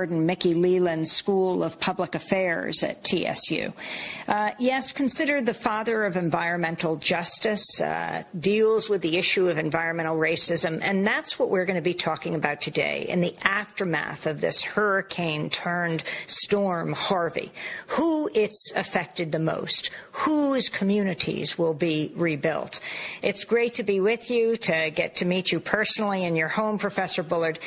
and Mickey Leland's School of Public Affairs at TSU. Yes, considered the father of environmental justice, deals with the issue of environmental racism, and that's what we're going to be talking about today in the aftermath of this hurricane-turned-storm Harvey. Who it's affected the most, whose communities will be rebuilt. It's great to be with you, to get to meet you personally in your home, Professor Bullard.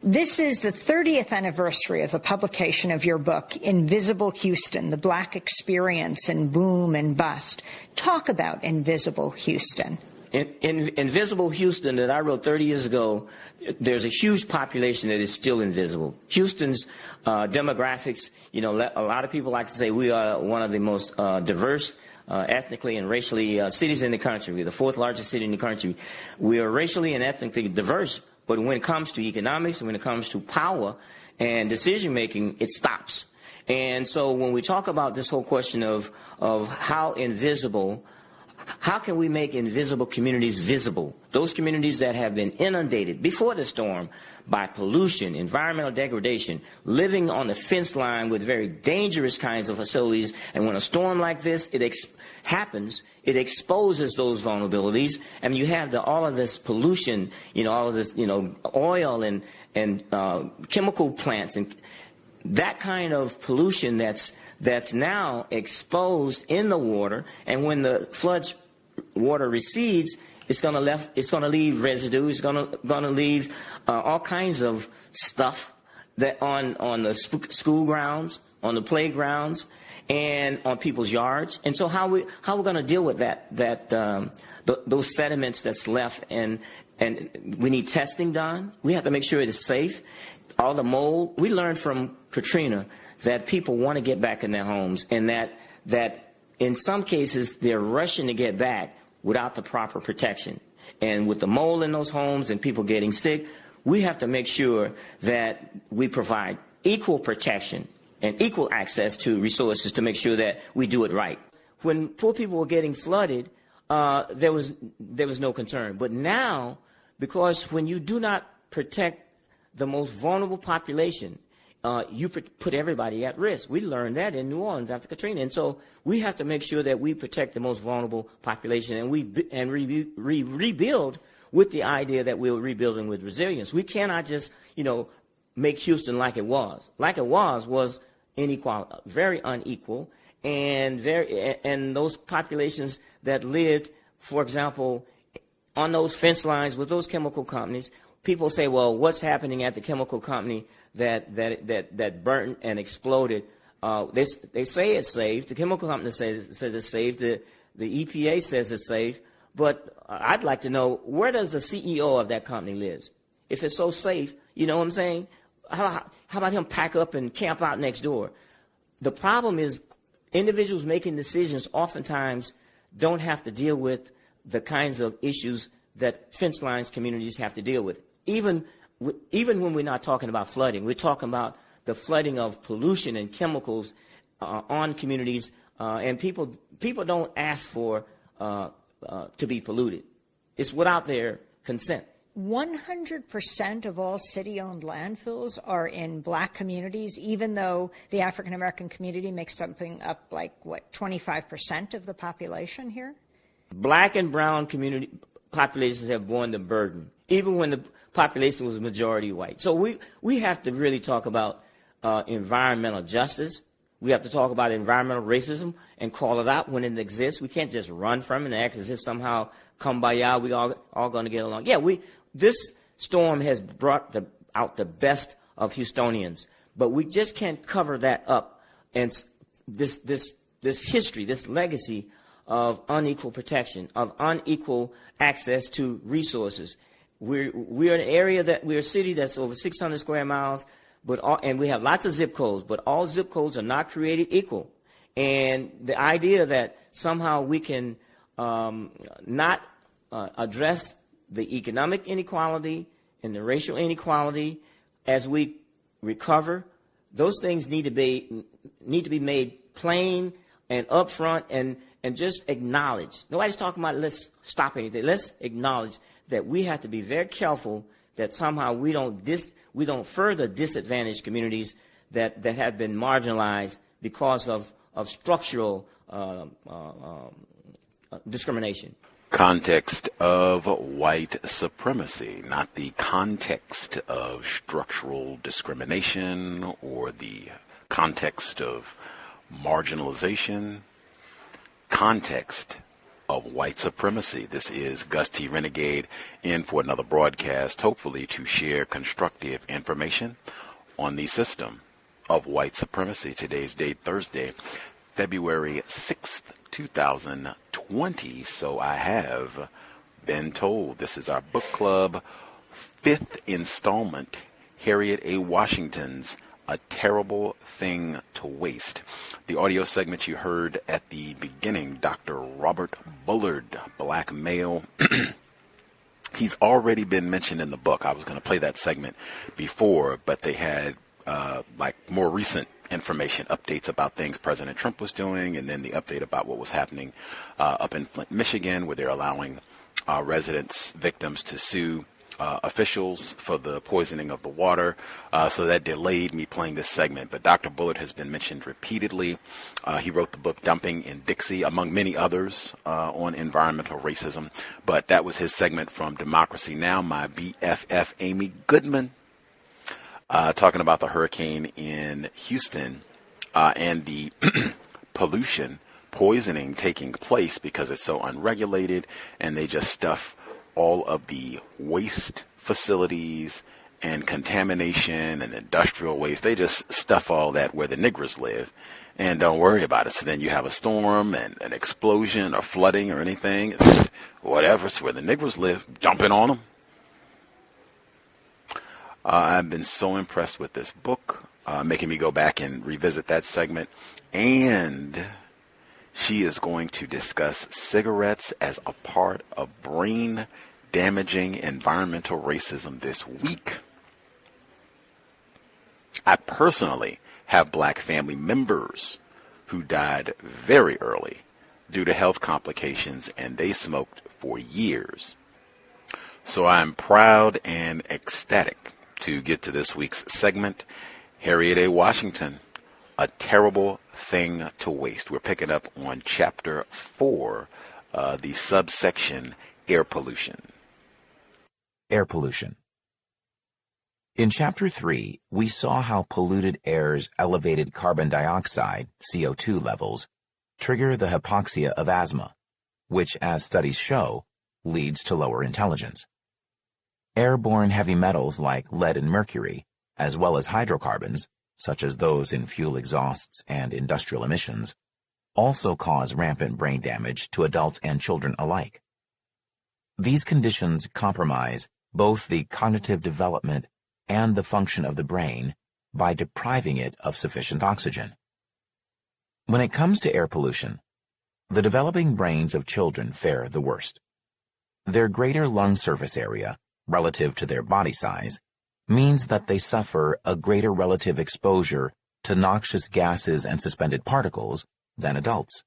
This is the 30th anniversary of the publication of your book, Invisible Houston, The Black Experience in Boom and Bust. Talk about Invisible Houston. In Invisible Houston that I wrote 30 years ago, there's a huge population that is still invisible. Houston's demographics, a lot of people like to say we are one of the most diverse ethnically and racially cities in the country. We're the fourth largest city in the country. We are racially and ethnically diverse. But when it comes to economics, when it comes to power and decision-making, it stops. And so when we talk about this whole question of how can we make invisible communities visible? Those communities that have been inundated before the storm by pollution, environmental degradation, living on the fence line with very dangerous kinds of facilities. And when a storm like this happens, it exposes those vulnerabilities, and you have all of this pollution, all of this, oil and chemical plants, and that kind of pollution that's now exposed in the water. And when the flood's water recedes, it's going to leave residue. It's going to leave all kinds of stuff that on the school grounds, on the playgrounds, and on people's yards. And so how we're going to deal with those sediments that's left, and we need testing done. We have to make sure it is safe. All the mold, we learned from Katrina that people want to get back in their homes, and that in some cases they're rushing to get back without the proper protection. And with the mold in those homes and people getting sick, we have to make sure that we provide equal protection and equal access to resources to make sure that we do it right. When poor people were getting flooded, there was no concern. But now, because when you do not protect the most vulnerable population, you put everybody at risk. We learned that in New Orleans after Katrina. And so we have to make sure that we protect the most vulnerable population, and rebuild with the idea that we're rebuilding with resilience. We cannot just, make Houston like it was. Like it was inequality, very unequal, and those populations that lived, for example, on those fence lines with those chemical companies. People say, well, what's happening at the chemical company that burnt and exploded? They say it's safe. The chemical company says it's safe. The EPA says it's safe. But I'd like to know, where does the CEO of that company live? If it's so safe, you know what I'm saying? How about him pack up and camp out next door? The problem is individuals making decisions oftentimes don't have to deal with the kinds of issues that fence lines communities have to deal with. Even when we're not talking about flooding, we're talking about the flooding of pollution and chemicals on communities, and people don't ask for to be polluted. It's without their consent. 100% of all city-owned landfills are in black communities, even though the African-American community makes something up like, 25% of the population here? Black and brown community populations have borne the burden, even when the population was majority white. So we have to really talk about environmental justice. We have to talk about environmental racism and call it out when it exists. We can't just run from it and act as if somehow, kumbaya, we all going to get along. Yeah, this storm has brought out the best of Houstonians, but we just can't cover that up. And this history, this legacy of unequal protection, of unequal access to resources. We're an area we're a city that's over 600 square miles, and we have lots of zip codes, but all zip codes are not created equal. And the idea that somehow we can not address the economic inequality and the racial inequality as we recover, those things need to be made plain and upfront and just acknowledged. Nobody's talking about let's stop anything. Let's acknowledge that we have to be very careful that somehow we don't further disadvantage communities that have been marginalized because of structural discrimination. Context of white supremacy, not the context of structural discrimination or the context of marginalization. Context of white supremacy. This is Gus T. Renegade in for another broadcast, hopefully to share constructive information on the system of white supremacy. Today's date, Thursday, February 6th, 2020. So I have been told this is our book club 5th installment, Harriet A. Washington's A Terrible Thing to Waste. The audio segment you heard at the beginning, Dr. Robert Bullard, black male. He's already been mentioned in the book. I was going to play that segment before, but they had more recent information, updates about things President Trump was doing, and then the update about what was happening up in Flint, Michigan, where they're allowing residents, victims to sue officials for the poisoning of the water. So that delayed me playing this segment. But Dr. Bullard has been mentioned repeatedly. He wrote the book Dumping in Dixie, among many others, on environmental racism. But that was his segment from Democracy Now!, my BFF Amy Goodman, talking about the hurricane in Houston and the poisoning taking place because it's so unregulated, and they just stuff all of the waste facilities and contamination and industrial waste. They just stuff all that where the niggers live and don't worry about it. So then you have a storm and an explosion or flooding or anything, whatever, it's where the niggers live, dumping on them. I've been so impressed with this book, making me go back and revisit that segment. And she is going to discuss cigarettes as a part of brain-damaging environmental racism this week. I personally have black family members who died very early due to health complications, and they smoked for years. So I'm proud and ecstatic to get to this week's segment, Harriet A. Washington, A Terrible Thing to Waste. We're picking up on Chapter 4, the subsection Air Pollution. Air pollution. In Chapter 3, we saw how polluted air's elevated carbon dioxide, CO2 levels, trigger the hypoxia of asthma, which, as studies show, leads to lower intelligence. Airborne heavy metals like lead and mercury, as well as hydrocarbons, such as those in fuel exhausts and industrial emissions, also cause rampant brain damage to adults and children alike. These conditions compromise both the cognitive development and the function of the brain by depriving it of sufficient oxygen. When it comes to air pollution, the developing brains of children fare the worst. Their greater lung surface area, relative to their body size, means that they suffer a greater relative exposure to noxious gases and suspended particles than adults.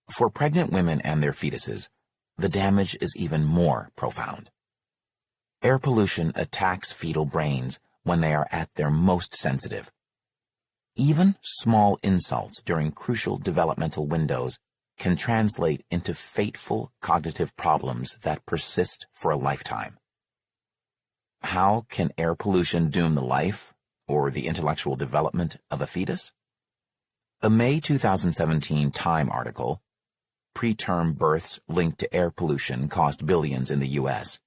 For pregnant women and their fetuses, the damage is even more profound. Air pollution attacks fetal brains when they are at their most sensitive. Even small insults during crucial developmental windows can translate into fateful cognitive problems that persist for a lifetime. How can air pollution doom the life or the intellectual development of a fetus? A May 2017 Time article, Preterm Births Linked to Air Pollution Cost Billions in the U.S.,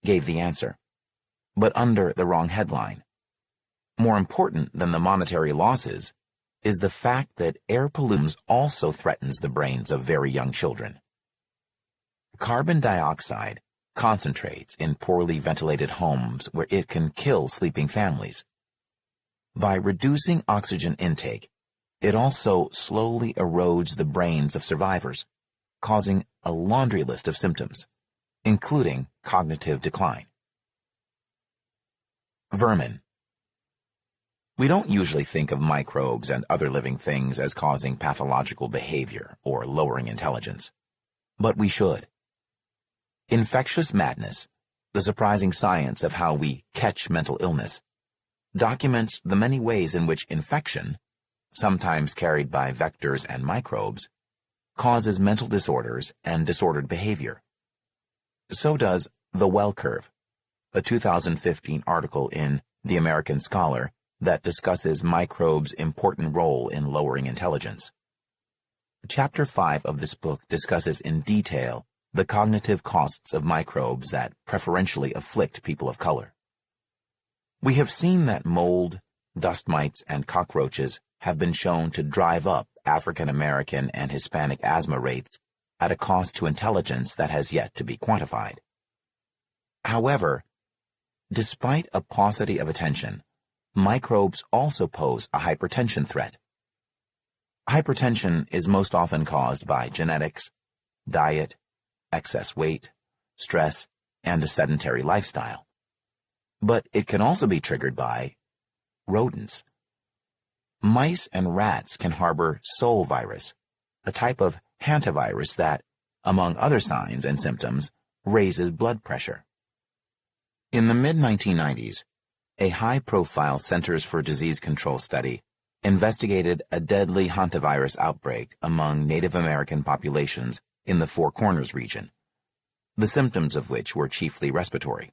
gave the answer, but under the wrong headline. More important than the monetary losses is the fact that air pollution also threatens the brains of very young children. Carbon dioxide concentrates in poorly ventilated homes where it can kill sleeping families. By reducing oxygen intake, it also slowly erodes the brains of survivors, causing a laundry list of symptoms, including cognitive decline. Vermin. We don't usually think of microbes and other living things as causing pathological behavior or lowering intelligence, but we should. Infectious madness, The Surprising Science of How We Catch Mental Illness, documents the many ways in which infection, sometimes carried by vectors and microbes, causes mental disorders and disordered behavior. So does The Well Curve, a 2015 article in The American Scholar that discusses microbes' important role in lowering intelligence. Chapter 5 of this book discusses in detail the cognitive costs of microbes that preferentially afflict people of color. We have seen that mold, dust mites, and cockroaches have been shown to drive up African American and Hispanic asthma rates at a cost to intelligence that has yet to be quantified. However, despite a paucity of attention, microbes also pose a hypertension threat. Hypertension is most often caused by genetics, diet, excess weight, stress, and a sedentary lifestyle. But it can also be triggered by rodents. Mice and rats can harbor SOL virus, a type of hantavirus that, among other signs and symptoms, raises blood pressure. In the mid-1990s, a high-profile Centers for Disease Control study investigated a deadly hantavirus outbreak among Native American populations in the Four Corners region, the symptoms of which were chiefly respiratory.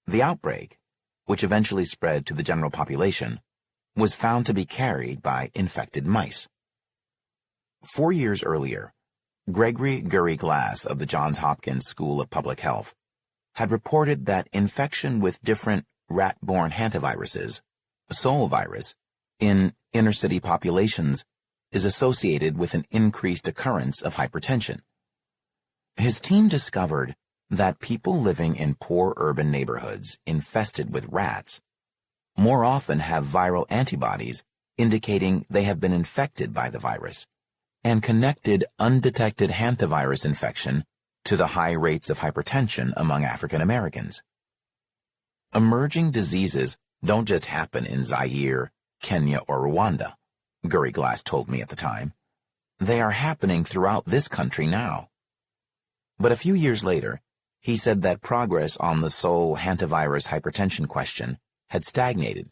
The outbreak, which eventually spread to the general population, was found to be carried by infected mice. 4 years earlier, Gregory Gurry Glass of the Johns Hopkins School of Public Health had reported that infection with different rat-borne hantaviruses, SOL virus, in inner-city populations is associated with an increased occurrence of hypertension. His team discovered that people living in poor urban neighborhoods infested with rats more often have viral antibodies indicating they have been infected by the virus, and connected undetected hantavirus infection to the high rates of hypertension among African Americans. Emerging diseases don't just happen in Zaire, Kenya, or Rwanda, Gurry Glass told me at the time. They are happening throughout this country now. But a few years later, he said that progress on the SOL hantavirus hypertension question had stagnated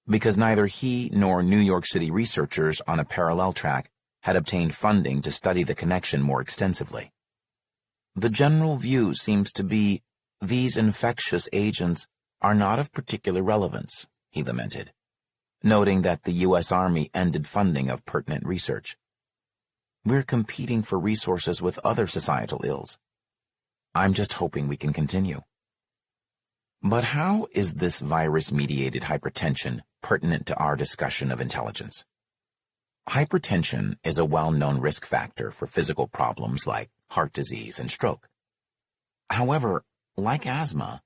because neither he nor New York City researchers on a parallel track had obtained funding to study the connection more extensively. The general view seems to be these infectious agents are not of particular relevance, he lamented, noting that the U.S. Army ended funding of pertinent research. We're competing for resources with other societal ills. I'm just hoping we can continue. But how is this virus-mediated hypertension pertinent to our discussion of intelligence? Hypertension is a well-known risk factor for physical problems like heart disease and stroke. However, like asthma,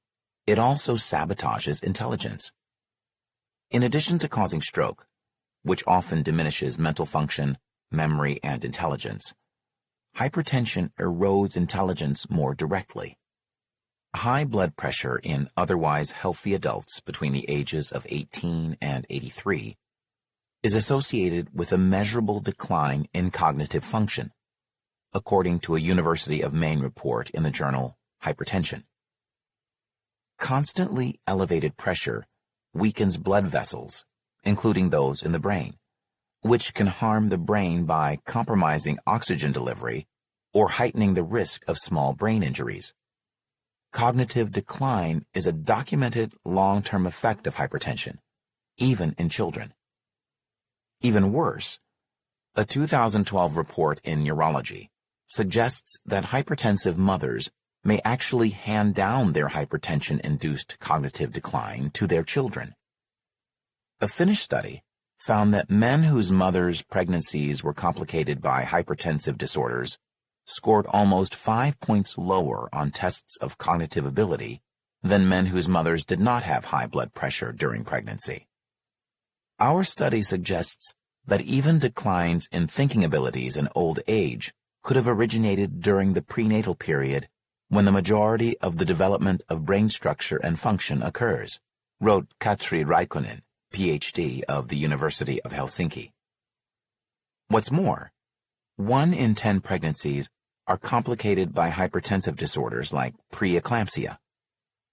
it also sabotages intelligence. In addition to causing stroke, which often diminishes mental function, memory, and intelligence, hypertension erodes intelligence more directly. High blood pressure in otherwise healthy adults between the ages of 18 and 83 is associated with a measurable decline in cognitive function, according to a University of Maine report in the journal Hypertension. Constantly elevated pressure weakens blood vessels, including those in the brain, which can harm the brain by compromising oxygen delivery or heightening the risk of small brain injuries. Cognitive decline is a documented long-term effect of hypertension, even in children. Even worse, a 2012 report in Neurology suggests that hypertensive mothers may actually hand down their hypertension-induced cognitive decline to their children. A Finnish study found that men whose mothers' pregnancies were complicated by hypertensive disorders scored almost 5 points lower on tests of cognitive ability than men whose mothers did not have high blood pressure during pregnancy. Our study suggests that even declines in thinking abilities in old age could have originated during the prenatal period when the majority of the development of brain structure and function occurs, wrote Katri Raikkonen, Ph.D. of the University of Helsinki. What's more, 1 in 10 pregnancies are complicated by hypertensive disorders like preeclampsia,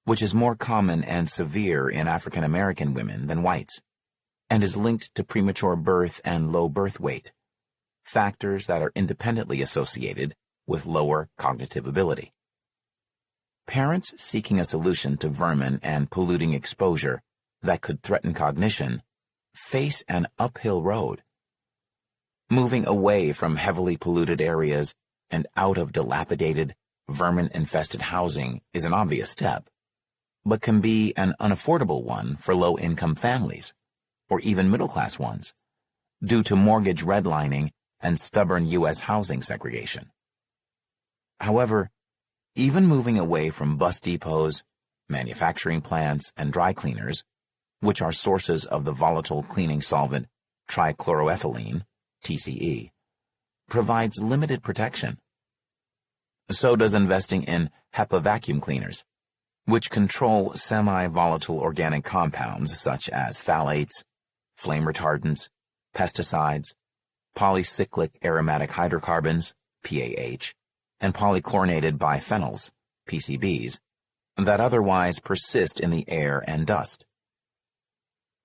which is more common and severe in African American women than whites, and is linked to premature birth and low birth weight, factors that are independently associated with lower cognitive ability. Parents seeking a solution to vermin and polluting exposure that could threaten cognition face an uphill road. Moving away from heavily polluted areas and out of dilapidated, vermin-infested housing is an obvious step, but can be an unaffordable one for low-income families, or even middle-class ones, due to mortgage redlining and stubborn U.S. housing segregation. However, even moving away from bus depots, manufacturing plants, and dry cleaners, which are sources of the volatile cleaning solvent trichloroethylene, TCE, provides limited protection. So does investing in HEPA vacuum cleaners, which control semi-volatile organic compounds such as phthalates, flame retardants, pesticides, polycyclic aromatic hydrocarbons, PAH, and polychlorinated biphenyls, PCBs, that otherwise persist in the air and dust.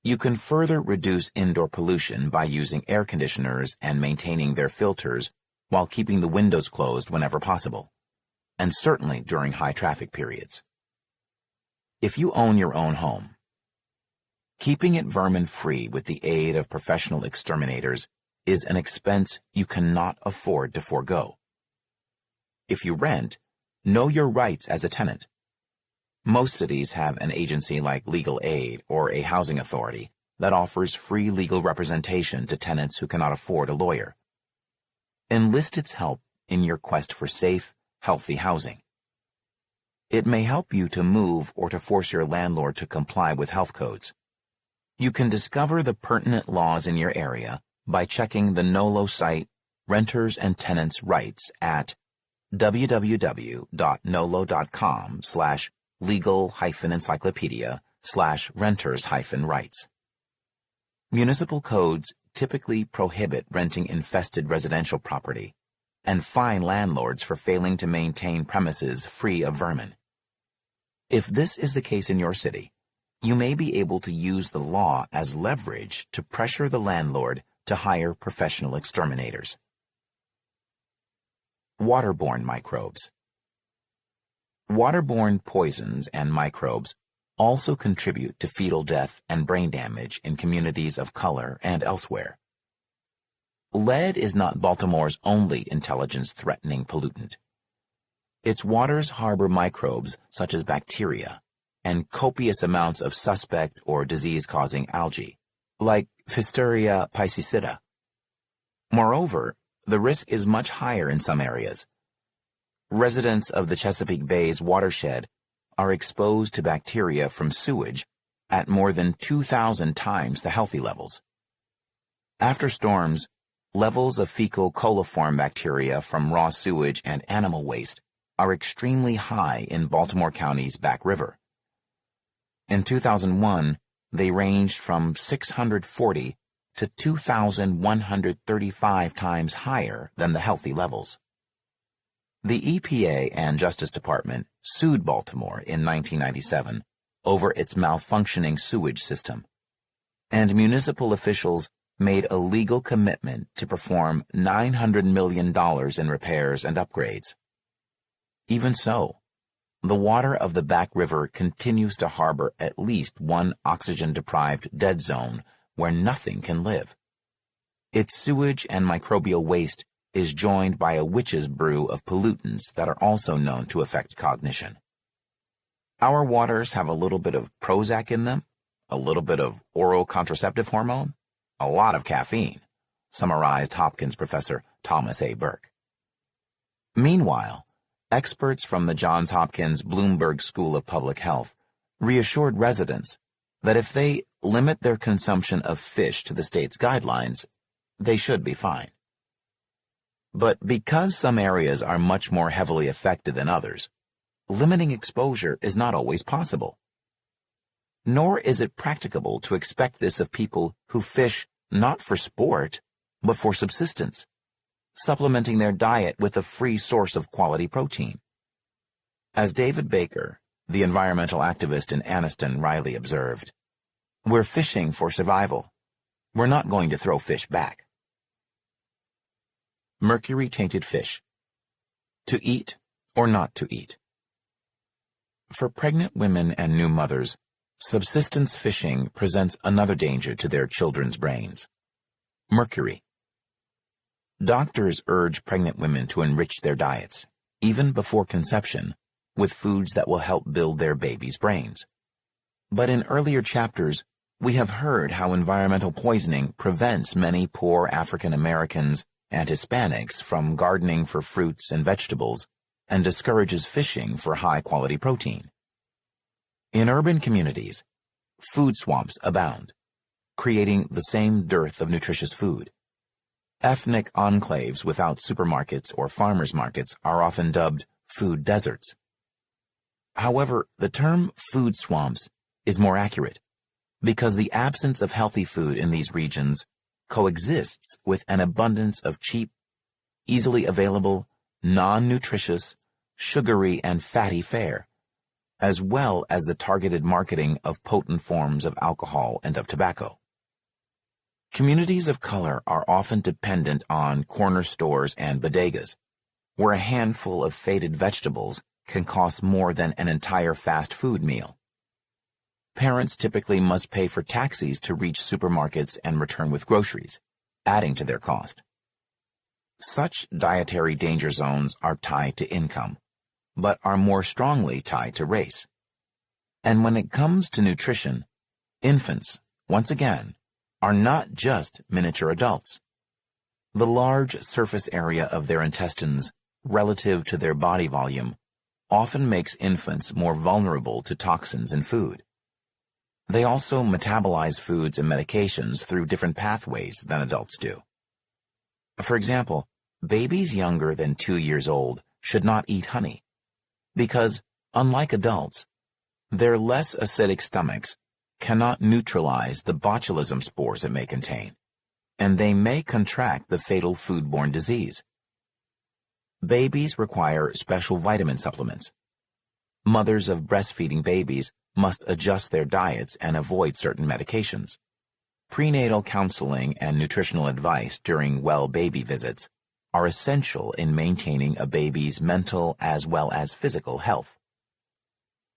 You can further reduce indoor pollution by using air conditioners and maintaining their filters while keeping the windows closed whenever possible, and certainly during high traffic periods. If you own your own home, keeping it vermin-free with the aid of professional exterminators is an expense you cannot afford to forego. If you rent, know your rights as a tenant. Most cities have an agency like Legal Aid or a housing authority that offers free legal representation to tenants who cannot afford a lawyer. Enlist its help in your quest for safe, healthy housing. It may help you to move or to force your landlord to comply with health codes. You can discover the pertinent laws in your area by checking the NOLO site Renters and Tenants' Rights at www.nolo.com/legal-encyclopedia/renters-rights. Municipal codes typically prohibit renting infested residential property and fine landlords for failing to maintain premises free of vermin. If this is the case in your city, you may be able to use the law as leverage to pressure the landlord to hire professional exterminators. Waterborne microbes. Waterborne poisons and microbes also contribute to fetal death and brain damage in communities of color and elsewhere. Lead is not Baltimore's only intelligence-threatening pollutant. Its waters harbor microbes such as bacteria and copious amounts of suspect or disease-causing algae, like Pfiesteria piscicida. Moreover, the risk is much higher in some areas. Residents of the Chesapeake Bay's watershed are exposed to bacteria from sewage at more than 2,000 times the healthy levels. After storms, levels of fecal coliform bacteria from raw sewage and animal waste are extremely high in Baltimore County's Back River. In 2001, they ranged from 640 to 2,135 times higher than the healthy levels. The EPA and Justice Department sued Baltimore in 1997 over its malfunctioning sewage system, and municipal officials made a legal commitment to perform $900 million in repairs and upgrades. Even so, the water of the Back River continues to harbor at least one oxygen-deprived dead zone where nothing can live. Its sewage and microbial waste is joined by a witch's brew of pollutants that are also known to affect cognition. Our waters have a little bit of Prozac in them, a little bit of oral contraceptive hormone, a lot of caffeine, summarized Hopkins professor Thomas A. Burke. Meanwhile, experts from the Johns Hopkins Bloomberg School of Public Health reassured residents that if they limit their consumption of fish to the state's guidelines, they should be fine. But because some areas are much more heavily affected than others, limiting exposure is not always possible. Nor is it practicable to expect this of people who fish not for sport, but for subsistence, supplementing their diet with a free source of quality protein. As David Baker, the environmental activist in Anniston, Riley, observed. We're fishing for survival. We're not going to throw fish back. Mercury-tainted fish. To eat or not to eat? For pregnant women and new mothers, subsistence fishing presents another danger to their children's brains. Mercury. Doctors urge pregnant women to enrich their diets, even before conception, with foods that will help build their baby's brains. But in earlier chapters, we have heard how environmental poisoning prevents many poor African Americans and Hispanics from gardening for fruits and vegetables and discourages fishing for high-quality protein. In urban communities, food swamps abound, creating the same dearth of nutritious food. Ethnic enclaves without supermarkets or farmers' markets are often dubbed food deserts. However, the term food swamps is more accurate because the absence of healthy food in these regions coexists with an abundance of cheap, easily available, non-nutritious, sugary and fatty fare, as well as the targeted marketing of potent forms of alcohol and of tobacco. Communities of color are often dependent on corner stores and bodegas, where a handful of faded vegetables can cost more than an entire fast food meal. Parents typically must pay for taxis to reach supermarkets and return with groceries, adding to their cost. Such dietary danger zones are tied to income, but are more strongly tied to race. And when it comes to nutrition, infants, once again, are not just miniature adults. The large surface area of their intestines relative to their body volume often makes infants more vulnerable to toxins in food. They also metabolize foods and medications through different pathways than adults do. For example, babies younger than 2 years old should not eat honey because, unlike adults, their less acidic stomachs cannot neutralize the botulism spores it may contain, and they may contract the fatal foodborne disease. Babies require special vitamin supplements. Mothers of breastfeeding babies must adjust their diets and avoid certain medications. Prenatal counseling and nutritional advice during well baby visits are essential in maintaining a baby's mental as well as physical health.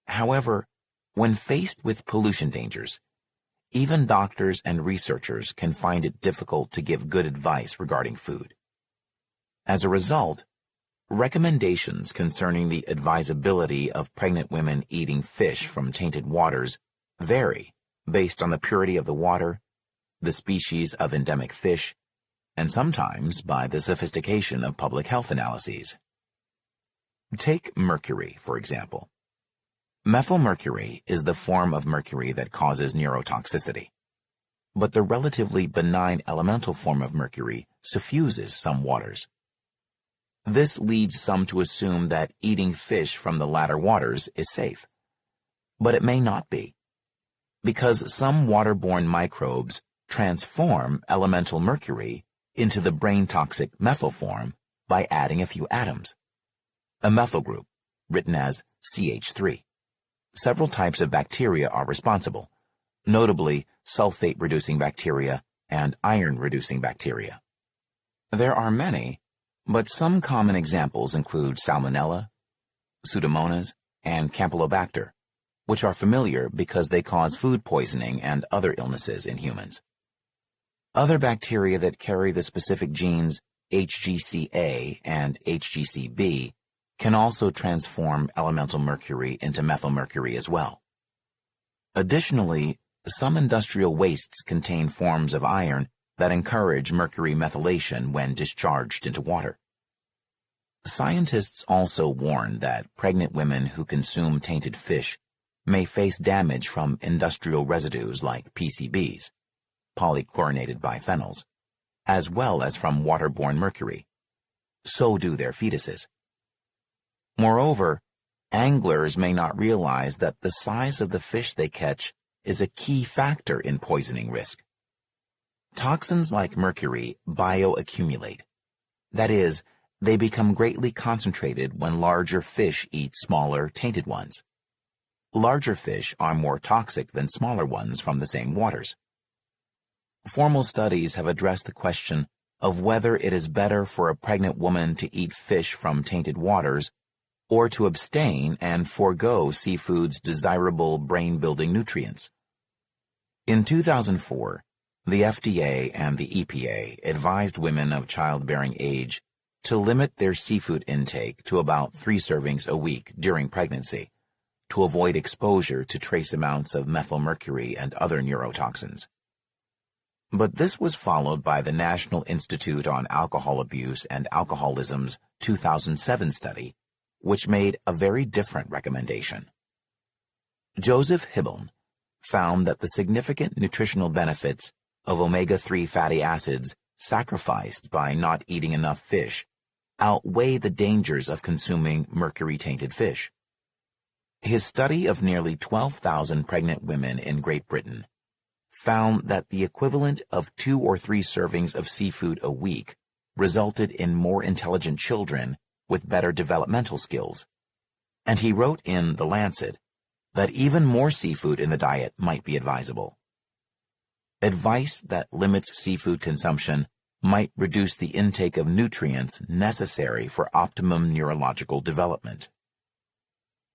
However, when faced with pollution dangers, even doctors and researchers can find it difficult to give good advice regarding food. As a result, recommendations concerning the advisability of pregnant women eating fish from tainted waters vary based on the purity of the water, the species of endemic fish, and sometimes by the sophistication of public health analyses. Take mercury, for example. Methylmercury is the form of mercury that causes neurotoxicity, but the relatively benign elemental form of mercury suffuses some waters. This leads some to assume that eating fish from the latter waters is safe, but it may not be, because some waterborne microbes transform elemental mercury into the brain-toxic methyl form by adding a few atoms, a methyl group, written as CH3. Several types of bacteria are responsible, notably sulfate-reducing bacteria and iron-reducing bacteria. There are many, but some common examples include Salmonella, Pseudomonas, and Campylobacter, which are familiar because they cause food poisoning and other illnesses in humans. Other bacteria that carry the specific genes HGCA and HGCB can also transform elemental mercury into methylmercury as well. Additionally, some industrial wastes contain forms of iron that encourage mercury methylation when discharged into water. Scientists also warn that pregnant women who consume tainted fish may face damage from industrial residues like PCBs, polychlorinated biphenyls, as well as from waterborne mercury. So do their fetuses. Moreover, anglers may not realize that the size of the fish they catch is a key factor in poisoning risk. Toxins like mercury bioaccumulate. That is, they become greatly concentrated when larger fish eat smaller, tainted ones. larger fish are more toxic than smaller ones from the same waters. Formal studies have addressed the question of whether it is better for a pregnant woman to eat fish from tainted waters or to abstain and forego seafood's desirable brain-building nutrients. In 2004, the FDA and the EPA advised women of childbearing age to limit their seafood intake to about 3 servings a week during pregnancy to avoid exposure to trace amounts of methylmercury and other neurotoxins. But this was followed by the National Institute on Alcohol Abuse and Alcoholism's 2007 study, which made a very different recommendation. Joseph Hibeln found that the significant nutritional benefits of omega-3 fatty acids sacrificed by not eating enough fish outweigh the dangers of consuming mercury-tainted fish. His study of nearly 12,000 pregnant women in Great Britain found that the equivalent of 2 or 3 servings of seafood a week resulted in more intelligent children with better developmental skills, and he wrote in The Lancet that even more seafood in the diet might be advisable. Advice that limits seafood consumption might reduce the intake of nutrients necessary for optimum neurological development.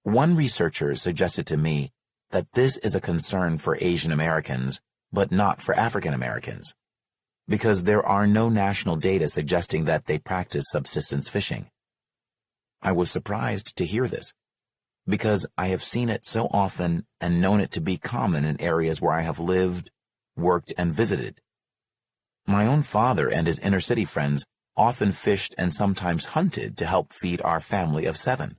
One researcher suggested to me that this is a concern for Asian Americans, but not for African Americans, because there are no national data suggesting that they practice subsistence fishing. I was surprised to hear this, because I have seen it so often and known it to be common in areas where I have lived, worked, and visited. My own father and his inner-city friends often fished and sometimes hunted to help feed our family of 7.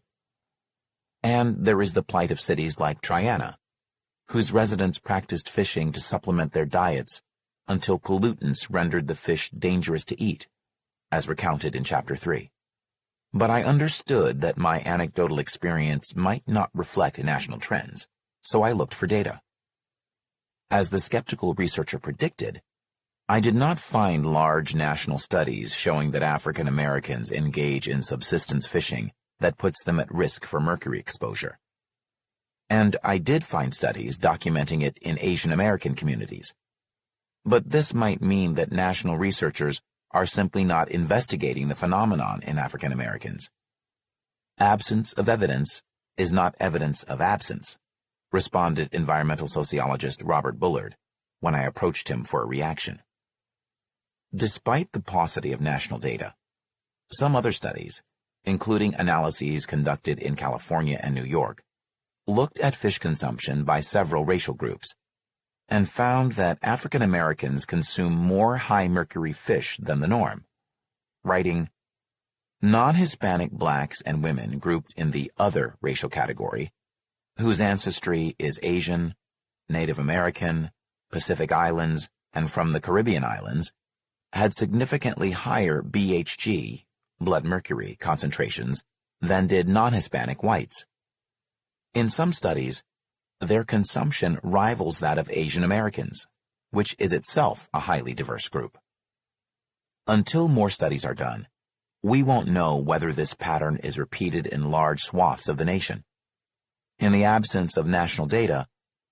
And there is the plight of cities like Triana, whose residents practiced fishing to supplement their diets until pollutants rendered the fish dangerous to eat, as recounted in Chapter 3. But I understood that my anecdotal experience might not reflect national trends, so I looked for data. As the skeptical researcher predicted, I did not find large national studies showing that African Americans engage in subsistence fishing that puts them at risk for mercury exposure. And I did find studies documenting it in Asian American communities. But this might mean that national researchers are simply not investigating the phenomenon in African Americans. Absence of evidence is not evidence of absence, responded environmental sociologist Robert Bullard when I approached him for a reaction. Despite the paucity of national data, some other studies, including analyses conducted in California and New York, looked at fish consumption by several racial groups and found that African Americans consume more high-mercury fish than the norm, writing, non-Hispanic blacks and women grouped in the other racial category, whose ancestry is Asian, Native American, Pacific Islands, and from the Caribbean islands, had significantly higher BHG, blood mercury, concentrations than did non-Hispanic whites. In some studies, their consumption rivals that of Asian Americans, which is itself a highly diverse group. Until more studies are done, we won't know whether this pattern is repeated in large swaths of the nation. In the absence of national data,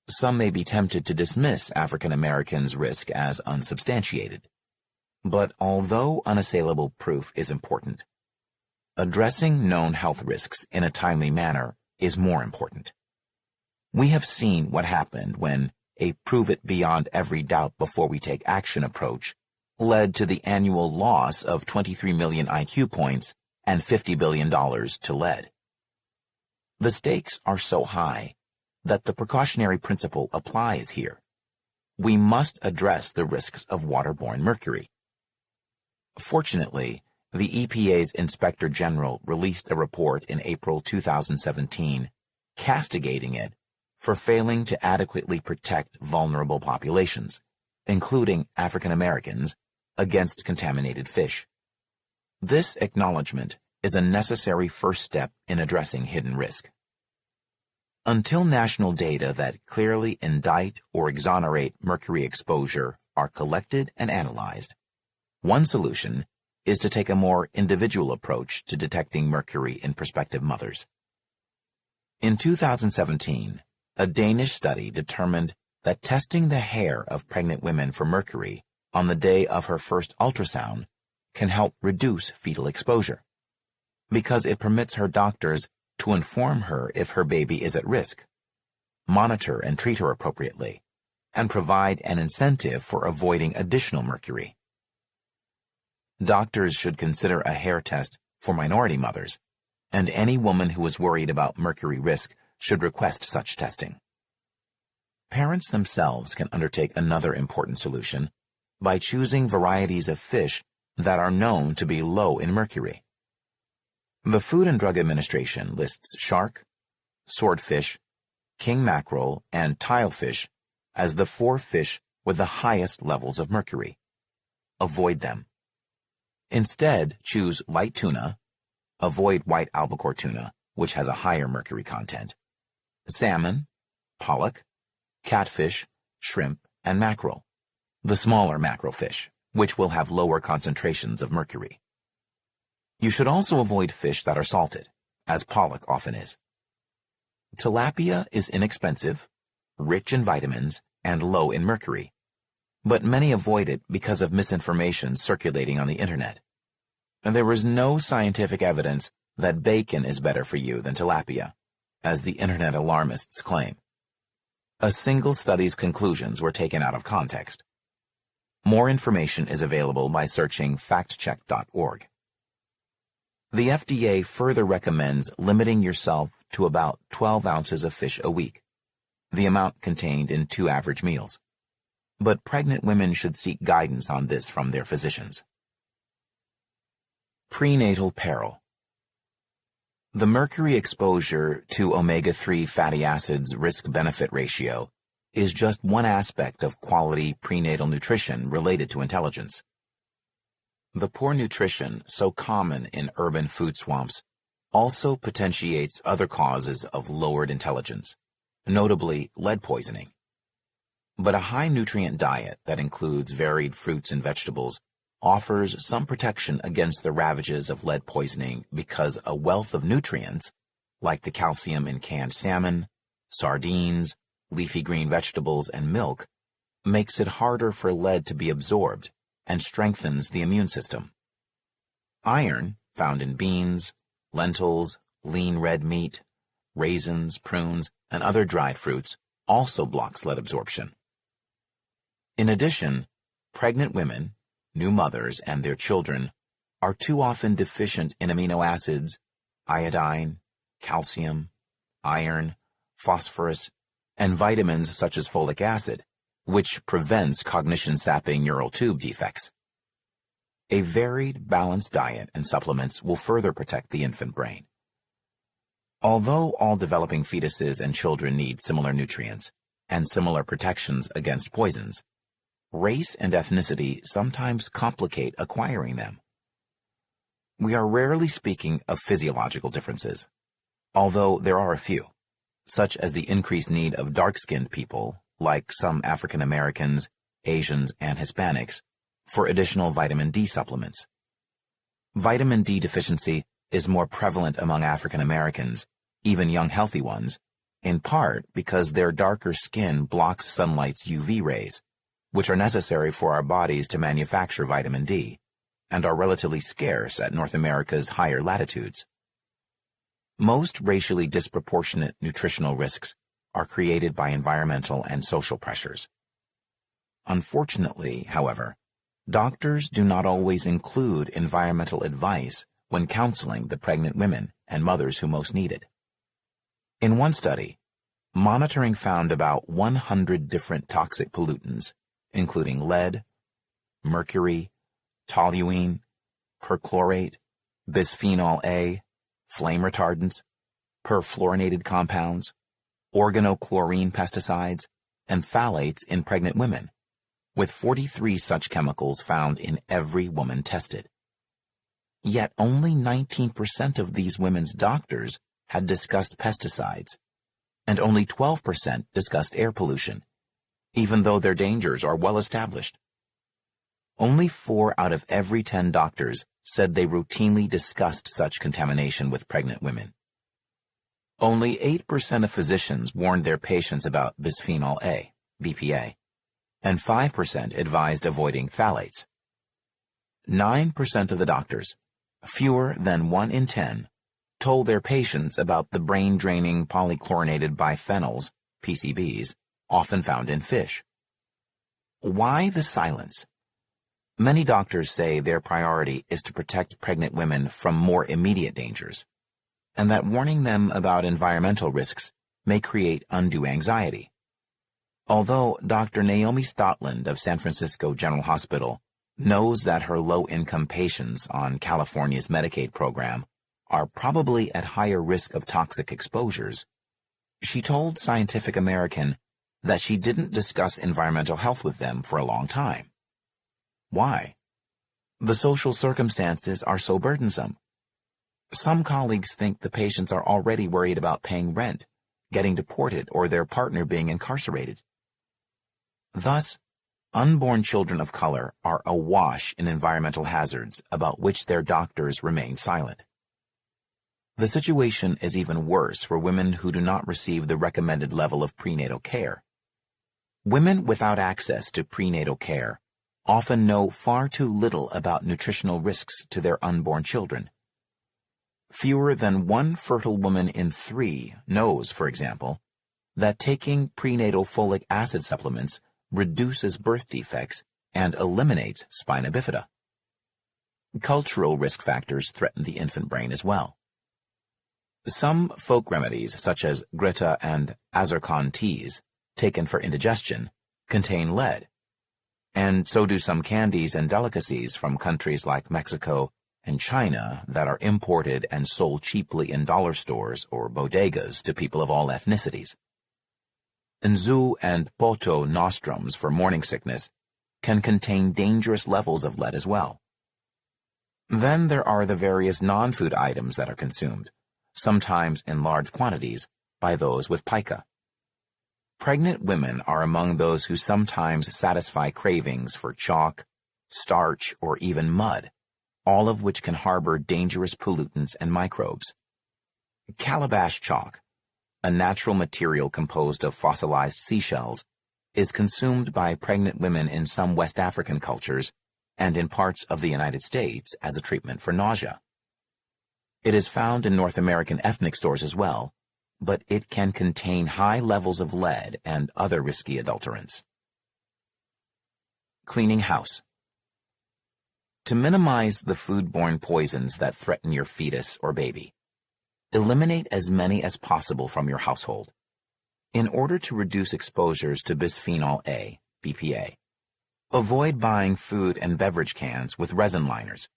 some may be tempted to dismiss African Americans' risk as unsubstantiated. But although unassailable proof is important, addressing known health risks in a timely manner is more important. We have seen what happened when a prove-it-beyond-every-doubt-before-we-take-action approach led to the annual loss of 23 million IQ points and $50 billion to lead. The stakes are so high that the precautionary principle applies here. We must address the risks of waterborne mercury. Fortunately, the EPA's Inspector General released a report in April 2017 castigating it for failing to adequately protect vulnerable populations, including African Americans, against contaminated fish. This acknowledgement is a necessary first step in addressing hidden risk. Until national data that clearly indict or exonerate mercury exposure are collected and analyzed, one solution is to take a more individual approach to detecting mercury in prospective mothers. In 2017, a Danish study determined that testing the hair of pregnant women for mercury on the day of her first ultrasound can help reduce fetal exposure, because it permits her doctors to inform her if her baby is at risk, monitor and treat her appropriately, and provide an incentive for avoiding additional mercury. Doctors should consider a hair test for minority mothers, and any woman who is worried about mercury risk should request such testing. Parents themselves can undertake another important solution by choosing varieties of fish that are known to be low in mercury. The Food and Drug Administration lists shark, swordfish, king mackerel, and tilefish as the 4 fish with the highest levels of mercury. Avoid them. Instead, choose light tuna, avoid white albacore tuna, which has a higher mercury content, salmon, pollock, catfish, shrimp, and mackerel, the smaller mackerel fish, which will have lower concentrations of mercury. You should also avoid fish that are salted, as pollock often is. Tilapia is inexpensive, rich in vitamins, and low in mercury, but many avoid it because of misinformation circulating on the internet. And there is no scientific evidence that bacon is better for you than tilapia, as the internet alarmists claim. A single study's conclusions were taken out of context. More information is available by searching factcheck.org. The FDA further recommends limiting yourself to about 12 ounces of fish a week, the amount contained in 2 average meals. But pregnant women should seek guidance on this from their physicians. Prenatal peril. The mercury exposure to omega-3 fatty acids risk-benefit ratio is just one aspect of quality prenatal nutrition related to intelligence. The poor nutrition so common in urban food swamps also potentiates other causes of lowered intelligence, notably lead poisoning. But a high-nutrient diet that includes varied fruits and vegetables offers some protection against the ravages of lead poisoning because a wealth of nutrients, like the calcium in canned salmon, sardines, leafy green vegetables, and milk, makes it harder for lead to be absorbed and strengthens the immune system. Iron, found in beans, lentils, lean red meat, raisins, prunes, and other dried fruits, also blocks lead absorption. In addition, pregnant women, new mothers, and their children are too often deficient in amino acids, iodine, calcium, iron, phosphorus, and vitamins such as folic acid, which prevents cognition-sapping neural tube defects. A varied, balanced diet and supplements will further protect the infant brain. Although all developing fetuses and children need similar nutrients and similar protections against poisons, race and ethnicity sometimes complicate acquiring them. We are rarely speaking of physiological differences, although there are a few, such as the increased need of dark-skinned people, like some African Americans, Asians, and Hispanics, for additional vitamin D supplements. Vitamin D deficiency is more prevalent among African Americans, even young healthy ones, in part because their darker skin blocks sunlight's UV rays, which are necessary for our bodies to manufacture vitamin D, and are relatively scarce at North America's higher latitudes. Most racially disproportionate nutritional risks are created by environmental and social pressures. Unfortunately, however, doctors do not always include environmental advice when counseling the pregnant women and mothers who most need it. In one study, monitoring found about 100 different toxic pollutants, including lead, mercury, toluene, perchlorate, bisphenol A, flame retardants, perfluorinated compounds, organochlorine pesticides, and phthalates in pregnant women, with 43 such chemicals found in every woman tested. Yet only 19% of these women's doctors had discussed pesticides, and only 12% discussed air pollution, even though their dangers are well established. Only 4 out of every 10 doctors said they routinely discussed such contamination with pregnant women. Only 8% of physicians warned their patients about bisphenol A, BPA, and 5% advised avoiding phthalates. 9% of the doctors, fewer than 1 in 10, told their patients about the brain-draining polychlorinated biphenyls, PCBs, often found in fish. Why the silence? Many doctors say their priority is to protect pregnant women from more immediate dangers, and that warning them about environmental risks may create undue anxiety. Although Dr. Naomi Stotland of San Francisco General Hospital knows that her low-income patients on California's Medicaid program are probably at higher risk of toxic exposures, she told Scientific American that she didn't discuss environmental health with them for a long time. Why? The social circumstances are so burdensome. Some colleagues think the patients are already worried about paying rent, getting deported, or their partner being incarcerated. Thus, unborn children of color are awash in environmental hazards about which their doctors remain silent. The situation is even worse for women who do not receive the recommended level of prenatal care. Women without access to prenatal care often know far too little about nutritional risks to their unborn children. Fewer than 1 fertile woman in 3 knows, for example, that taking prenatal folic acid supplements reduces birth defects and eliminates spina bifida. Cultural risk factors threaten the infant brain as well. Some folk remedies, such as Greta and Azarkan teas, taken for indigestion, contain lead, and so do some candies and delicacies from countries like Mexico and China that are imported and sold cheaply in dollar stores or bodegas to people of all ethnicities. Nzu and poto nostrums for morning sickness can contain dangerous levels of lead as well. Then there are the various non-food items that are consumed, sometimes in large quantities, by those with pica. Pregnant women are among those who sometimes satisfy cravings for chalk, starch, or even mud, all of which can harbor dangerous pollutants and microbes. Calabash chalk, a natural material composed of fossilized seashells, is consumed by pregnant women in some West African cultures and in parts of the United States as a treatment for nausea. It is found in North American ethnic stores as well, but it can contain high levels of lead and other risky adulterants. Cleaning house. To minimize the foodborne poisons that threaten your fetus or baby, eliminate as many as possible from your household. In order to reduce exposures to bisphenol A, BPA, avoid buying food and beverage cans with resin liners.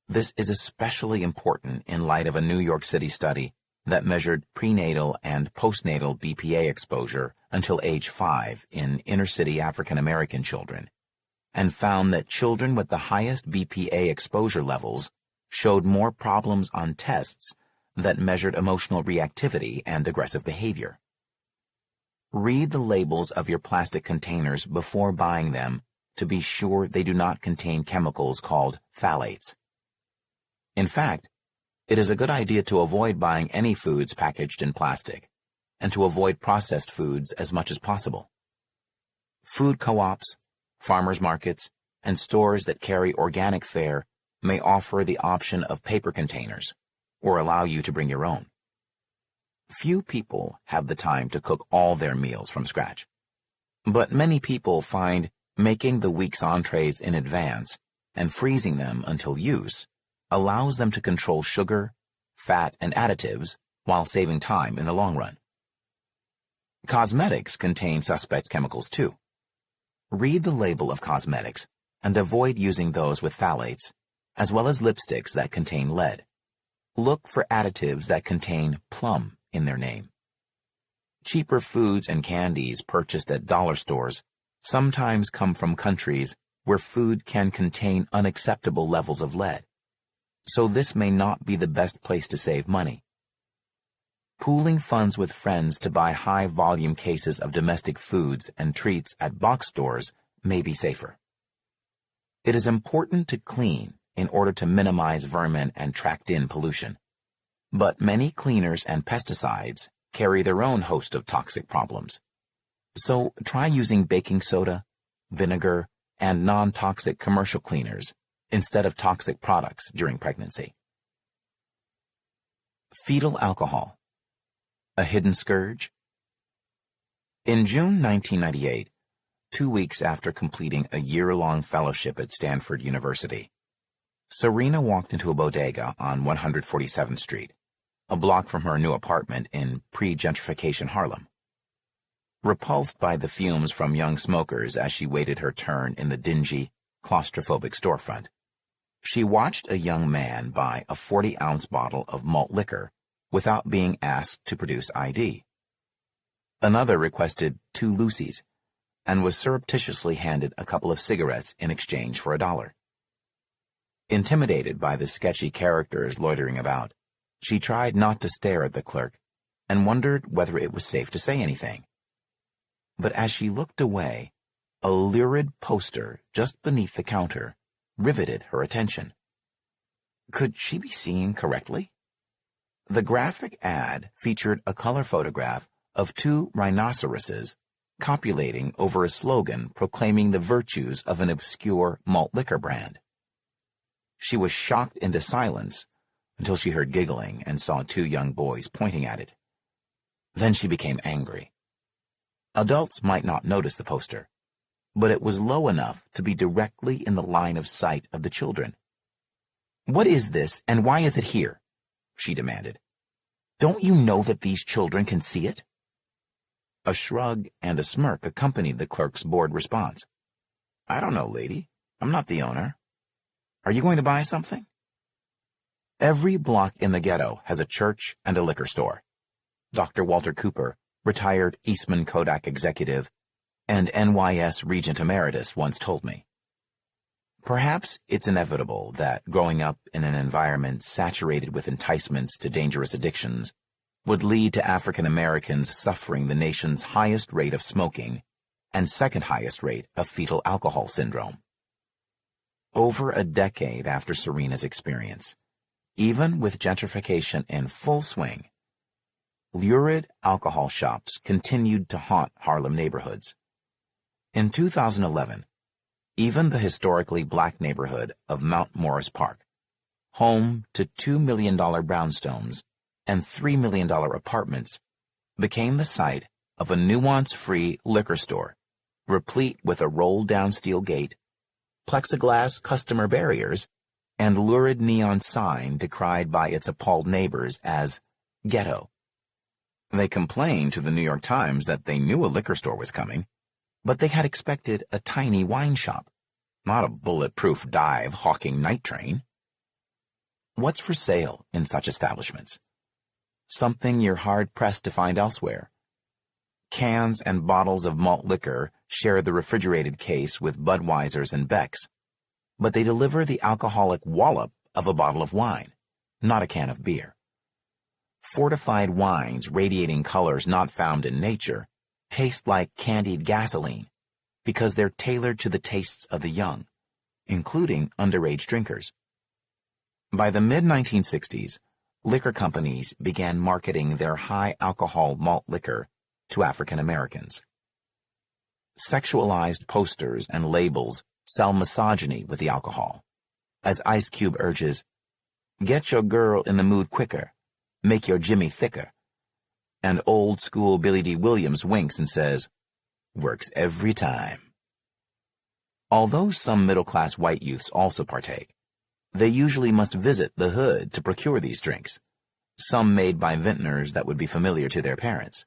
This is especially important in light of a New York City study that measured prenatal and postnatal BPA exposure until age 5 in inner-city African-American children, and found that children with the highest BPA exposure levels showed more problems on tests that measured emotional reactivity and aggressive behavior. Read the labels of your plastic containers before buying them to be sure they do not contain chemicals called phthalates. In fact, it is a good idea to avoid buying any foods packaged in plastic, and to avoid processed foods as much as possible. Food co-ops, farmers markets, and stores that carry organic fare may offer the option of paper containers, or allow you to bring your own. Few people have the time to cook all their meals from scratch, but many people find making the week's entrees in advance and freezing them until use allows them to control sugar, fat, and additives while saving time in the long run. Cosmetics contain suspect chemicals too. Read the label of cosmetics and avoid using those with phthalates, as well as lipsticks that contain lead. Look for additives that contain plum in their name. Cheaper foods and candies purchased at dollar stores sometimes come from countries where food can contain unacceptable levels of lead, so this may not be the best place to save money. Pooling funds with friends to buy high-volume cases of domestic foods and treats at box stores may be safer. It is important to clean in order to minimize vermin and tracked-in pollution. But many cleaners and pesticides carry their own host of toxic problems. So try using baking soda, vinegar, and non-toxic commercial cleaners instead of toxic products during pregnancy. Fetal alcohol, a hidden scourge? In June 1998, 2 weeks after completing a year-long fellowship at Stanford University, Serena walked into a bodega on 147th Street, a block from her new apartment in pre-gentrification Harlem. Repulsed by the fumes from young smokers as she waited her turn in the dingy, claustrophobic storefront, she watched a young man buy a 40-ounce bottle of malt liquor without being asked to produce ID. Another requested 2 Lucy's and was surreptitiously handed a couple of cigarettes in exchange for $1. Intimidated by the sketchy characters loitering about, she tried not to stare at the clerk and wondered whether it was safe to say anything. But as she looked away, a lurid poster just beneath the counter riveted her attention. Could she be seeing correctly? The graphic ad featured a color photograph of 2 rhinoceroses copulating over a slogan proclaiming the virtues of an obscure malt liquor brand. She was shocked into silence until she heard giggling and saw 2 young boys pointing at it. Then she became angry. Adults might not notice the poster, but it was low enough to be directly in the line of sight of the children. "What is this, and why is it here?" she demanded. "Don't you know that these children can see it?" A shrug and a smirk accompanied the clerk's bored response. "I don't know, lady. I'm not the owner. Are you going to buy something?" Every block in the ghetto has a church and a liquor store. Dr. Walter Cooper, retired Eastman Kodak executive and NYS Regent Emeritus, once told me. Perhaps it's inevitable that growing up in an environment saturated with enticements to dangerous addictions would lead to African Americans suffering the nation's highest rate of smoking and second highest rate of fetal alcohol syndrome. Over a decade after Serena's experience, even with gentrification in full swing, lurid alcohol shops continued to haunt Harlem neighborhoods. In 2011, even the historically black neighborhood of Mount Morris Park, home to $2 million brownstones and $3 million apartments, became the site of a nuance-free liquor store, replete with a rolled-down steel gate, plexiglass customer barriers, and lurid neon sign decried by its appalled neighbors as ghetto. They complained to the New York Times that they knew a liquor store was coming, but they had expected a tiny wine shop, not a bulletproof dive hawking night train. What's for sale in such establishments? Something you're hard-pressed to find elsewhere. Cans and bottles of malt liquor share the refrigerated case with Budweisers and Becks, but they deliver the alcoholic wallop of a bottle of wine, not a can of beer. Fortified wines radiating colors not found in nature taste like candied gasoline because they're tailored to the tastes of the young, including underage drinkers. By the mid-1960s, liquor companies began marketing their high-alcohol malt liquor to African Americans. Sexualized posters and labels sell misogyny with the alcohol, as Ice Cube urges, "Get your girl in the mood quicker, make your Jimmy thicker," and old-school Billy D. Williams winks and says, "Works every time." Although some middle-class white youths also partake, they usually must visit the hood to procure these drinks, some made by vintners that would be familiar to their parents.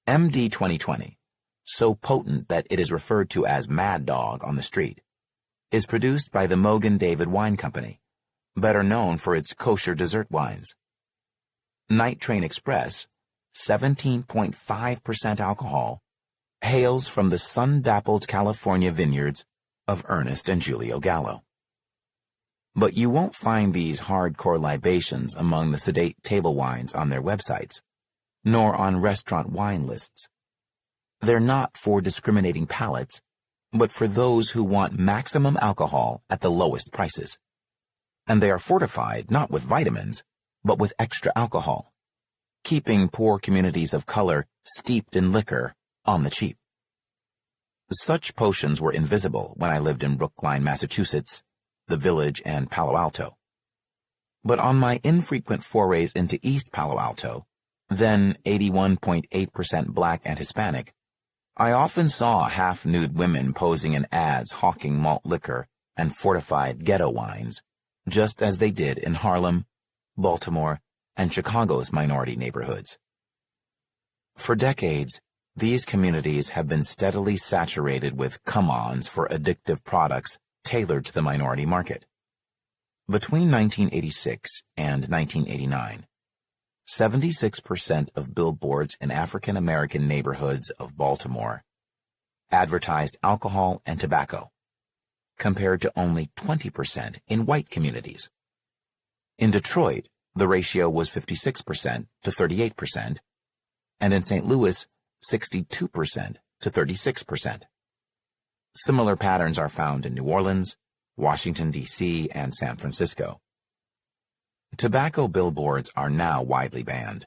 MD 2020, so potent that it is referred to as Mad Dog on the street, is produced by the Mogan David Wine Company, better known for its kosher dessert wines. Night Train Express, 17.5% alcohol, hails from the sun-dappled California vineyards of Ernest and Julio Gallo. But you won't find these hardcore libations among the sedate table wines on their websites, nor on restaurant wine lists. They're not for discriminating palates, but for those who want maximum alcohol at the lowest prices. And they are fortified not with vitamins, but with extra alcohol, keeping poor communities of color steeped in liquor on the cheap. Such potions were invisible when I lived in Brookline, Massachusetts, the Village, and Palo Alto. But on my infrequent forays into East Palo Alto, then 81.8% black and Hispanic, I often saw half-nude women posing in ads hawking malt liquor and fortified ghetto wines, just as they did in Harlem, Baltimore, and Chicago's minority neighborhoods. For decades, these communities have been steadily saturated with come-ons for addictive products tailored to the minority market. Between 1986 and 1989, 76% of billboards in African American neighborhoods of Baltimore advertised alcohol and tobacco, compared to only 20% in white communities. In Detroit, the ratio was 56% to 38%, and in St. Louis, 62% to 36%. Similar patterns are found in New Orleans, Washington, D.C., and San Francisco. Tobacco billboards are now widely banned,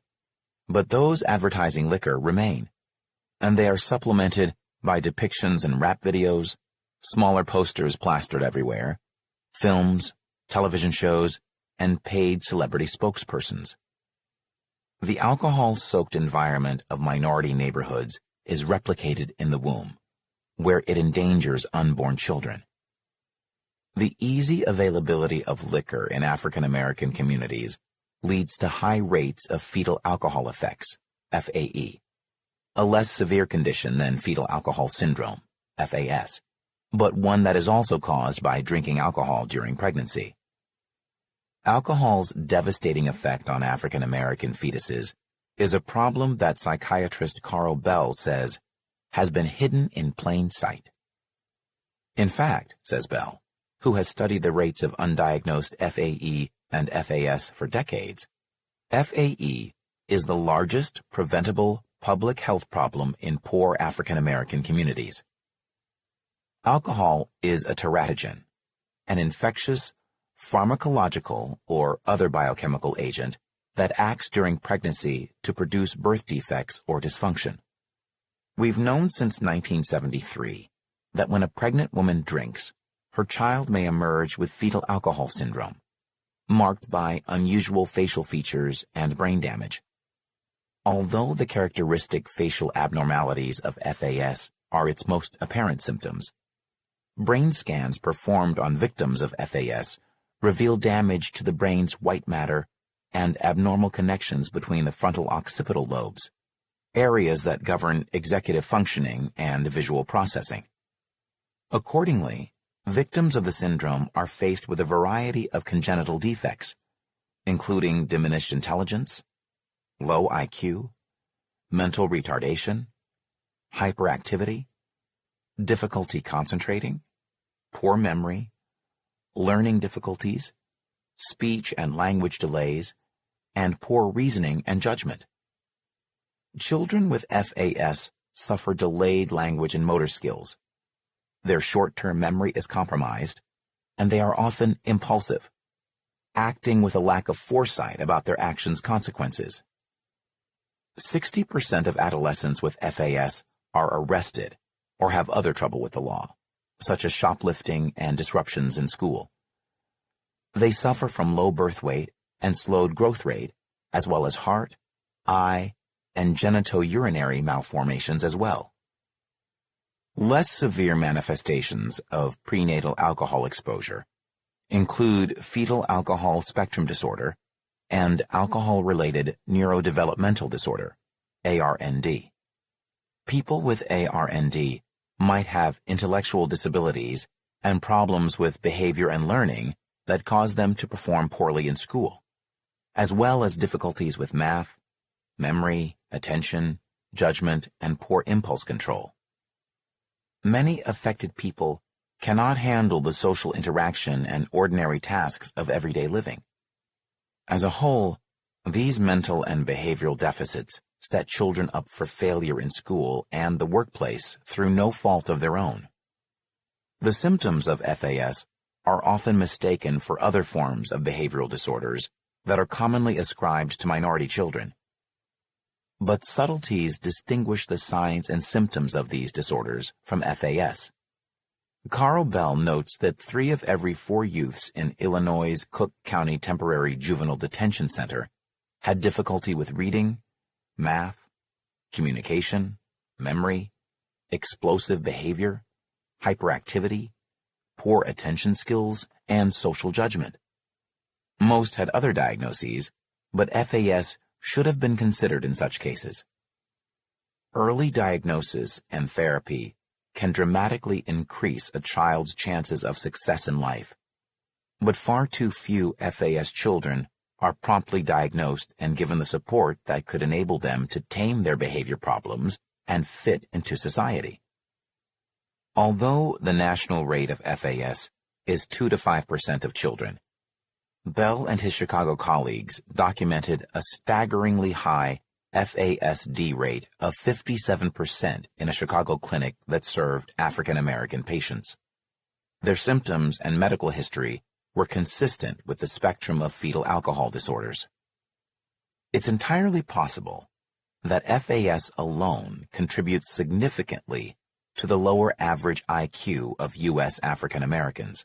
but those advertising liquor remain, and they are supplemented by depictions in rap videos, smaller posters plastered everywhere, films, television shows, and paid celebrity spokespersons. The alcohol-soaked environment of minority neighborhoods is replicated in the womb, where it endangers unborn children. The easy availability of liquor in African American communities leads to high rates of fetal alcohol effects, FAE, a less severe condition than fetal alcohol syndrome, FAS, but one that is also caused by drinking alcohol during pregnancy. Alcohol's devastating effect on African American fetuses is a problem that psychiatrist Carl Bell says has been hidden in plain sight. In fact, says Bell, who has studied the rates of undiagnosed FAE and FAS for decades, FAE is the largest preventable public health problem in poor African American communities. Alcohol is a teratogen, an infectious, pharmacological or other biochemical agent that acts during pregnancy to produce birth defects or dysfunction. We've known since 1973 that when a pregnant woman drinks, her child may emerge with fetal alcohol syndrome, marked by unusual facial features and brain damage. Although the characteristic facial abnormalities of FAS are its most apparent symptoms, brain scans performed on victims of FAS reveal damage to the brain's white matter and abnormal connections between the frontal occipital lobes, areas that govern executive functioning and visual processing. Accordingly, victims of the syndrome are faced with a variety of congenital defects, including diminished intelligence, low IQ, mental retardation, hyperactivity, difficulty concentrating, poor memory, learning difficulties, speech and language delays, and poor reasoning and judgment. Children with FAS suffer delayed language and motor skills. Their short-term memory is compromised, and they are often impulsive, acting with a lack of foresight about their actions' consequences. 60% of adolescents with FAS are arrested or have other trouble with the law, such as shoplifting and disruptions in school. They suffer from low birth weight and slowed growth rate, as well as heart, eye, and genitourinary malformations as well. Less severe manifestations of prenatal alcohol exposure include fetal alcohol spectrum disorder and alcohol-related neurodevelopmental disorder, ARND. People with ARND might have intellectual disabilities and problems with behavior and learning that cause them to perform poorly in school, as well as difficulties with math, memory, attention, judgment, and poor impulse control. Many affected people cannot handle the social interaction and ordinary tasks of everyday living. As a whole, these mental and behavioral deficits set children up for failure in school and the workplace through no fault of their own. The symptoms of FAS are often mistaken for other forms of behavioral disorders that are commonly ascribed to minority children. But subtleties distinguish the signs and symptoms of these disorders from FAS. Carl Bell notes that 3 of every 4 youths in Illinois' Cook County Temporary Juvenile Detention Center had difficulty with reading, math, communication, memory, explosive behavior, hyperactivity, poor attention skills, and social judgment. Most had other diagnoses, but FAS should have been considered in such cases. Early diagnosis and therapy can dramatically increase a child's chances of success in life, but far too few FAS children are promptly diagnosed and given the support that could enable them to tame their behavior problems and fit into society. Although the national rate of FAS is 2 to 5% of children, Bell and his Chicago colleagues documented a staggeringly high FASD rate of 57% in a Chicago clinic that served African American patients. Their symptoms and medical history were consistent with the spectrum of fetal alcohol disorders. It's entirely possible that FAS alone contributes significantly to the lower average IQ of U.S. African Americans.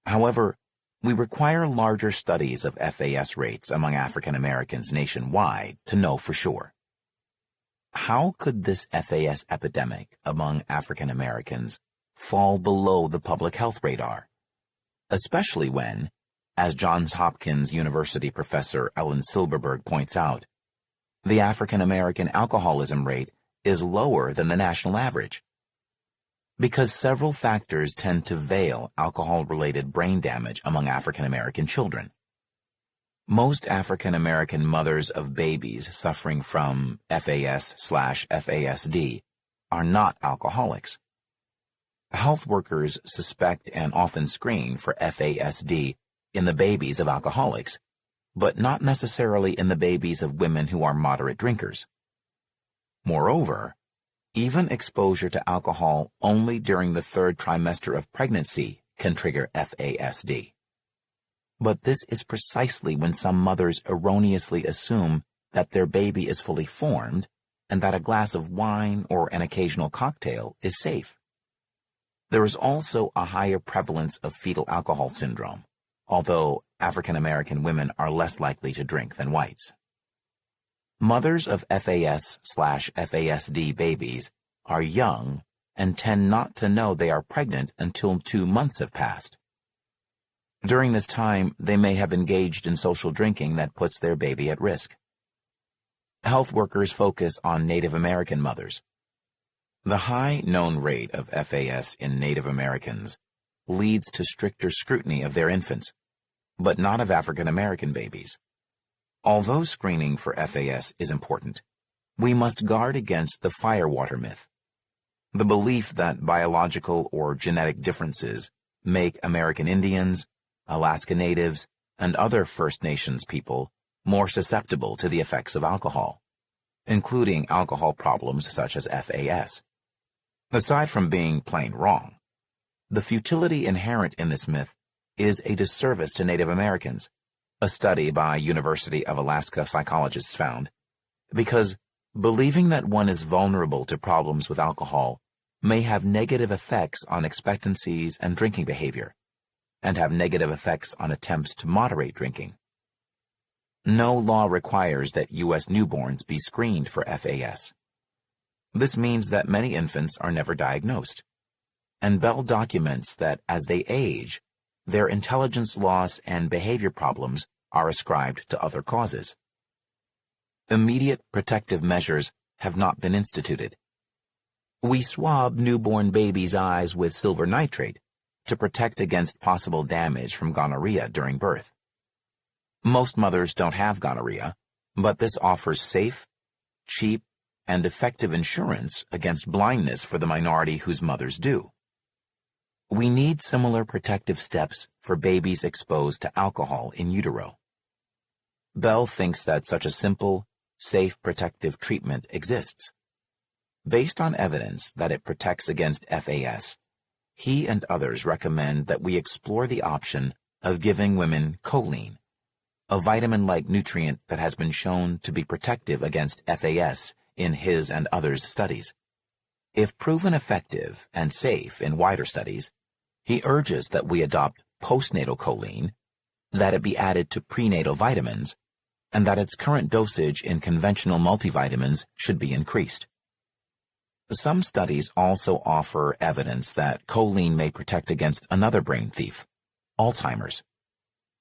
However, we require larger studies of FAS rates among African Americans nationwide to know for sure. How could this FAS epidemic among African Americans fall below the public health radar, especially when, as Johns Hopkins University professor Ellen Silberberg points out, the African American alcoholism rate is lower than the national average? Because several factors tend to veil alcohol-related brain damage among African American children. Most African American mothers of babies suffering from FAS/FASD are not alcoholics. Health workers suspect and often screen for FASD in the babies of alcoholics, but not necessarily in the babies of women who are moderate drinkers. Moreover, even exposure to alcohol only during the 3rd trimester of pregnancy can trigger FASD. But this is precisely when some mothers erroneously assume that their baby is fully formed and that a glass of wine or an occasional cocktail is safe. There is also a higher prevalence of fetal alcohol syndrome, although African American women are less likely to drink than whites. Mothers of FAS/FASD babies are young and tend not to know they are pregnant until 2 months have passed. During this time, they may have engaged in social drinking that puts their baby at risk. Health workers focus on Native American mothers. The high known rate of FAS in Native Americans leads to stricter scrutiny of their infants, but not of African American babies. Although screening for FAS is important, we must guard against the firewater myth, the belief that biological or genetic differences make American Indians, Alaska Natives, and other First Nations people more susceptible to the effects of alcohol, including alcohol problems such as FAS. Aside from being plain wrong, the futility inherent in this myth is a disservice to Native Americans, a study by University of Alaska psychologists found, because believing that one is vulnerable to problems with alcohol may have negative effects on expectancies and drinking behavior, and have negative effects on attempts to moderate drinking. No law requires that U.S. newborns be screened for FAS. This means that many infants are never diagnosed, and Bell documents that as they age, their intelligence loss and behavior problems are ascribed to other causes. Immediate protective measures have not been instituted. We swab newborn babies' eyes with silver nitrate to protect against possible damage from gonorrhea during birth. Most mothers don't have gonorrhea, but this offers safe, cheap, and effective insurance against blindness for the minority whose mothers do. We need similar protective steps for babies exposed to alcohol in utero. Bell thinks that such a simple, safe protective treatment exists. Based on evidence that it protects against FAS, he and others recommend that we explore the option of giving women choline, a vitamin-like nutrient that has been shown to be protective against FAS in his and others' studies. If proven effective and safe in wider studies, he urges that we adopt postnatal choline, that it be added to prenatal vitamins, and that its current dosage in conventional multivitamins should be increased. Some studies also offer evidence that choline may protect against another brain thief, Alzheimer's,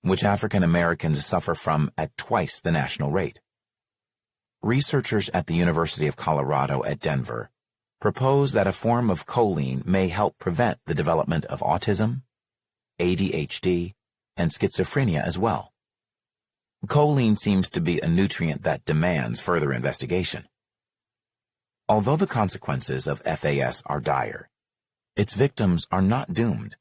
which African Americans suffer from at twice the national rate. Researchers at the University of Colorado at Denver propose that a form of choline may help prevent the development of autism, ADHD, and schizophrenia as well. Choline seems to be a nutrient that demands further investigation. Although the consequences of FAS are dire, its victims are not doomed,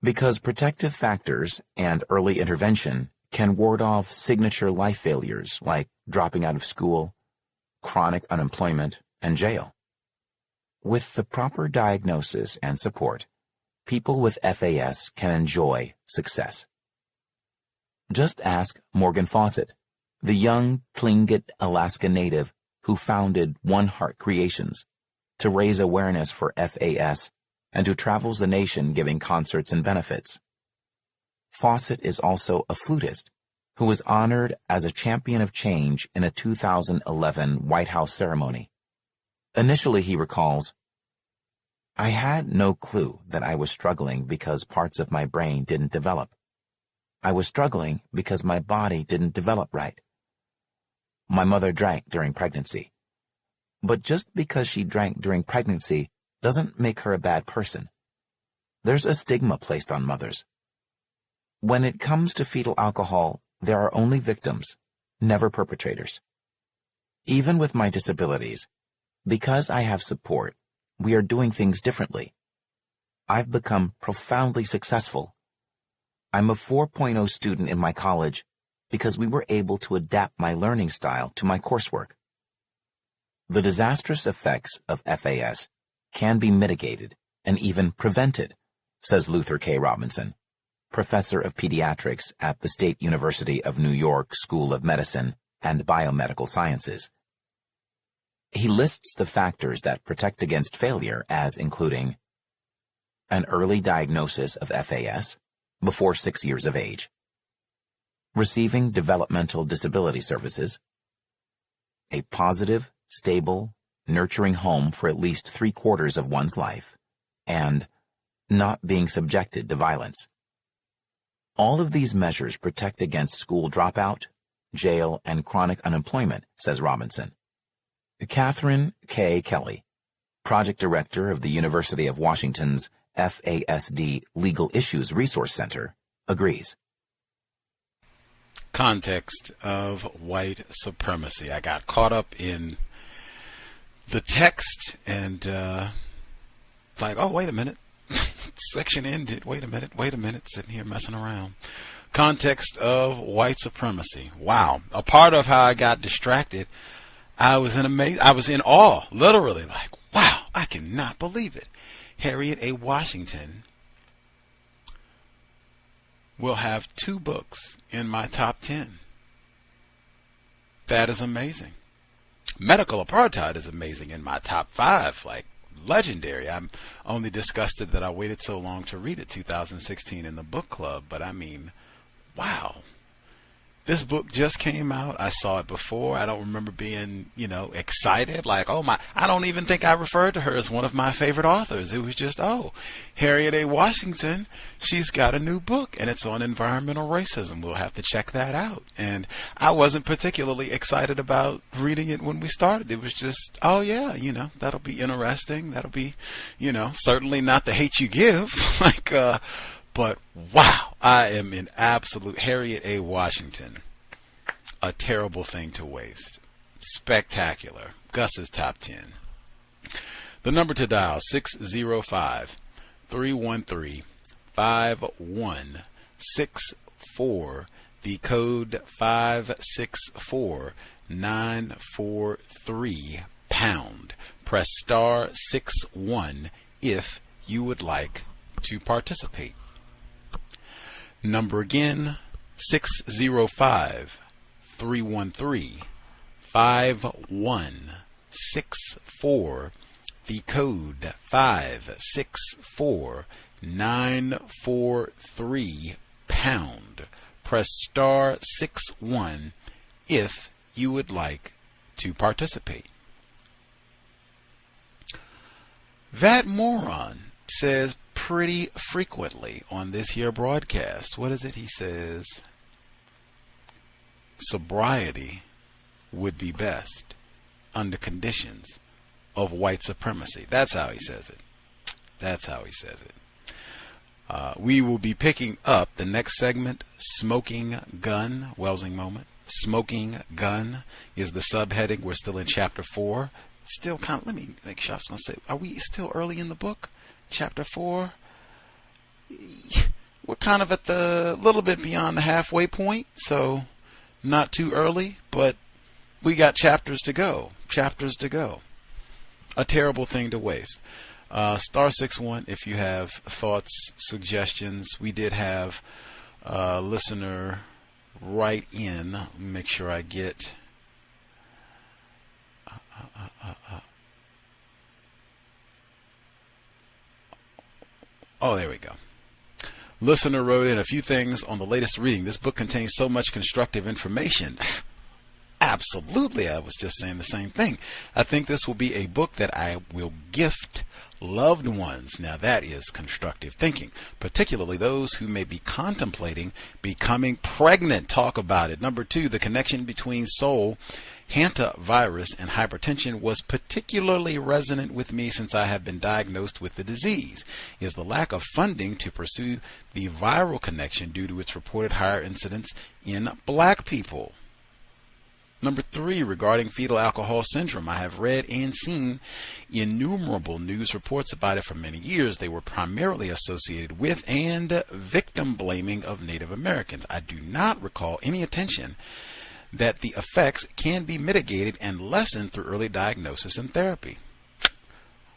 because protective factors and early intervention can ward off signature life failures like dropping out of school, chronic unemployment, and jail. With the proper diagnosis and support, people with FAS can enjoy success. Just ask Morgan Fawcett, the young Tlingit, Alaska native who founded One Heart Creations to raise awareness for FAS and who travels the nation giving concerts and benefits. Fawcett is also a flutist who was honored as a champion of change in a 2011 White House ceremony. Initially, he recalls, "I had no clue that I was struggling because parts of my brain didn't develop. I was struggling because my body didn't develop right. My mother drank during pregnancy. But just because she drank during pregnancy doesn't make her a bad person. There's a stigma placed on mothers. When it comes to fetal alcohol, there are only victims, never perpetrators. Even with my disabilities, because I have support, we are doing things differently. I've become profoundly successful. I'm a 4.0 student in my college because we were able to adapt my learning style to my coursework. The disastrous effects of FAS can be mitigated and even prevented," says Luther K. Robinson, professor of pediatrics at the State University of New York School of Medicine and Biomedical Sciences. He lists the factors that protect against failure as including an early diagnosis of FAS before 6 years of age, receiving developmental disability services, a positive, stable, nurturing home for at least 3/4 of one's life, and not being subjected to violence. All of these measures protect against school dropout, jail, and chronic unemployment, says Robinson. Catherine K. Kelly, project director of the University of Washington's FASD Legal Issues Resource Center, agrees. Context of White Supremacy. I got caught up in the text and like, oh, wait a minute. Section ended. Wait a minute. Sitting here messing around. Context of White Supremacy. Wow. A part of how I got distracted, I was in awe, literally, like, wow, I cannot believe it. Harriet A. Washington will have 2 books in my top 10. That is amazing. Medical Apartheid is amazing in my top 5, like legendary. I'm only disgusted that I waited so long to read it, 2016 in the book club, but I mean, wow. This book just came out. I saw it before. I don't remember being, excited. Like, oh my, I don't even think I referred to her as one of my favorite authors. It was just, oh, Harriet A. Washington, she's got a new book and it's on environmental racism. We'll have to check that out. And I wasn't particularly excited about reading it when we started. It was just, oh yeah, that'll be interesting. That'll be, certainly not the hate you give. But wow, I am in absolute Harriet A. Washington. A terrible thing to waste. Spectacular. Gus's top 10. The number to dial, 605-313-5164. The code 564-943 pound. Press star 61 if you would like to participate. Number again, 605-313-5164. The code 564943 pound. Press star 61 if you would like to participate. That moron says pretty frequently on this here broadcast, what is it he says? Sobriety would be best under conditions of white supremacy. That's how he says it. That's how he says it. We will be picking up the next segment, Smoking Gun, Welsing moment. Smoking Gun is the subheading. We're still in chapter 4. Still kind of, let me make sure I was going to say, are we still early in the book? Chapter 4? We're kind of at the little bit beyond the halfway point, so not too early, but we got chapters to go. Chapters to go. A terrible thing to waste. Star 61 if you have thoughts, suggestions. We did have a listener write in. Let me make sure I get oh, there we go. Listener wrote in a few things on the latest reading. This book contains so much constructive information. Absolutely, I was just saying the same thing. I think this will be a book that I will gift loved ones. Now that is constructive thinking, particularly those who may be contemplating becoming pregnant. Talk about it. Number 2, the connection between soul, hantavirus, and hypertension was particularly resonant with me since I have been diagnosed with the disease. Is the lack of funding to pursue the viral connection due to its reported higher incidence in black people. Number 3, regarding fetal alcohol syndrome, I have read and seen innumerable news reports about it for many years. They were primarily associated with and victim blaming of Native Americans. I do not recall any attention that the effects can be mitigated and lessened through early diagnosis and therapy.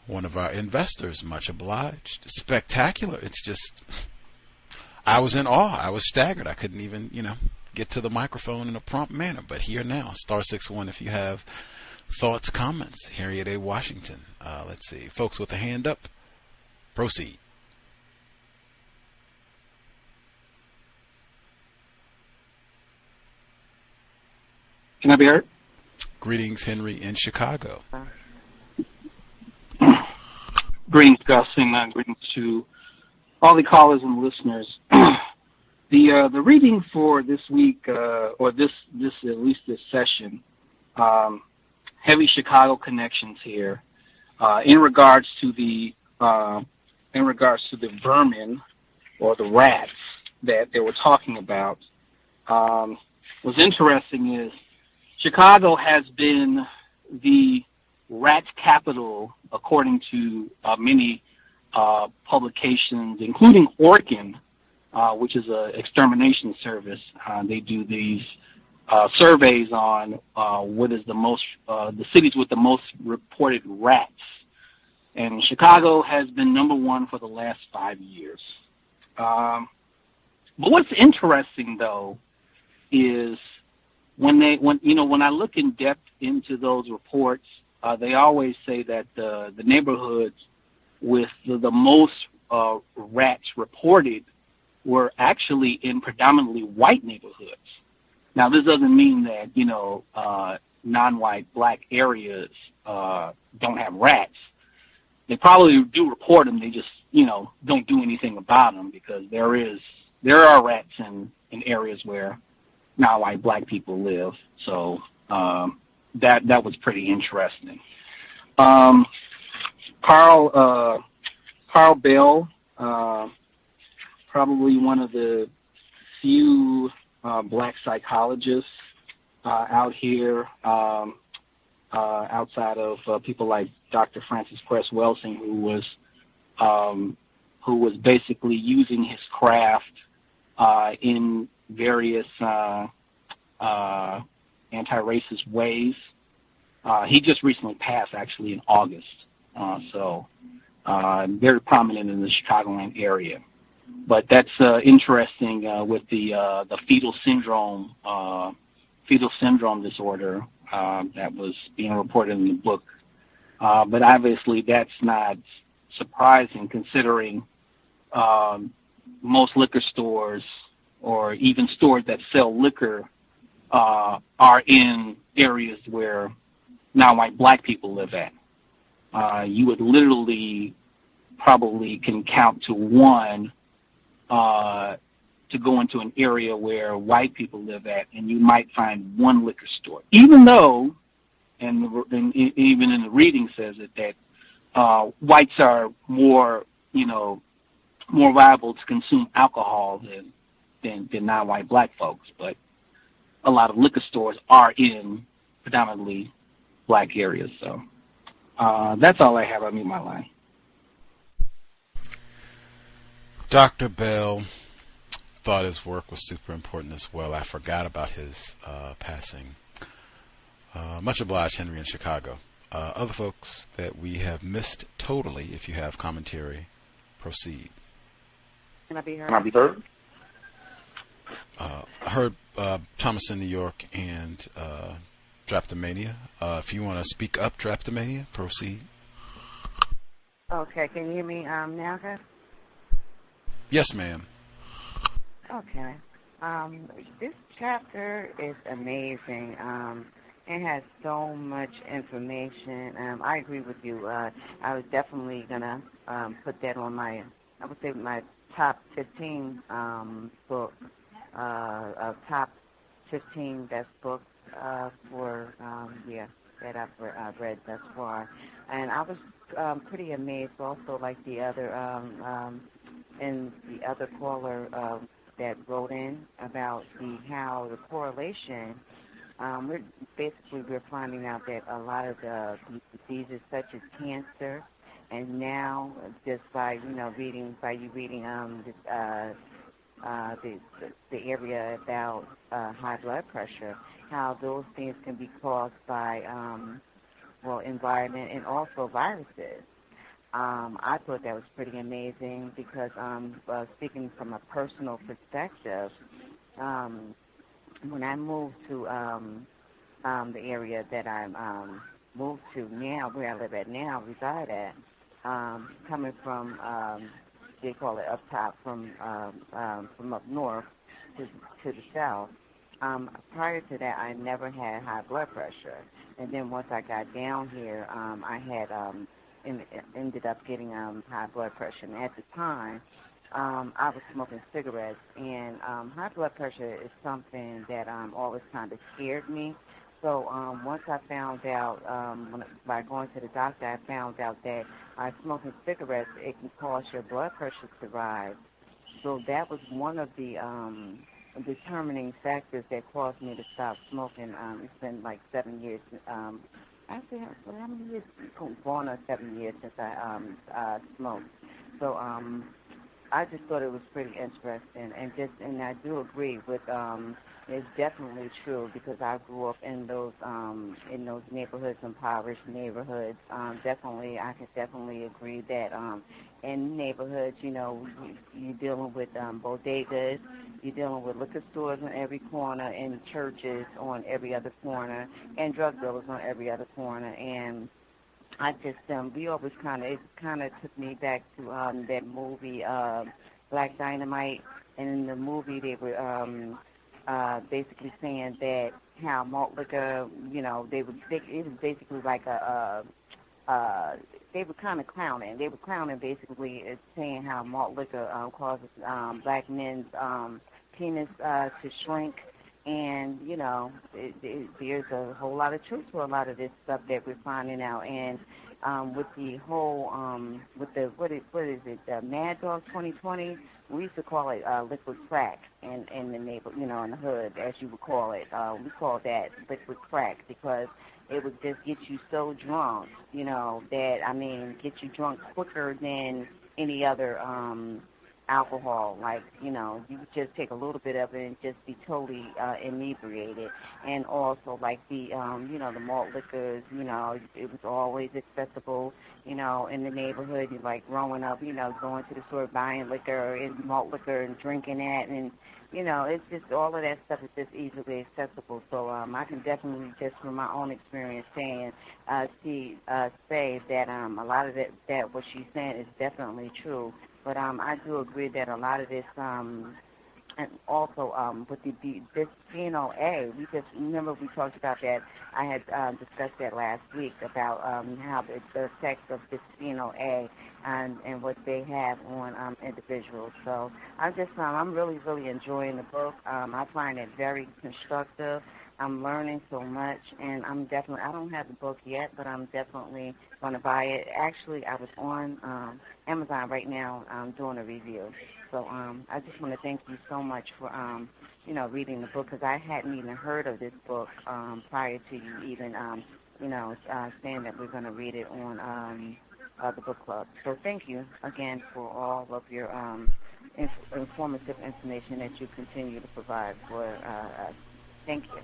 One of our investors, much obliged. Spectacular. It's just, I was in awe. I was staggered. I couldn't even, get to the microphone in a prompt manner. But here now, star 61 if you have thoughts, comments. Harriet A. Washington. Let's see. Folks with a hand up, proceed. Can I be heard? Greetings, Henry in Chicago. Greetings, Gus, and greetings to all the callers and listeners. The reading for this week, or this at least this session, heavy Chicago connections here, in regards to the vermin or the rats that they were talking about. What's interesting is Chicago has been the rat capital, according to many publications, including Orkin, which is an extermination service. They do these surveys on what is the cities with the most reported rats. And Chicago has been number 1 for the last 5 years. But what's interesting, though, is when I look in depth into those reports, they always say that the neighborhoods with the most rats reported were actually in predominantly white neighborhoods. Now, this doesn't mean that, non-white black areas don't have rats. They probably do report them. They just, don't do anything about them, because there are rats in areas where non-white black people live. So that was pretty interesting. Carl Bell, probably one of the few black psychologists out here, outside of people like Dr. Francis Cress Welsing, who was basically using his craft in various anti-racist ways. He just recently passed, actually, in August, so very prominent in the Chicagoland area. But that's interesting with the fetal syndrome disorder that was being reported in the book. But obviously, that's not surprising, considering most liquor stores or even stores that sell liquor are in areas where non-white black people live at. You would literally probably can count to one to go into an area where white people live at, and you might find one liquor store. Even though, and even in the reading says it, that whites are more liable to consume alcohol than non-white black folks. But a lot of liquor stores are in predominantly black areas. So that's all I have. I mean, my line. Dr. Bell thought his work was super important as well. I forgot about his passing. Much obliged, Henry in Chicago. Other folks that we have missed totally, if you have commentary, proceed. Can I be heard? Can I be heard? I heard Thomas in New York and Draptomania. If you want to speak up, Draptomania, proceed. Okay, can you hear me now, guys? Yes, ma'am. Okay. This chapter is amazing. It has so much information. I agree with you. I was definitely going to put that on my top 15 book, top 15 best books that I've read thus far. And I was pretty amazed also, like the other and the other caller that wrote in about how the correlation. We're finding out that a lot of the diseases such as cancer, and now just by reading the area about high blood pressure, how those things can be caused by environment and also viruses. I thought that was pretty amazing because speaking from a personal perspective, when I moved to the area that I moved to now, where I live at now, reside at, coming from, they call it up top, from up north to the south. Prior to that, I never had high blood pressure. And then once I got down here, I had ended up getting high blood pressure. And at the time, I was smoking cigarettes, and high blood pressure is something that always kind of scared me. So once I found out, by going to the doctor, I found out that by smoking cigarettes, it can cause your blood pressure to rise. So that was one of the determining factors that caused me to stop smoking. It's been like 7 years. Actually, how many years? Going on 7 years since I smoked. So I just thought it was pretty interesting, and I do agree with. It's definitely true because I grew up in those neighborhoods, impoverished neighborhoods. Definitely, I could definitely agree that in neighborhoods, you're dealing with bodegas, you're dealing with liquor stores on every corner, and churches on every other corner, and drug dealers on every other corner, and I just we always it took me back to that movie Black Dynamite, and in the movie they were basically saying that how malt liquor, it was basically like they were kind of clowning. They were clowning basically saying how malt liquor causes black men's penis to shrink. And, there's a whole lot of truth to a lot of this stuff that we're finding out. And with the whole, what is it, Mad Dog 2020, we used to call it liquid crack in the neighbor, in the hood, as you would call it. We call that liquid crack because it would just get you so drunk, get you drunk quicker than any other alcohol. Like, you would just take a little bit of it and just be totally inebriated. And also, like, the malt liquors, it was always accessible, in the neighborhood. You like growing up, going to the store, buying liquor and malt liquor and drinking that. And, it's just all of that stuff is just easily accessible. So I can definitely, just from my own experience, say that a lot of that what she's saying is definitely true. But I do agree that a lot of this, and also with the bisphenol A, we just remember we talked about that. I had discussed that last week about how the effects of bisphenol A and what they have on individuals. So I'm really, really enjoying the book. I find it very constructive. I'm learning so much, and I don't have the book yet, but I'm definitely going to buy it. Actually, I was on Amazon right now doing a review. So I just want to thank you so much for, reading the book, because I hadn't even heard of this book prior to you even, saying that we're going to read it on the book club. So thank you again for all of your informative information that you continue to provide for us. Thank you.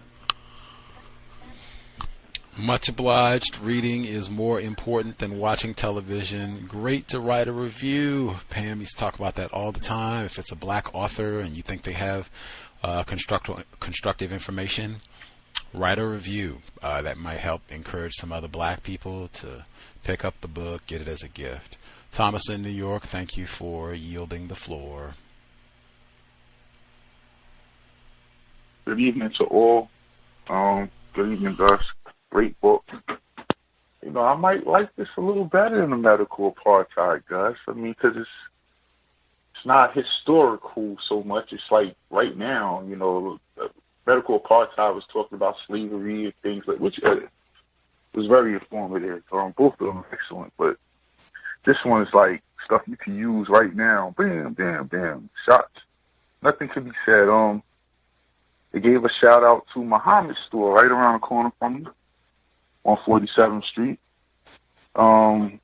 Much obliged. Reading is more important than watching television. Great to write a review. Pam used to talk about that all the time. If it's a black author and you think they have constructive information, write a review. That might help encourage some other black people to pick up the book, get it as a gift. Thomas in New York, thank you for yielding the floor. Good evening to all. Good evening, Gus. Great book. I might like this a little better than the medical apartheid, Gus. I mean, because it's not historical so much. It's like right now, medical apartheid was talking about slavery and things like, which was very informative. Both of them are excellent, but this one is like stuff you can use right now. Bam, bam, bam. Shots. Nothing can be said. They gave a shout out to Muhammad's store right around the corner from me on 47th Street. I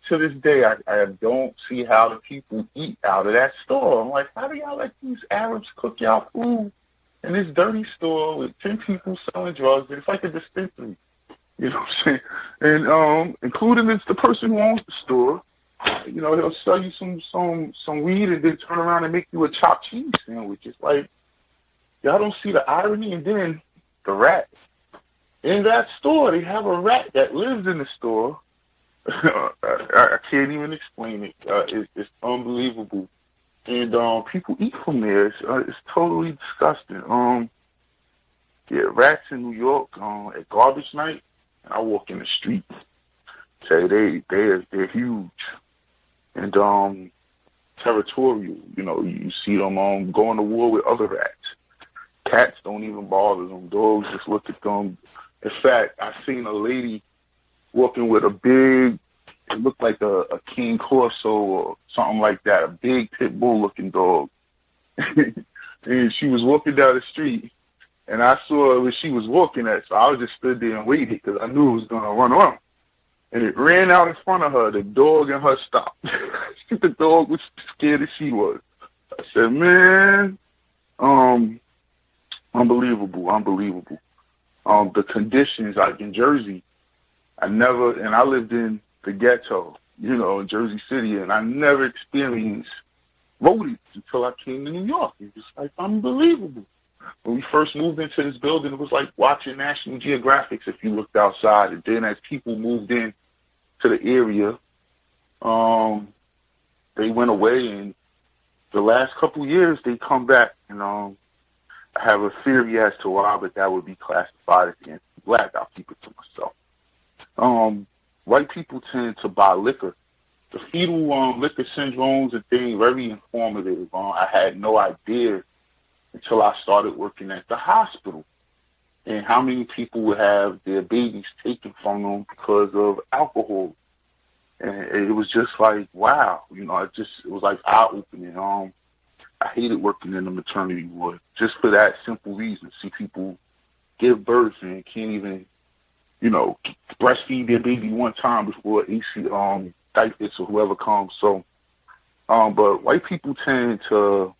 to this day, I don't see how the people eat out of that store. I'm like, how do y'all let these Arabs cook y'all food in this dirty store with 10 people selling drugs? It's like a dispensary. You know what I'm saying? And including the person who owns the store, he'll sell you some weed and then turn around and make you a chopped cheese sandwich. It's like, y'all don't see the irony. And then the rat. In that store, they have a rat that lives in the store. I can't even explain it. It's unbelievable. And people eat from there. It's totally disgusting. Rats in New York at garbage night. I walk in the street. Say they're huge and territorial. You see them going to war with other rats. Cats don't even bother them. Dogs just look at them. In fact, I seen a lady walking with a big, it looked like a King Corso or something like that, a big pit bull looking dog. And she was walking down the street, and I saw where she was walking at, so I just stood there and waited because I knew it was going to run around. And it ran out in front of her. The dog and her stopped. The dog was scared as she was. I said, man, unbelievable. The conditions, like in Jersey, I lived in the ghetto, in Jersey City, and I never experienced rodents until I came to New York. It was like unbelievable. When we first moved into this building, it was like watching National Geographic if you looked outside. And then as people moved in to the area, they went away, and the last couple of years they come back. And I have a theory as to why, but that would be classified as anti-black. I'll keep it to myself. White people tend to buy liquor. The fetal liquor syndromes and things, very informative. I had no idea until I started working at the hospital and how many people would have their babies taken from them because of alcohol. And it was just like, wow, it was like eye-opening. I hated working in the maternity ward just for that simple reason. See people give birth and can't even, breastfeed their baby one time before stipends or whoever comes. So, but white people tend to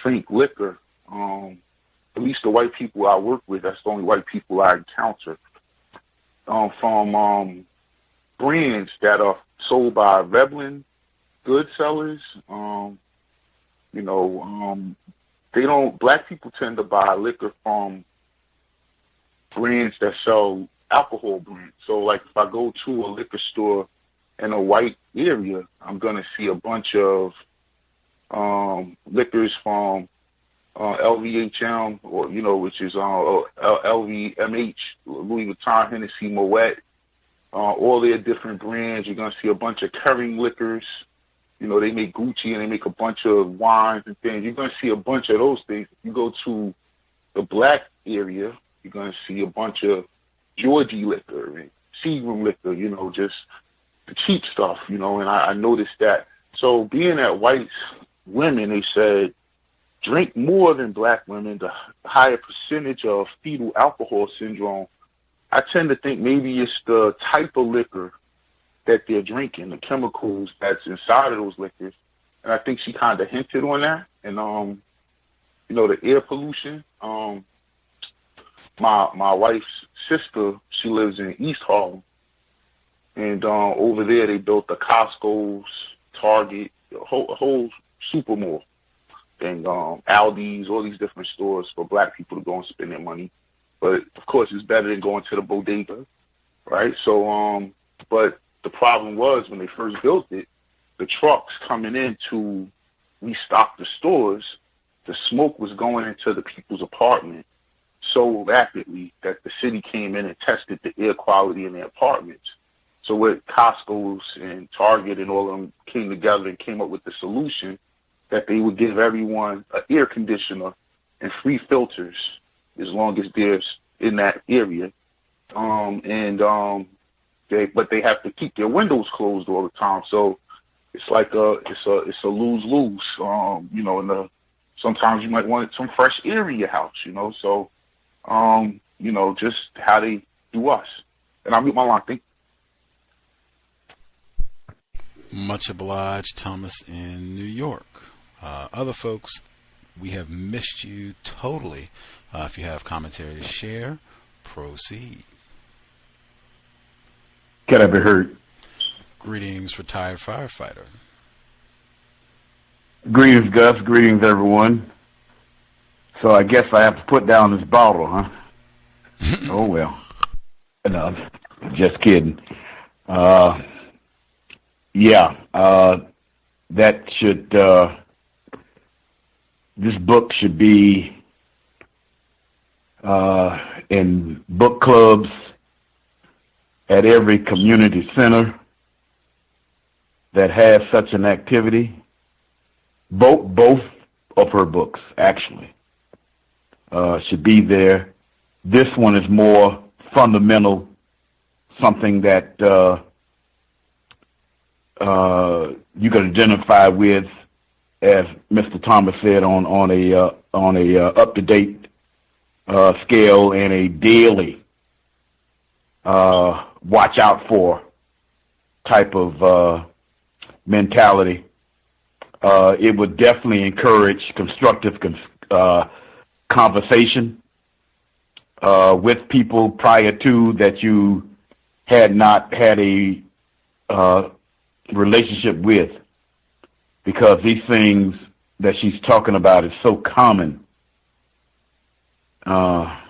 drink liquor. At least the white people I work with, that's the only white people I encounter. From brands that are sold by Veblen good sellers. Black people tend to buy liquor from brands that sell alcohol brands. So, like, if I go to a liquor store in a white area, I'm going to see a bunch of liquors from LVHM, or, which is LVMH, Louis Vuitton, Hennessy, Moet, all their different brands. You're going to see a bunch of Kering liquors. They make Gucci and they make a bunch of wines and things. You're going to see a bunch of those things. If you go to the black area, you're going to see a bunch of Georgie liquor and Seagram liquor, just the cheap stuff, and I noticed that. So being that white women, they said, drink more than black women, the higher percentage of fetal alcohol syndrome. I tend to think maybe it's the type of liquor that they're drinking, the chemicals that's inside of those liquors. And I think she kind of hinted on that. And, the air pollution. My wife's sister, she lives in East Harlem. And over there they built the Costco's, Target, a whole super mall. And Aldi's, all these different stores for black people to go and spend their money. But, of course, it's better than going to the bodega, right? So, but the problem was when they first built it, the trucks coming in to restock the stores, the smoke was going into the people's apartment so rapidly that the city came in and tested the air quality in their apartments. So what Costco's and Target and all of them came together and came up with the solution that they would give everyone an air conditioner and free filters as long as they're in that area. But they have to keep their windows closed all the time. So it's like it's a lose-lose. Sometimes you might want some fresh air in your house, So, just how they do us. And I'll mute my line. Thank you. Much obliged, Thomas in New York. Other folks, we have missed you totally. If you have commentary to share, proceed. Can I be heard? Greetings, retired firefighter. Greetings, Gus. Greetings, everyone. So I guess I have to put down this bottle, huh? Oh, well. No, just kidding. That should, this book should be in book clubs, at every community center that has such an activity. Both of her books, actually, should be there. This one is more fundamental, something that you can identify with, as Mr. Thomas said, on a up-to-date scale and a daily watch out for type of mentality. It would definitely encourage constructive conversation with people prior to that you had not had a relationship with, because these things that she's talking about is so common. I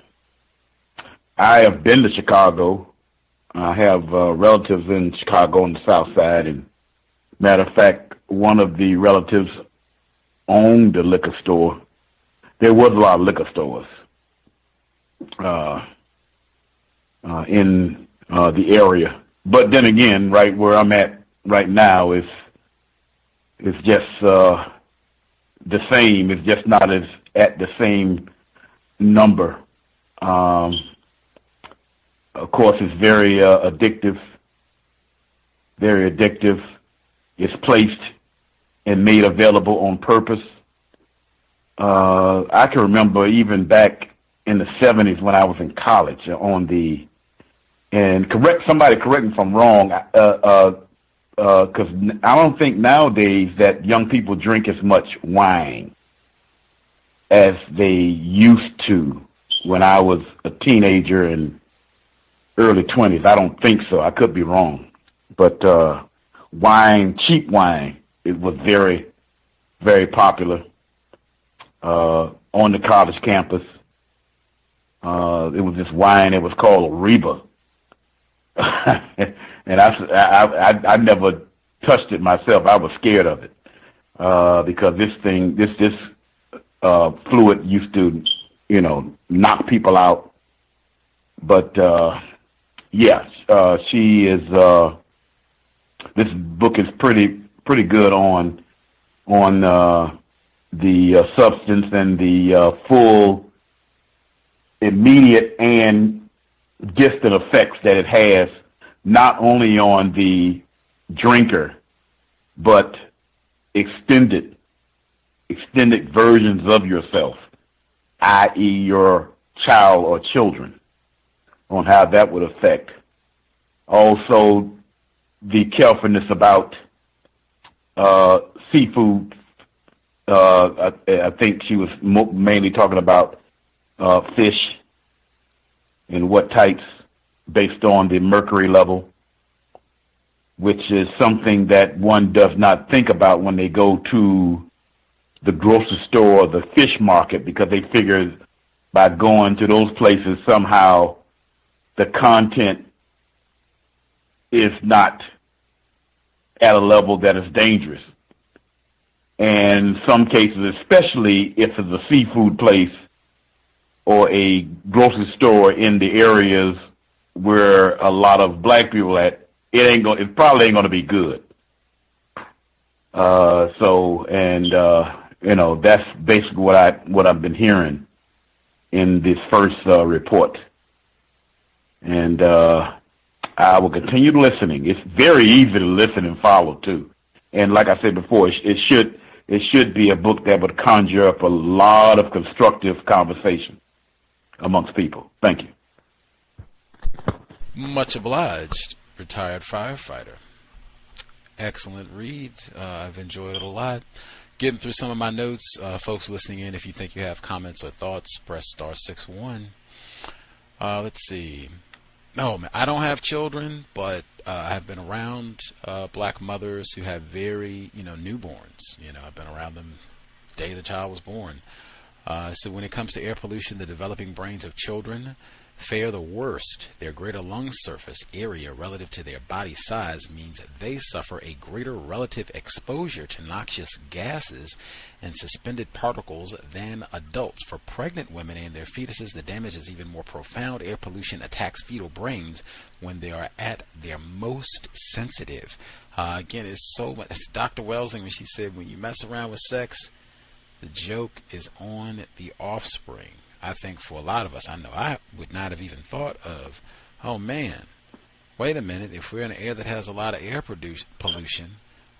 have been to Chicago. I have relatives in Chicago on the South Side, and matter of fact, one of the relatives owned a liquor store. There was a lot of liquor stores in the area, but then again, right where I'm at right now is just the same. It's just not as at the same number. Of course, it's very addictive. Very addictive. It's placed and made available on purpose. I can remember even back in the 70s when I was in college somebody correct me if I'm wrong, because I don't think nowadays that young people drink as much wine as they used to when I was a teenager and early 20s. I don't think so. I could be wrong. But wine, cheap wine, it was very, very popular on the college campus. It was this wine that was called Reba. And I never touched it myself. I was scared of it because this fluid used to, knock people out. But she is. This book is pretty good on the substance and the full, immediate and distant effects that it has, not only on the drinker, but extended versions of yourself, i.e. your child or children, on how that would affect. Also, the carefulness about seafood. I think she was mainly talking about fish and what types based on the mercury level, which is something that one does not think about when they go to the grocery store or the fish market, because they figure by going to those places somehow the content is not at a level that is dangerous. And in some cases, especially if it's a seafood place or a grocery store in the areas where a lot of black people at, it probably ain't gonna be good. That's basically what I've been hearing in this first report. And I will continue listening. It's very easy to listen and follow too. And like I said before, it should be a book that would conjure up a lot of constructive conversation amongst people. Thank you. Much obliged, retired firefighter. Excellent read. I've enjoyed it a lot. Getting through some of my notes. Folks listening in, if you think you have comments or thoughts, press *61. Let's see. No, man, I don't have children, but I've been around black mothers who have very, newborns. I've been around them the day the child was born. So when it comes to air pollution, the developing brains of children fare the worst. Their greater lung surface area relative to their body size means they suffer a greater relative exposure to noxious gases and suspended particles than adults. For pregnant women and their fetuses, the damage is even more profound. Air pollution attacks fetal brains when they are at their most sensitive. Again, it's so much. It's Dr. Welsing when she said, when you mess around with sex, the joke is on the offspring. I think for a lot of us, I know I would not have even thought of, oh man, wait a minute, if we're in an air that has a lot of air pollution,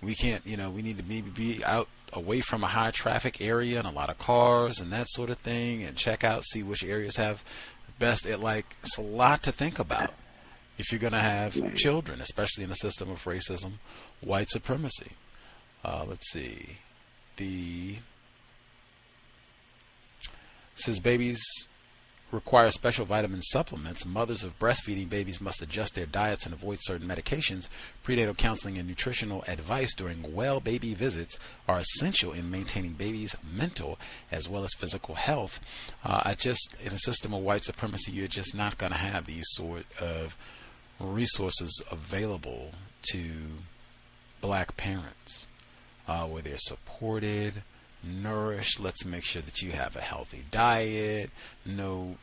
we can't, we need to maybe be out away from a high traffic area and a lot of cars and that sort of thing, and check out, see which areas have best. It's a lot to think about if you're going to have children, especially in a system of racism, white supremacy. Let's see. Says babies require special vitamin supplements. Mothers of breastfeeding babies must adjust their diets and avoid certain medications. Prenatal counseling and nutritional advice during well baby visits are essential in maintaining babies' mental as well as physical health. In a system of white supremacy, you're just not going to have these sort of resources available to black parents where they're supported, nourished. Let's make sure that you have a healthy diet, no,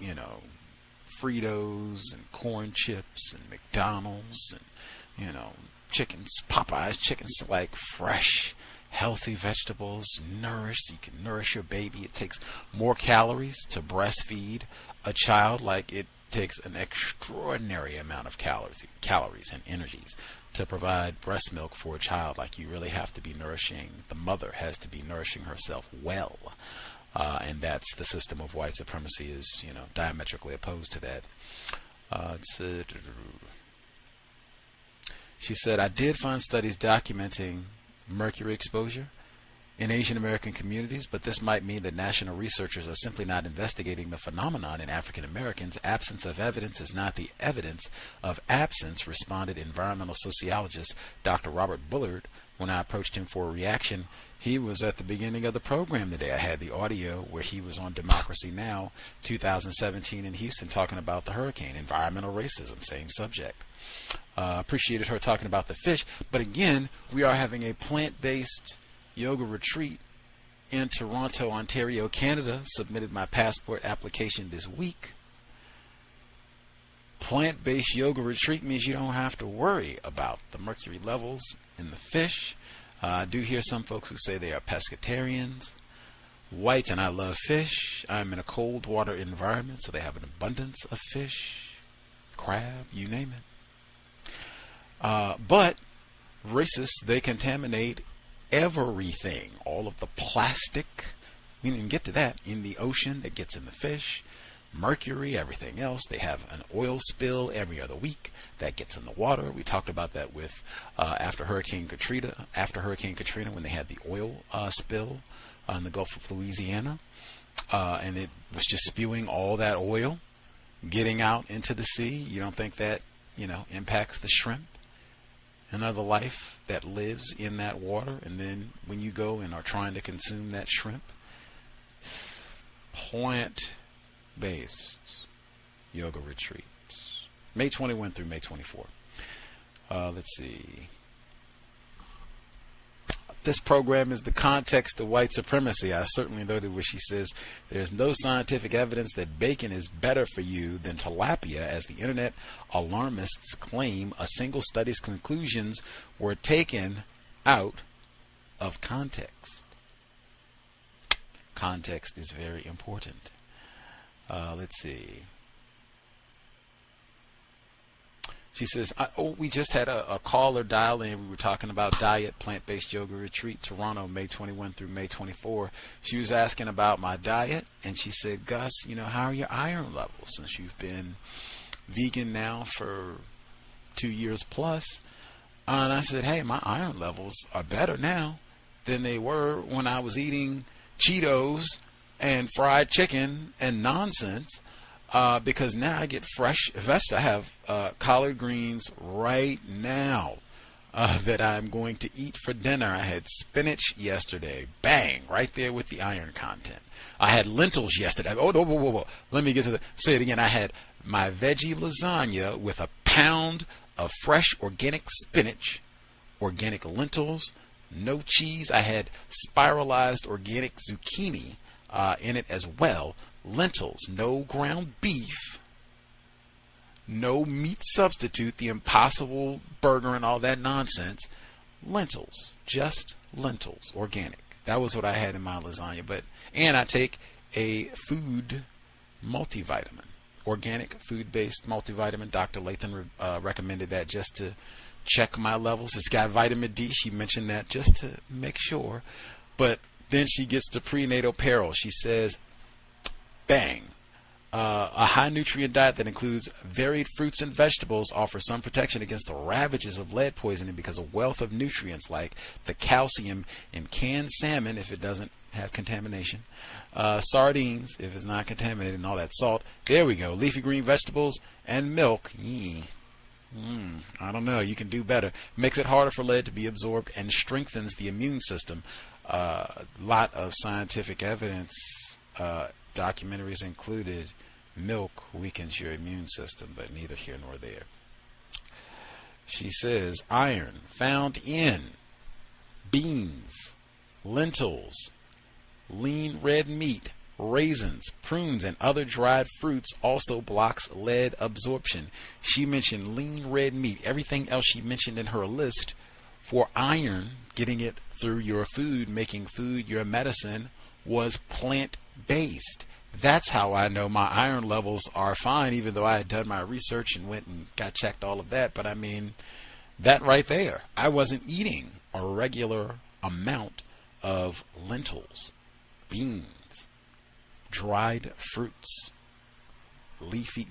Fritos and corn chips and McDonald's and, chickens, Popeyes chickens, like fresh, healthy vegetables, nourished, so you can nourish your baby. It takes more calories to breastfeed a child, like it takes an extraordinary amount of calories and energies to provide breast milk for a child. Like, you really have to be nourishing, the mother has to be nourishing herself well. And that's the system of white supremacy is, diametrically opposed to that. She said, I did find studies documenting mercury exposure in Asian American communities, but this might mean that national researchers are simply not investigating the phenomenon in African Americans. Absence of evidence is not the evidence of absence, responded environmental sociologist Dr. Robert Bullard when I approached him for a reaction. He was at the beginning of the program today. I had the audio where he was on Democracy Now! 2017 in Houston talking about the hurricane, environmental racism, same subject. Appreciated her talking about the fish. But again, we are having a plant-based yoga retreat in Toronto, Ontario, Canada. Submitted my passport application this week. Plant-based yoga retreat means you don't have to worry about the mercury levels in the fish. I do hear some folks who say they are pescatarians. Whites, and I love fish. I'm in a cold water environment, so they have an abundance of fish, crab, you name it. But racists, they contaminate everything, all of the plastic, we didn't even get to that, in the ocean that gets in the fish, mercury, everything else. They have an oil spill every other week that gets in the water. We talked about that with after Hurricane Katrina, when they had the oil spill in the Gulf of Louisiana, and it was just spewing all that oil getting out into the sea. You don't think that, impacts the shrimp and other life that lives in that water? And then when you go and are trying to consume that shrimp, plant-based yoga retreats, May 21 through May 24. Let's see. This program is the Context of White Supremacy. I certainly noted where she says there's no scientific evidence that bacon is better for you than tilapia, as the internet alarmists claim. A single study's conclusions were taken out of context. Context is very important. Let's see. She says, we just had a caller dial in. We were talking about diet, plant-based yoga retreat, Toronto, May 21 through May 24. She was asking about my diet, and she said, Gus, how are your iron levels since you've been vegan now for 2 years plus? And I said, hey, my iron levels are better now than they were when I was eating Cheetos and fried chicken and nonsense. Because now I get fresh vegetables. I have collard greens right now that I'm going to eat for dinner. I had spinach yesterday. Bang, right there with the iron content. I had lentils yesterday. Whoa. Let me get to say it again. I had my veggie lasagna with a pound of fresh organic spinach, organic lentils, no cheese. I had spiralized organic zucchini in it as well. Lentils, no ground beef, no meat substitute, the Impossible Burger and all that nonsense. Lentils, just lentils, organic. That was what I had in my lasagna. And I take a food multivitamin, organic food-based multivitamin. Dr. Lathan recommended that just to check my levels. It's got vitamin D. She mentioned that just to make sure. But then she gets to prenatal peril. She says, bang. A high nutrient diet that includes varied fruits and vegetables offers some protection against the ravages of lead poisoning because a wealth of nutrients like the calcium in canned salmon, if it doesn't have contamination, sardines, if it's not contaminated, and all that salt. There we go. Leafy green vegetables and milk. I don't know. You can do better. Makes it harder for lead to be absorbed and strengthens the immune system. Lot of scientific evidence. Documentaries included milk weakens your immune system, but neither here nor there. She says iron found in beans, lentils, lean red meat, raisins, prunes, and other dried fruits also blocks lead absorption. She mentioned lean red meat. Everything else she mentioned in her list for iron, getting it through your food, making food your medicine, was plant-based. That's how I know my iron levels are fine, even though I had done my research and went and got checked all of that. But I mean, that right there, I wasn't eating a regular amount of lentils, beans, dried fruits,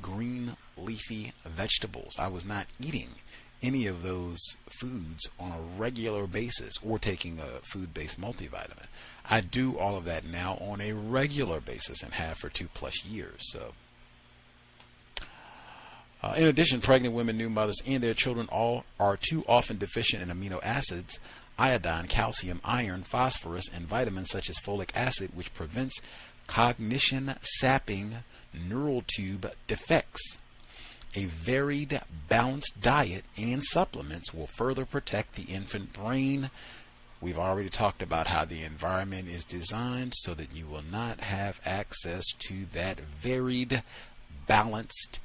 green leafy vegetables. I was not eating any of those foods on a regular basis or taking a food-based multivitamin. I do all of that now on a regular basis and have for 2+ years. So, in addition, pregnant women, new mothers, and their children all are too often deficient in amino acids, iodine, calcium, iron, phosphorus, and vitamins such as folic acid, which prevents cognition sapping neural tube defects. A varied, balanced diet and supplements will further protect the infant brain. We've already talked about how the environment is designed so that you will not have access to that varied, balanced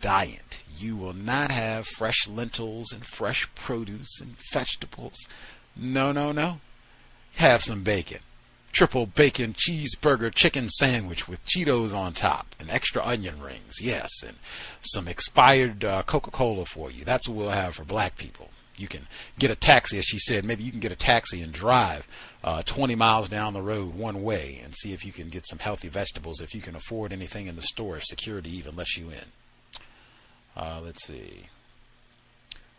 diet. You will not have fresh lentils and fresh produce and vegetables. No. Have some bacon. Triple bacon cheeseburger chicken sandwich with Cheetos on top and extra onion rings, yes, and some expired Coca-Cola for you. That's what we'll have for black people. You can get a taxi, as she said. Maybe you can get a taxi and drive 20 miles down the road one way and see if you can get some healthy vegetables, if you can afford anything in the store, if security even lets you in. Let's see.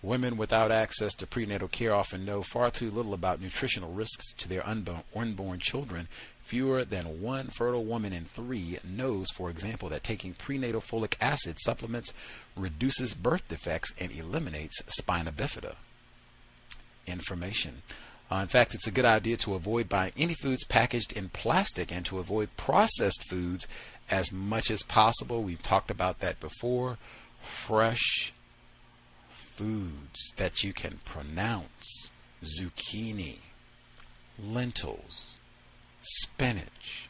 Women without access to prenatal care often know far too little about nutritional risks to their unborn children. Fewer than one fertile woman in 3 knows, for example, that taking prenatal folic acid supplements reduces birth defects and eliminates spina bifida. Information. In fact, it's a good idea to avoid buying any foods packaged in plastic and to avoid processed foods as much as possible. We've talked about that before. Fresh foods that you can pronounce: zucchini, lentils, spinach,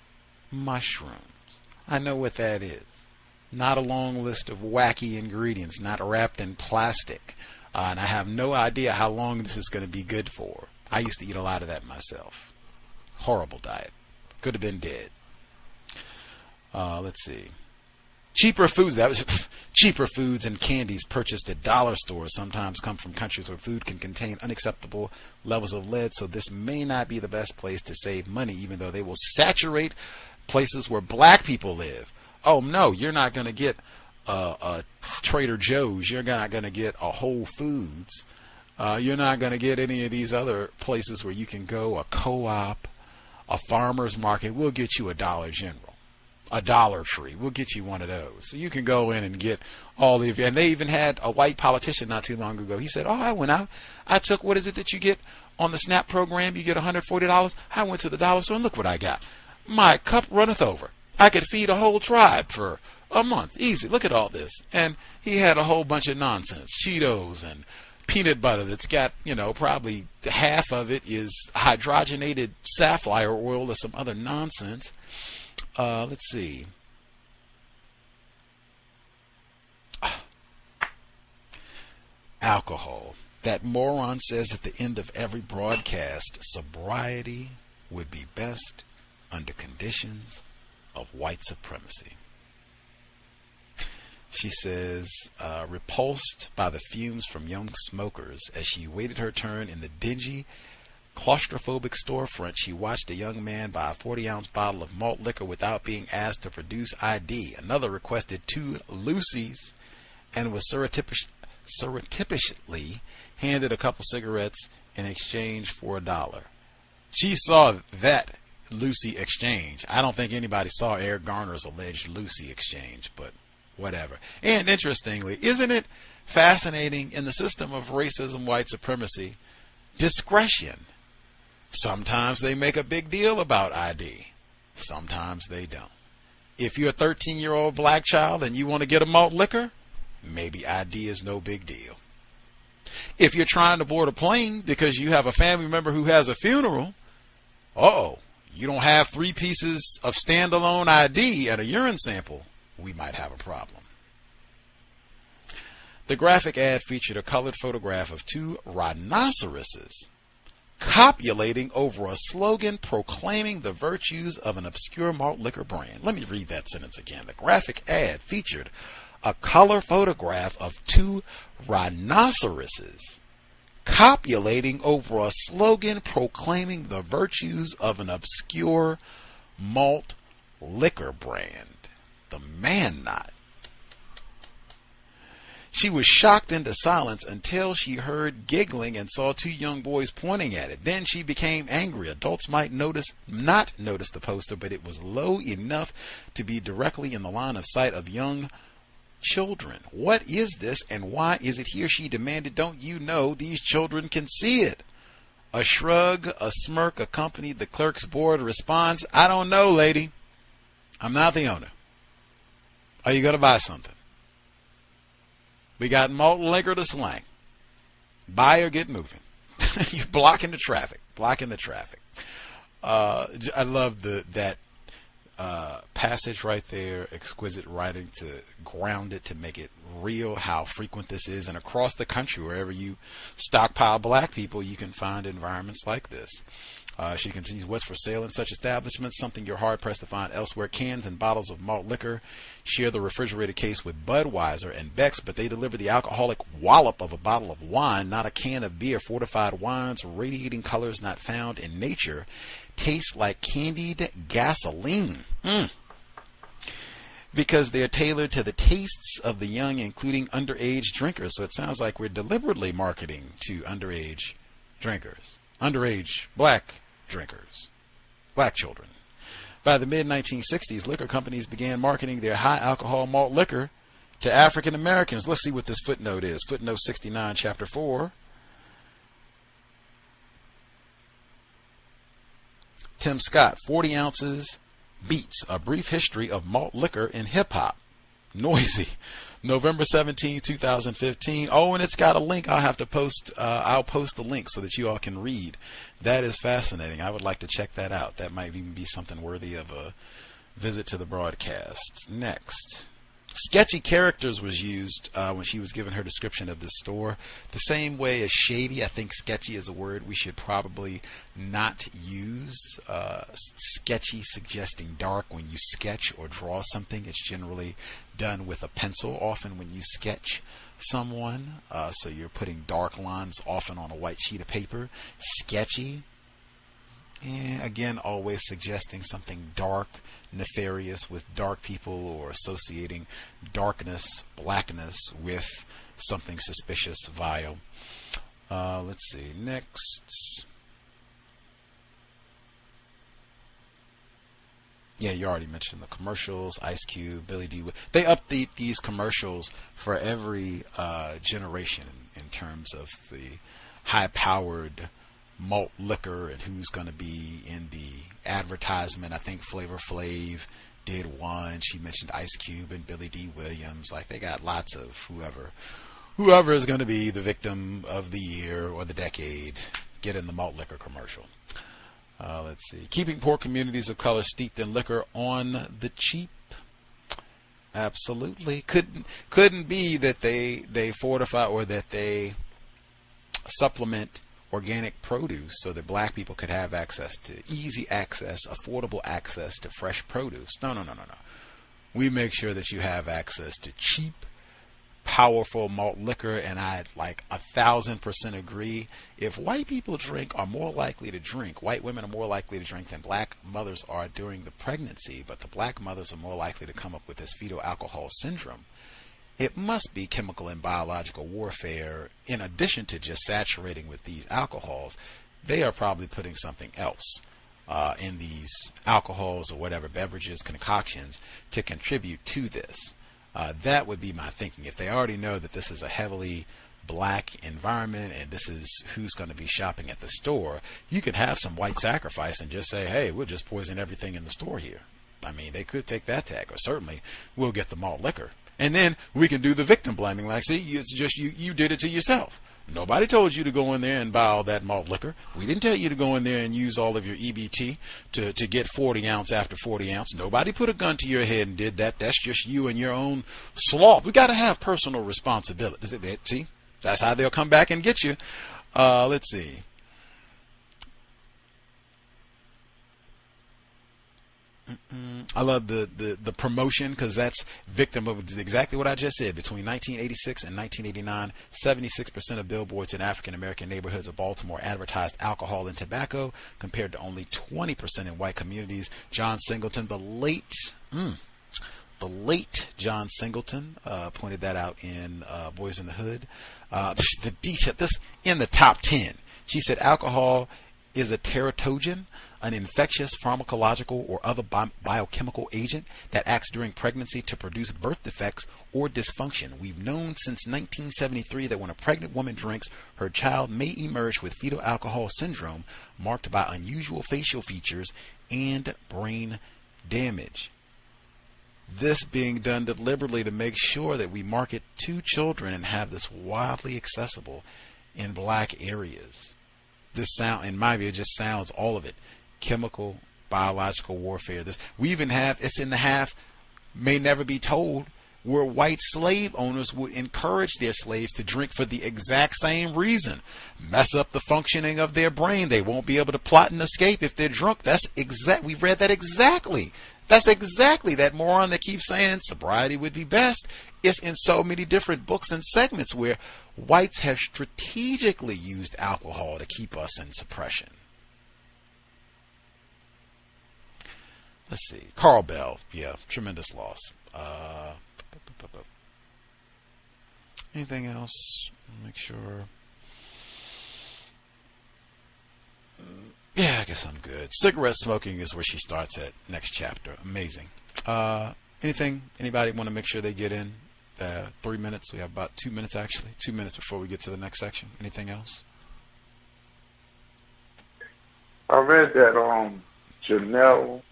mushrooms. I know what that is. Not a long list of wacky ingredients, not wrapped in plastic. And I have no idea how long this is going to be good for. I used to eat a lot of that myself. Horrible diet. Could have been dead. Let's see. Cheaper foods and candies purchased at dollar stores sometimes come from countries where food can contain unacceptable levels of lead, so this may not be the best place to save money, even though they will saturate places where black people live. Oh no, you're not going to get a Trader Joe's. You're not going to get a Whole Foods. You're not going to get any of these other places where you can go, a co-op, a farmer's market. We'll get you a Dollar General. A Dollar Tree. We'll get you one of those. So you can go in and get all of, and they even had a white politician not too long ago. He said, I went out. I took, what is it that you get on the SNAP program? You get $140. I went to the dollar store and look what I got. My cup runneth over. I could feed a whole tribe for a month. Easy. Look at all this. And he had a whole bunch of nonsense. Cheetos and peanut butter that's got, probably half of it is hydrogenated safflower oil or some other nonsense. Let's see. Alcohol. That moron says at the end of every broadcast, sobriety would be best under conditions of white supremacy. She says, repulsed by the fumes from young smokers, as she waited her turn in the dingy, claustrophobic storefront, she watched a young man buy a 40-ounce bottle of malt liquor without being asked to produce ID. Another requested 2 Lucy's and was surreptitiously handed a couple cigarettes in exchange for $1. She saw that Lucy exchange. I don't think anybody saw Eric Garner's alleged Lucy exchange, but whatever. And interestingly, isn't it fascinating, in the system of racism, white supremacy, discretion? Sometimes they make a big deal about ID. Sometimes they don't. If you're a 13-year-old black child and you want to get a malt liquor, maybe ID is no big deal. If you're trying to board a plane because you have a family member who has a funeral, you don't have 3 pieces of standalone ID and a urine sample, we might have a problem. The graphic ad featured a colored photograph of 2 rhinoceroses copulating over a slogan proclaiming the virtues of an obscure malt liquor brand. Let me read that sentence again. The graphic ad featured a color photograph of 2 rhinoceroses copulating over a slogan proclaiming the virtues of an obscure malt liquor brand, the Man Knot. She was shocked into silence until she heard giggling and saw two young boys pointing at it. Then she became angry. Adults might not notice the poster, but it was low enough to be directly in the line of sight of young children. What is this, and why is it here? She demanded. Don't you know these children can see it? A shrug, a smirk accompanied the clerk's board response. I don't know, lady. I'm not the owner. Are you going to buy something? We got malt liquor to slang. Buy or get moving. You're blocking the traffic. I love that passage right there. Exquisite writing to ground it, to make it real, how frequent this is. And across the country, wherever you stockpile black people, you can find environments like this. She continues, what's for sale in such establishments? Something you're hard-pressed to find elsewhere. Cans and bottles of malt liquor share the refrigerated case with Budweiser and Beck's, but they deliver the alcoholic wallop of a bottle of wine, not a can of beer. Fortified wines, radiating colors not found in nature, taste like candied gasoline. Because they're tailored to the tastes of the young, including underage drinkers. So it sounds like we're deliberately marketing to underage drinkers. Underage black drinkers, black children. By the mid-1960s, liquor companies began marketing their high-alcohol malt liquor to African Americans. Let's see what this footnote is. Footnote 69, Chapter 4. Tim Scott, 40 ounces beats. A brief history of malt liquor in hip-hop. Noisy. November 17, 2015. Oh, and it's got a link. I'll post the link so that you all can read. That is fascinating. I would like to check that out. That might even be something worthy of a visit to the broadcast. Next. Sketchy characters was used when she was given her description of this store. The same way as shady, I think sketchy is a word we should probably not use. Sketchy suggesting dark. When you sketch or draw something, it's generally done with a pencil, often when you sketch someone. So you're putting dark lines often on a white sheet of paper. Sketchy. And again, always suggesting something dark, nefarious with dark people, or associating darkness, blackness with something suspicious, vile. Let's see. Next. Yeah, you already mentioned the commercials. Ice Cube, Billy D. They update these commercials for every generation in terms of the high-powered malt liquor and who's going to be in the advertisement. I think Flavor Flav did one. She mentioned Ice Cube and Billy D. Williams. Like, they got lots of whoever is going to be the victim of the year or the decade get in the malt liquor commercial. Let's see. Keeping poor communities of color steeped in liquor on the cheap. Absolutely. Couldn't be that they fortify or that they supplement organic produce so that black people could have access to easy access, affordable access to fresh produce. No. We make sure that you have access to cheap, powerful malt liquor, and I 1,000% agree. If white people are more likely to drink, white women are more likely to drink than black mothers are during the pregnancy, but the black mothers are more likely to come up with this fetal alcohol syndrome. It must be chemical and biological warfare. In addition to just saturating with these alcohols, they are probably putting something else in these alcohols or whatever beverages, concoctions, to contribute to this. That would be my thinking. If they already know that this is a heavily black environment and this is who's going to be shopping at the store, you could have some white sacrifice and just say, hey, we'll just poison everything in the store here. I mean, they could take that tag, or certainly we'll get the malt liquor. And then we can do the victim blaming, like, see, it's just you did it to yourself. Nobody told you to go in there and buy all that malt liquor. We didn't tell you to go in there and use all of your EBT to get 40 ounce after 40 ounce. Nobody put a gun to your head and did that. That's just you and your own sloth. We got to have personal responsibility. See, that's how they'll come back and get you. Let's see. I love the promotion, because that's victim of exactly what I just said. Between 1986 and 1989, 76% of billboards in African American neighborhoods of Baltimore advertised alcohol and tobacco, compared to only 20% in white communities. John Singleton, the late The late John Singleton pointed that out in Boys in the Hood. The detail, this in the top 10. She said alcohol is a teratogen, an infectious pharmacological or other biochemical agent that acts during pregnancy to produce birth defects or dysfunction. We've known since 1973 that when a pregnant woman drinks, her child may emerge with fetal alcohol syndrome marked by unusual facial features and brain damage. This being done deliberately to make sure that we market to children and have this widely accessible in black areas. This sound, in my view, it just sounds all of it. Chemical, biological warfare. This we even have, it's in the half, may never be told, where white slave owners would encourage their slaves to drink for the exact same reason. Mess up the functioning of their brain. They won't be able to plot and escape if they're drunk. We read that exactly. That's exactly that moron that keeps saying sobriety would be best. It's in so many different books and segments where whites have strategically used alcohol to keep us in suppression. Let's see. Carl Bell. Yeah, tremendous loss. Anything else? Make sure. Yeah, I guess I'm good. Cigarette smoking is where she starts at next chapter. Amazing. Anything? Anybody want to make sure they get in? 3 minutes. We have about 2 minutes, actually. 2 minutes before we get to the next section. Anything else? I read that Janelle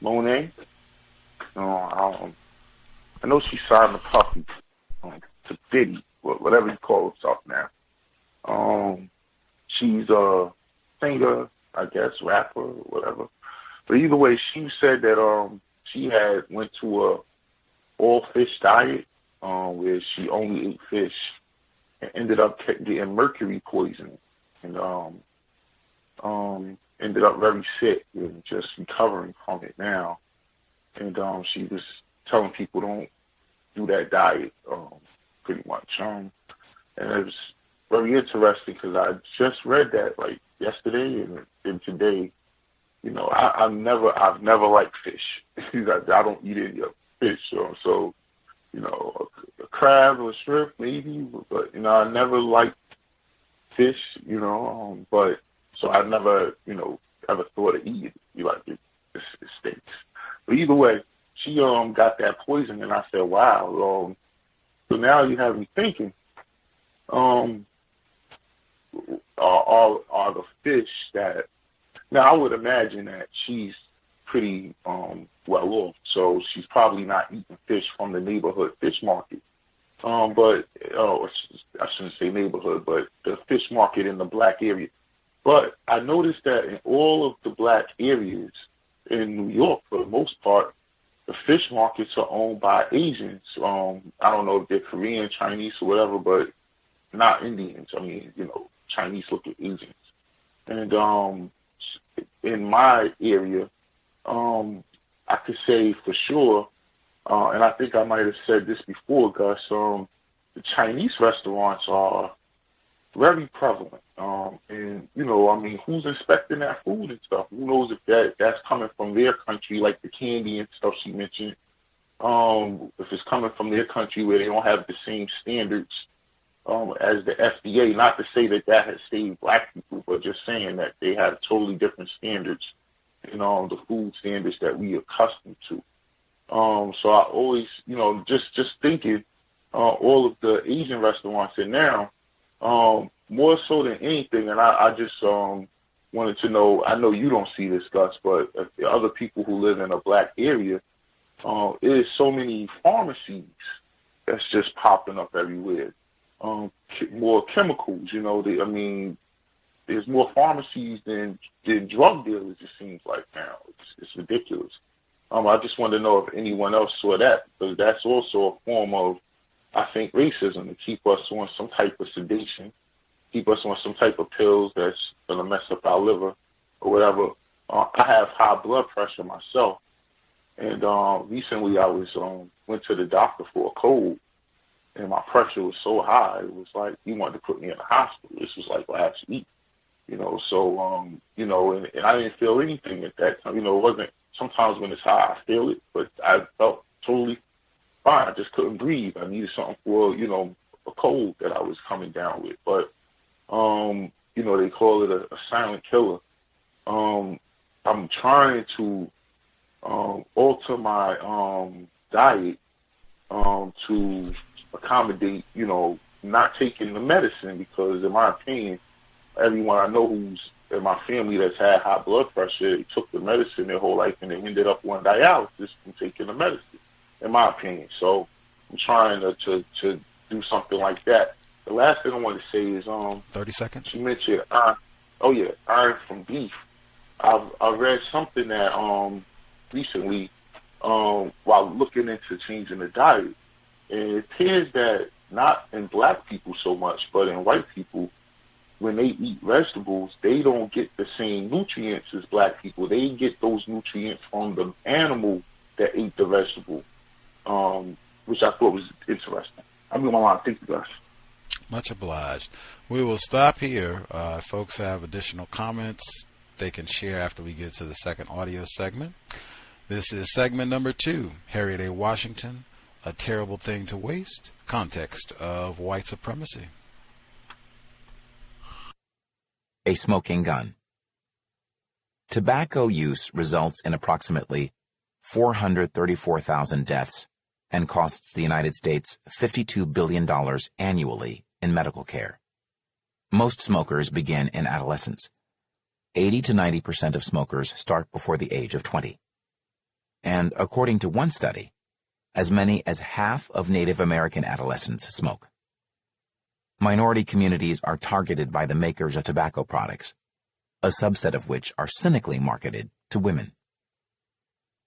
Monáe, I know she signed the puppy to Diddy, whatever he calls himself now. She's a singer, I guess, rapper, whatever. But either way, she said that she had went to a all fish diet where she only ate fish and ended up getting mercury poisoning and ended up very sick and just recovering from it now. And she was telling people don't do that diet, pretty much. And it was very interesting because I just read that like yesterday and today. You know, I've never liked fish. I don't eat any fish, so you know, a crab or a shrimp maybe, but you know, I never liked fish. You know, but so I never, you know, ever thought of eating it. You like it stinks. But either way, she got that poison, and I said, wow. So now you have me thinking, are the fish that now I would imagine that she's pretty well off, so she's probably not eating fish from the neighborhood fish market. But I shouldn't say neighborhood, but the fish market in the black area. But I noticed that in all of the black areas in New York, for the most part, the fish markets are owned by Asians. I don't know if they're Korean, Chinese, or whatever, but not Indians. I mean, you know, Chinese look at Asians. And in my area, I could say for sure, and I think I might have said this before, Gus, the Chinese restaurants are very prevalent. And, you know, I mean, who's inspecting that food and stuff? Who knows if that's coming from their country, like the candy and stuff she mentioned, if it's coming from their country where they don't have the same standards as the FDA. Not to say that has saved black people, but just saying that they have totally different standards, you know, the food standards that we are accustomed to. So I always, you know, just thinking all of the Asian restaurants in now, more so than anything, and I just wanted to know, I know you don't see this, Gus, but other people who live in a black area, there's so many pharmacies that's just popping up everywhere. More chemicals, you know, I mean, there's more pharmacies than drug dealers, it seems like now. It's ridiculous. I just wanted to know if anyone else saw that, because that's also a form of, I think, racism, to keep us on some type of sedation, keep us on some type of pills that's going to mess up our liver or whatever. I have high blood pressure myself, and recently I went to the doctor for a cold, and my pressure was so high, it was like he wanted to put me in the hospital. This was like last week, you know, so, you know, and I didn't feel anything at that time. You know, it wasn't, sometimes when it's high, I feel it, but I felt totally fine. I just couldn't breathe. I needed something for, a cold that I was coming down with. But, they call it a silent killer. I'm trying to alter my diet to accommodate, not taking the medicine, because in my opinion, everyone I know who's in my family that's had high blood pressure, they took the medicine their whole life and they ended up on dialysis from taking the medicine, in my opinion. So I'm trying to do something like that. The last thing I want to say is 30 seconds. You mentioned iron from beef. I read something that recently while looking into changing the diet, and it appears that not in black people so much, but in white people, when they eat vegetables, they don't get the same nutrients as black people. They get those nutrients from the animal that ate the vegetable, which I thought was interesting. I'm going to want to thank you guys. Much obliged. We will stop here. If folks have additional comments, they can share after we get to the second audio segment. This is segment number 2, Harriet A. Washington, A Terrible Thing to Waste, Context of White Supremacy. A smoking gun. Tobacco use results in approximately 434,000 deaths and costs the United States $52 billion annually in medical care. Most smokers begin in adolescence. 80 to 90% of smokers start before the age of 20. And according to one study, as many as half of Native American adolescents smoke. Minority communities are targeted by the makers of tobacco products, a subset of which are cynically marketed to women.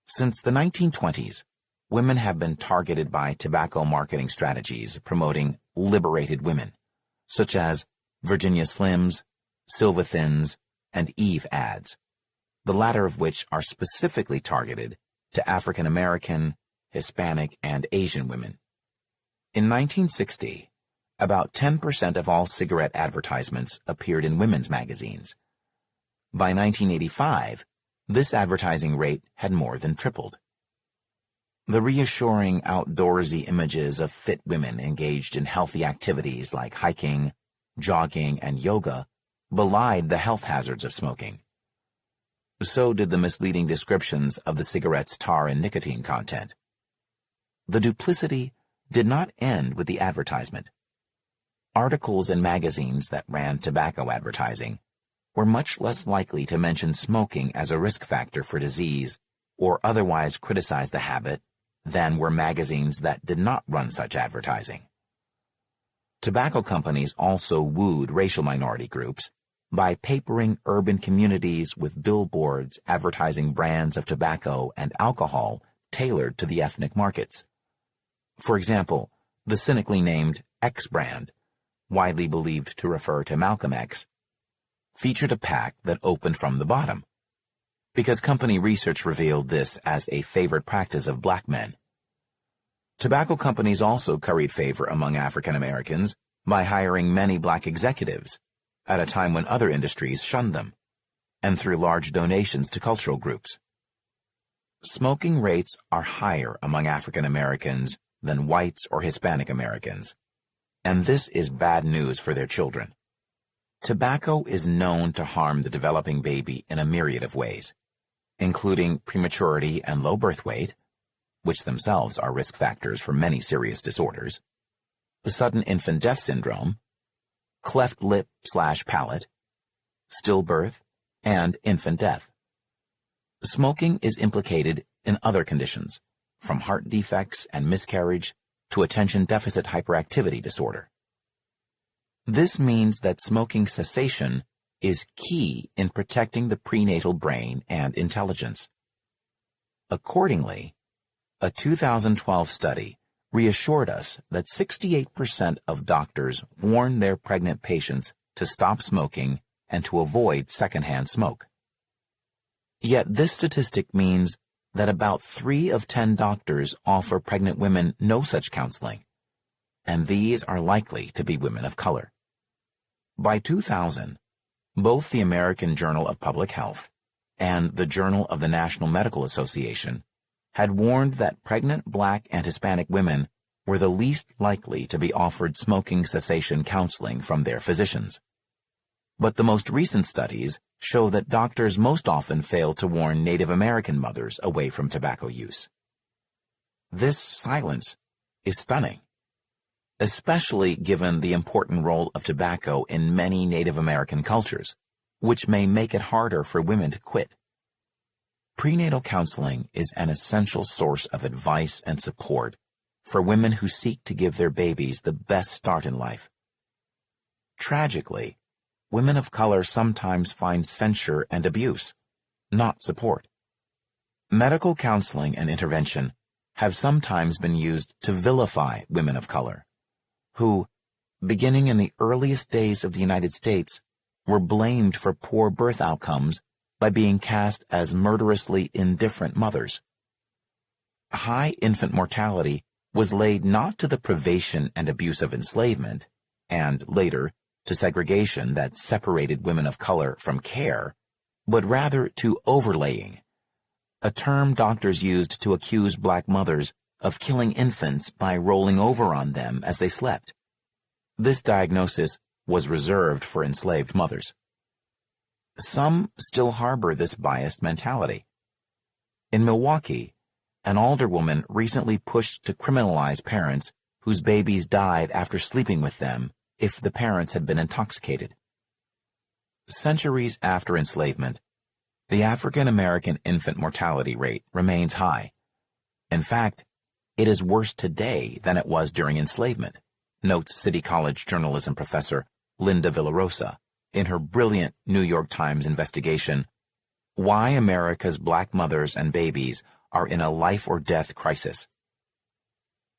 Since the 1920s, women have been targeted by tobacco marketing strategies promoting liberated women, such as Virginia Slims, Silva Thins, and Eve ads, the latter of which are specifically targeted to African American, Hispanic, and Asian women. In 1960, about 10% of all cigarette advertisements appeared in women's magazines. By 1985, this advertising rate had more than tripled. The reassuring outdoorsy images of fit women engaged in healthy activities like hiking, jogging, and yoga belied the health hazards of smoking. So did the misleading descriptions of the cigarette's tar and nicotine content. The duplicity did not end with the advertisement. Articles in magazines that ran tobacco advertising were much less likely to mention smoking as a risk factor for disease or otherwise criticize the habit than were magazines that did not run such advertising. Tobacco companies also wooed racial minority groups by papering urban communities with billboards advertising brands of tobacco and alcohol tailored to the ethnic markets. For example, the cynically named X brand, widely believed to refer to Malcolm X, featured a pack that opened from the bottom, because company research revealed this as a favored practice of black men. Tobacco companies also curried favor among African Americans by hiring many black executives at a time when other industries shunned them, and through large donations to cultural groups. Smoking rates are higher among African Americans than whites or Hispanic Americans, and this is bad news for their children. Tobacco is known to harm the developing baby in a myriad of ways, including prematurity and low birth weight, which themselves are risk factors for many serious disorders, sudden infant death syndrome, cleft lip/palate, stillbirth, and infant death. Smoking is implicated in other conditions, from heart defects and miscarriage to attention deficit hyperactivity disorder. This means that smoking cessation is key in protecting the prenatal brain and intelligence. Accordingly, a 2012 study reassured us that 68% of doctors warn their pregnant patients to stop smoking and to avoid secondhand smoke. Yet this statistic means that about 3 of 10 doctors offer pregnant women no such counseling, and these are likely to be women of color. By 2000, both the American Journal of Public Health and the Journal of the National Medical Association had warned that pregnant Black and Hispanic women were the least likely to be offered smoking cessation counseling from their physicians. But the most recent studies show that doctors most often fail to warn Native American mothers away from tobacco use. This silence is stunning, especially given the important role of tobacco in many Native American cultures, which may make it harder for women to quit. Prenatal counseling is an essential source of advice and support for women who seek to give their babies the best start in life. Tragically, women of color sometimes find censure and abuse, not support. Medical counseling and intervention have sometimes been used to vilify women of color, who, beginning in the earliest days of the United States, were blamed for poor birth outcomes by being cast as murderously indifferent mothers. High infant mortality was laid not to the privation and abuse of enslavement, and later to segregation that separated women of color from care, but rather to overlaying, a term doctors used to accuse Black mothers of killing infants by rolling over on them as they slept. This diagnosis was reserved for enslaved mothers. Some still harbor this biased mentality. In Milwaukee, an alderwoman recently pushed to criminalize parents whose babies died after sleeping with them if the parents had been intoxicated. Centuries after enslavement, the African American infant mortality rate remains high. In fact, it is worse today than it was during enslavement, notes City College journalism professor Linda Villarosa in her brilliant New York Times investigation, Why America's Black Mothers and Babies Are in a Life or Death Crisis.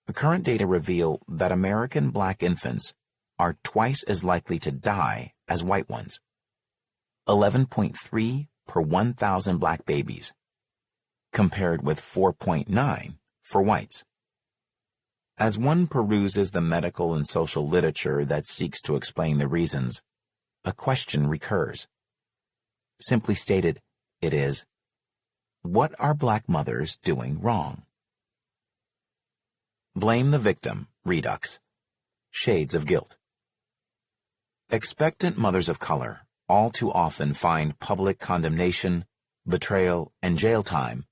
The current data reveal that American Black infants are twice as likely to die as white ones. 11.3 per 1,000 Black babies, compared with 4.9 for whites. As one peruses the medical and social literature that seeks to explain the reasons, a question recurs. Simply stated, it is, what are Black mothers doing wrong? Blame the victim, redux. Shades of guilt. Expectant mothers of color all too often find public condemnation, betrayal, and jail time,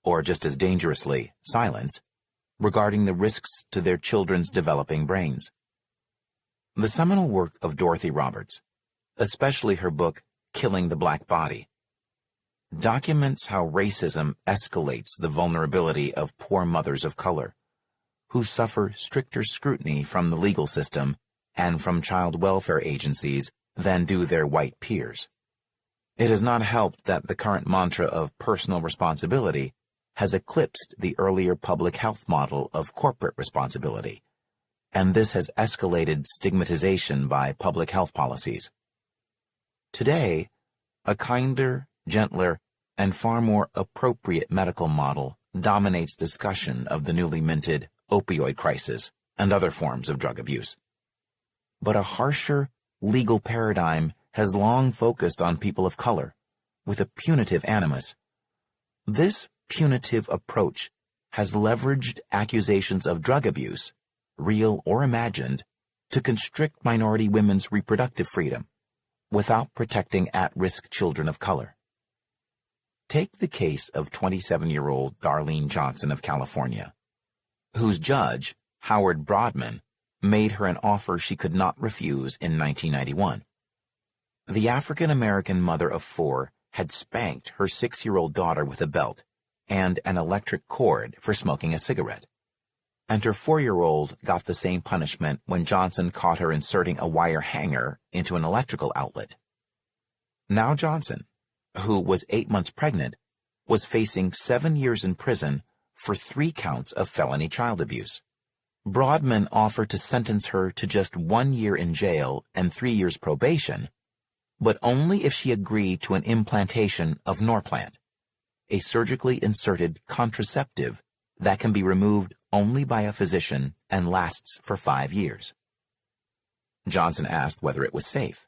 or just as dangerously, silence, regarding the risks to their children's developing brains. The seminal work of Dorothy Roberts, especially her book Killing the Black Body, documents how racism escalates the vulnerability of poor mothers of color, who suffer stricter scrutiny from the legal system and from child welfare agencies than do their white peers. It has not helped that the current mantra of personal responsibility has eclipsed the earlier public health model of corporate responsibility, and this has escalated stigmatization by public health policies. Today, a kinder, gentler, and far more appropriate medical model dominates discussion of the newly minted opioid crisis and other forms of drug abuse. But a harsher legal paradigm has long focused on people of color, with a punitive animus. This punitive approach has leveraged accusations of drug abuse, real or imagined, to constrict minority women's reproductive freedom, without protecting at-risk children of color. Take the case of 27-year-old Darlene Johnson of California, whose judge, Howard Brodman, made her an offer she could not refuse in 1991. The African-American mother of 4 had spanked her 6-year-old daughter with a belt and an electric cord for smoking a cigarette, and her 4-year-old got the same punishment when Johnson caught her inserting a wire hanger into an electrical outlet. Now Johnson, who was 8 months pregnant, was facing 7 years in prison for 3 counts of felony child abuse. Brodman offered to sentence her to just 1 year in jail and 3 years probation, but only if she agreed to an implantation of Norplant, a surgically inserted contraceptive that can be removed only by a physician and lasts for 5 years. Johnson asked whether it was safe,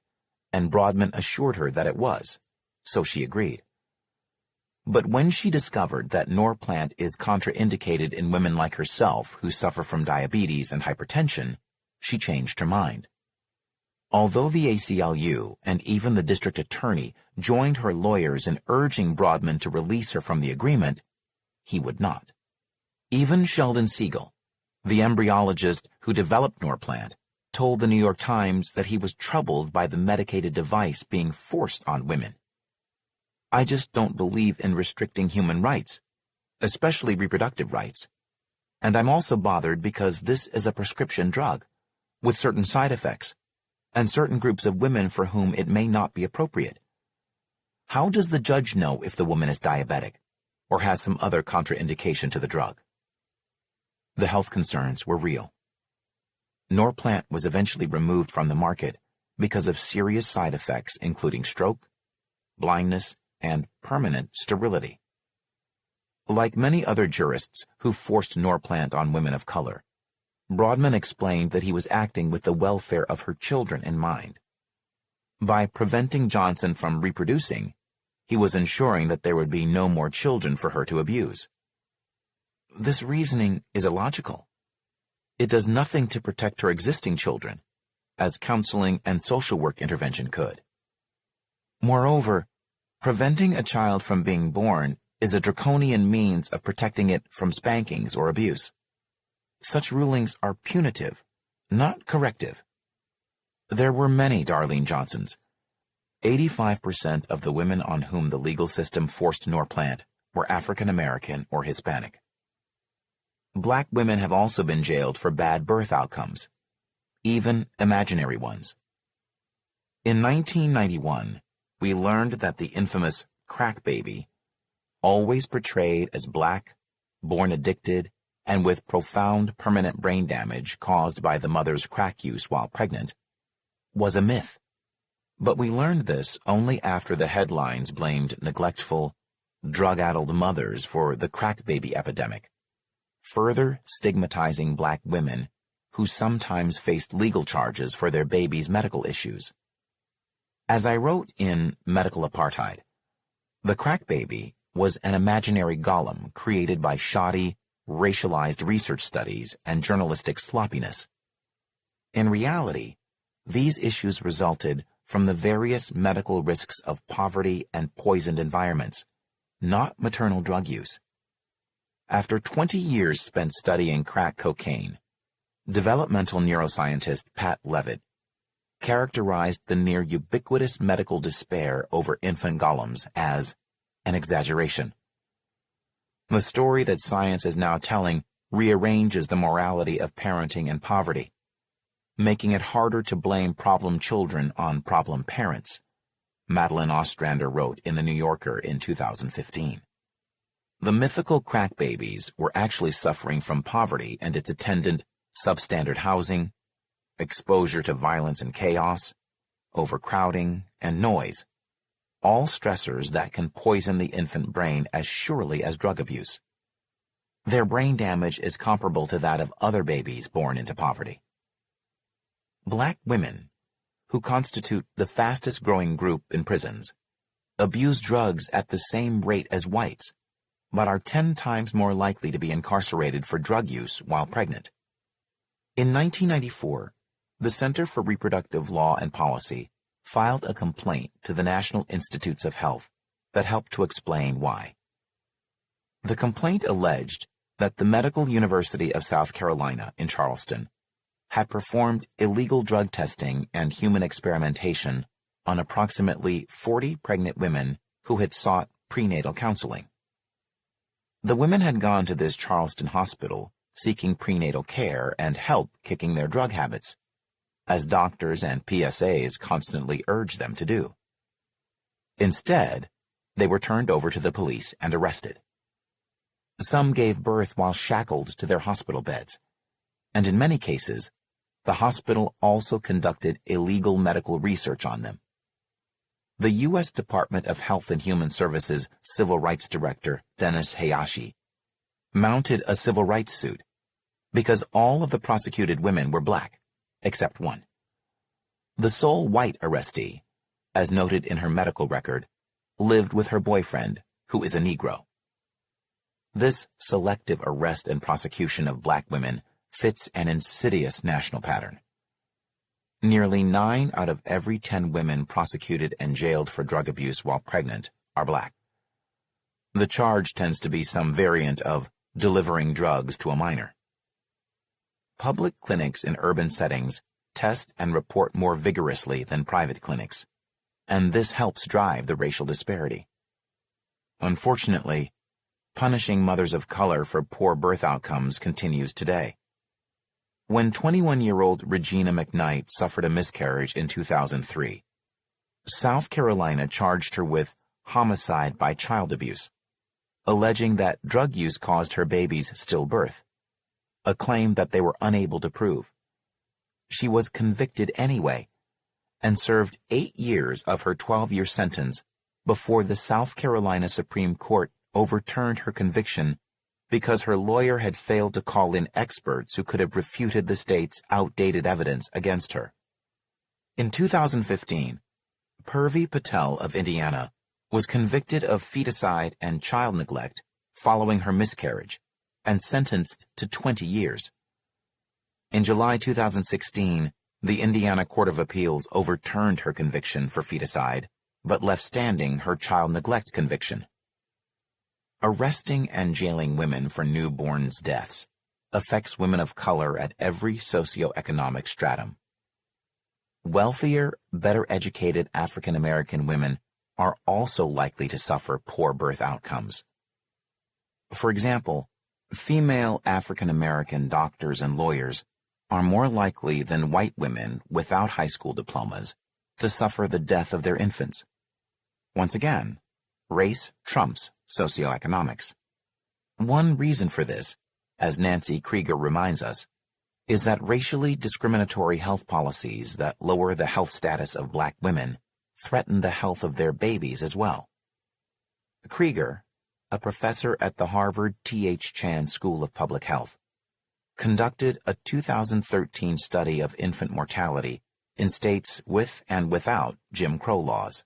and Brodman assured her that it was, so she agreed. But when she discovered that Norplant is contraindicated in women like herself who suffer from diabetes and hypertension, she changed her mind. Although the ACLU and even the district attorney joined her lawyers in urging Brodmann to release her from the agreement, he would not. Even Sheldon Siegel, the embryologist who developed Norplant, told the New York Times that he was troubled by the medicated device being forced on women. I just don't believe in restricting human rights, especially reproductive rights. And I'm also bothered because this is a prescription drug, with certain side effects, and certain groups of women for whom it may not be appropriate. How does the judge know if the woman is diabetic, or has some other contraindication to the drug? The health concerns were real. Norplant was eventually removed from the market because of serious side effects including stroke, blindness, and permanent sterility. Like many other jurists who forced Norplant on women of color, Brodmann explained that he was acting with the welfare of her children in mind. By preventing Johnson from reproducing, he was ensuring that there would be no more children for her to abuse. This reasoning is illogical. It does nothing to protect her existing children, as counseling and social work intervention could. Moreover, preventing a child from being born is a draconian means of protecting it from spankings or abuse. Such rulings are punitive, not corrective. There were many Darlene Johnsons. 85% of the women on whom the legal system forced Norplant were African American or Hispanic. Black women have also been jailed for bad birth outcomes, even imaginary ones. In 1991, we learned that the infamous crack baby, always portrayed as black, born addicted, and with profound permanent brain damage caused by the mother's crack use while pregnant, was a myth. But we learned this only after the headlines blamed neglectful, drug-addled mothers for the crack baby epidemic, further stigmatizing black women who sometimes faced legal charges for their babies' medical issues. As I wrote in Medical Apartheid, the crack baby was an imaginary golem created by shoddy, racialized research studies and journalistic sloppiness. In reality, these issues resulted from the various medical risks of poverty and poisoned environments, not maternal drug use. After 20 years spent studying crack cocaine, developmental neuroscientist Pat Levitt characterized the near ubiquitous medical despair over infant golems as an exaggeration. The story that science is now telling rearranges the morality of parenting and poverty, making it harder to blame problem children on problem parents, Madeline Ostrander wrote in The New Yorker in 2015. The mythical crack babies were actually suffering from poverty and its attendant substandard housing, exposure to violence and chaos, overcrowding, and noise, all stressors that can poison the infant brain as surely as drug abuse. Their brain damage is comparable to that of other babies born into poverty. Black women, who constitute the fastest-growing group in prisons, abuse drugs at the same rate as whites, but are 10 times more likely to be incarcerated for drug use while pregnant. In 1994, the Center for Reproductive Law and Policy filed a complaint to the National Institutes of Health that helped to explain why. The complaint alleged that the Medical University of South Carolina in Charleston had performed illegal drug testing and human experimentation on approximately 40 pregnant women who had sought prenatal counseling. The women had gone to this Charleston hospital seeking prenatal care and help kicking their drug habits, as doctors and PSAs constantly urged them to do. Instead, they were turned over to the police and arrested. Some gave birth while shackled to their hospital beds, and in many cases, the hospital also conducted illegal medical research on them. The U.S. Department of Health and Human Services Civil Rights Director, Dennis Hayashi, mounted a civil rights suit because all of the prosecuted women were black, except one. The sole white arrestee, as noted in her medical record, lived with her boyfriend, who is a Negro. This selective arrest and prosecution of black women fits an insidious national pattern. Nearly 9 out of every 10 women prosecuted and jailed for drug abuse while pregnant are black. The charge tends to be some variant of delivering drugs to a minor. Public clinics in urban settings test and report more vigorously than private clinics, and this helps drive the racial disparity. Unfortunately, punishing mothers of color for poor birth outcomes continues today. When 21-year-old Regina McKnight suffered a miscarriage in 2003, South Carolina charged her with homicide by child abuse, alleging that drug use caused her baby's stillbirth, a claim that they were unable to prove. She was convicted anyway and served 8 years of her 12-year sentence before the South Carolina Supreme Court overturned her conviction because her lawyer had failed to call in experts who could have refuted the state's outdated evidence against her. In 2015, Purvi Patel of Indiana was convicted of feticide and child neglect following her miscarriage and sentenced to 20 years. In July 2016, the Indiana Court of Appeals overturned her conviction for feticide, but left standing her child neglect conviction. Arresting and jailing women for newborns' deaths affects women of color at every socioeconomic stratum. Wealthier, better-educated African American women are also likely to suffer poor birth outcomes. For example, female African American doctors and lawyers are more likely than white women without high school diplomas to suffer the death of their infants. Once again, race trumps socioeconomics. One reason for this, as Nancy Krieger reminds us, is that racially discriminatory health policies that lower the health status of black women threaten the health of their babies as well. Krieger, a professor at the Harvard T.H. Chan School of Public Health, conducted a 2013 study of infant mortality in states with and without Jim Crow laws.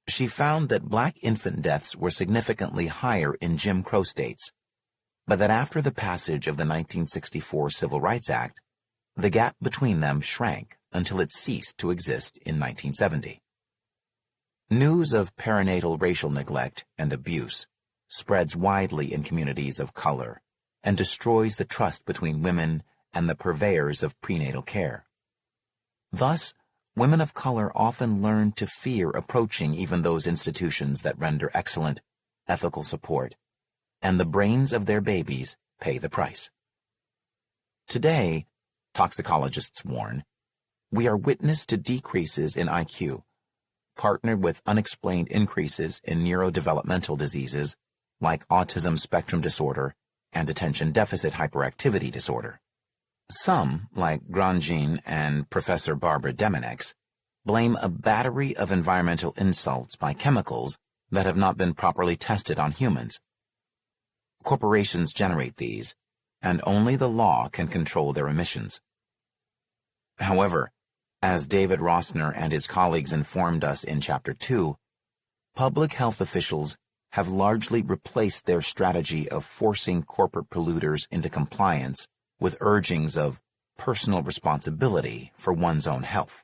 She found that black infant deaths were significantly higher in Jim Crow states, but that after the passage of the 1964 Civil Rights Act, the gap between them shrank until it ceased to exist in 1970. News of perinatal racial neglect and abuse spreads widely in communities of color and destroys the trust between women and the purveyors of prenatal care. Thus, women of color often learn to fear approaching even those institutions that render excellent, ethical support, and the brains of their babies pay the price. Today, toxicologists warn, we are witness to decreases in IQ, partnered with unexplained increases in neurodevelopmental diseases like autism spectrum disorder and attention deficit hyperactivity disorder. Some, like Grandjean and Professor Barbara Demonex, blame a battery of environmental insults by chemicals that have not been properly tested on humans. Corporations generate these, and only the law can control their emissions. However, as David Rossner and his colleagues informed us in Chapter 2, public health officials have largely replaced their strategy of forcing corporate polluters into compliance with urgings of personal responsibility for one's own health.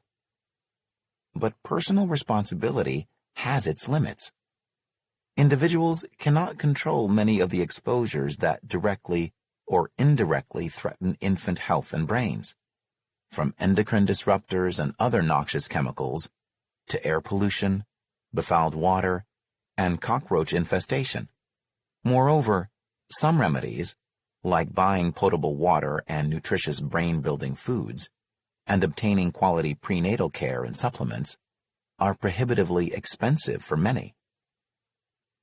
But personal responsibility has its limits. Individuals cannot control many of the exposures that directly or indirectly threaten infant health and brains, from endocrine disruptors and other noxious chemicals to air pollution, befouled water, and cockroach infestation. Moreover, some remedies, like buying potable water and nutritious brain-building foods, and obtaining quality prenatal care and supplements, are prohibitively expensive for many.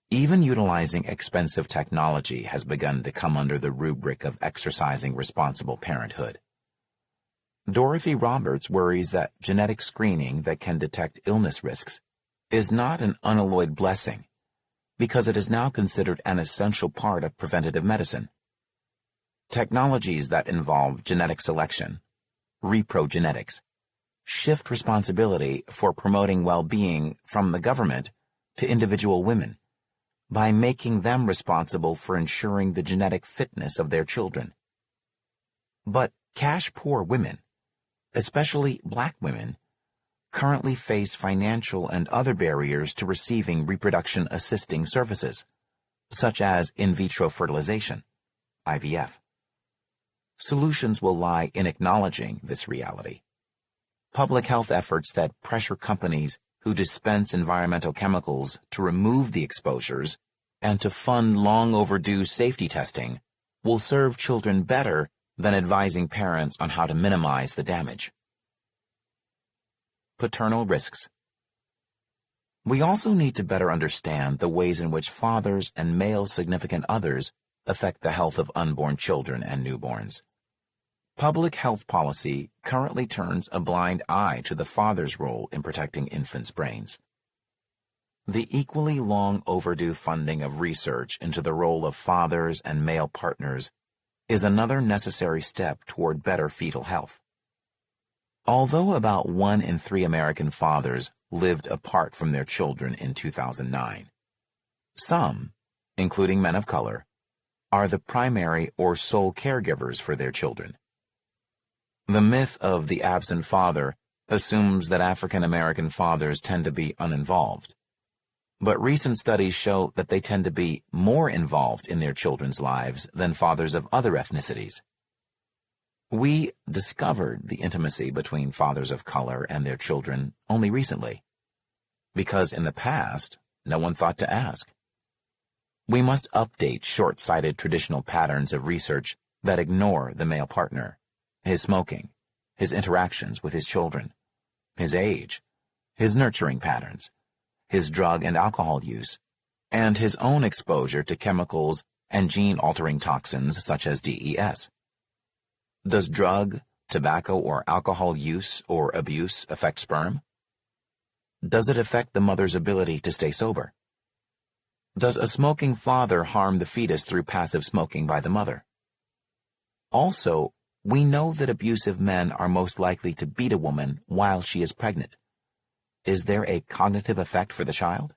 Even utilizing expensive technology has begun to come under the rubric of exercising responsible parenthood. Dorothy Roberts worries that genetic screening that can detect illness risks is not an unalloyed blessing, because it is now considered an essential part of preventative medicine. Technologies that involve genetic selection, reprogenetics, shift responsibility for promoting well-being from the government to individual women, by making them responsible for ensuring the genetic fitness of their children. But cash-poor women, especially black women, currently face financial and other barriers to receiving reproduction-assisting services, such as in vitro fertilization, IVF. Solutions will lie in acknowledging this reality. Public health efforts that pressure companies who dispense environmental chemicals to remove the exposures and to fund long-overdue safety testing will serve children better than advising parents on how to minimize the damage. Paternal risks. We also need to better understand the ways in which fathers and male significant others affect the health of unborn children and newborns. Public health policy currently turns a blind eye to the father's role in protecting infants' brains. The equally long overdue funding of research into the role of fathers and male partners is another necessary step toward better fetal health. Although about 1 in 3 American fathers lived apart from their children in 2009, some, including men of color, are the primary or sole caregivers for their children. The myth of the absent father assumes that African American fathers tend to be uninvolved, but recent studies show that they tend to be more involved in their children's lives than fathers of other ethnicities. We discovered the intimacy between fathers of color and their children only recently, because in the past, no one thought to ask. We must update short-sighted traditional patterns of research that ignore the male partner, his smoking, his interactions with his children, his age, his nurturing patterns, his drug and alcohol use, and his own exposure to chemicals and gene-altering toxins such as DES. Does drug, tobacco, or alcohol use or abuse affect sperm? Does it affect the mother's ability to stay sober? Does a smoking father harm the fetus through passive smoking by the mother? Also, we know that abusive men are most likely to beat a woman while she is pregnant. Is there a cognitive effect for the child?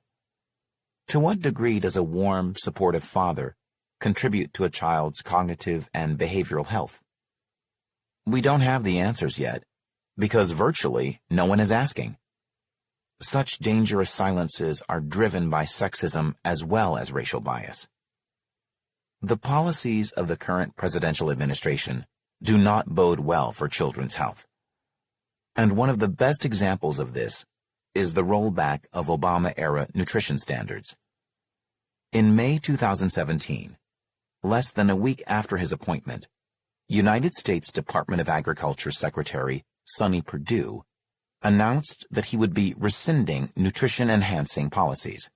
To what degree does a warm, supportive father contribute to a child's cognitive and behavioral health? We don't have the answers yet, because virtually no one is asking. Such dangerous silences are driven by sexism as well as racial bias. The policies of the current presidential administration do not bode well for children's health. And one of the best examples of this is the rollback of Obama-era nutrition standards. In May 2017, less than a week after his appointment, United States Department of Agriculture Secretary Sonny Perdue announced that he would be rescinding nutrition-enhancing policies.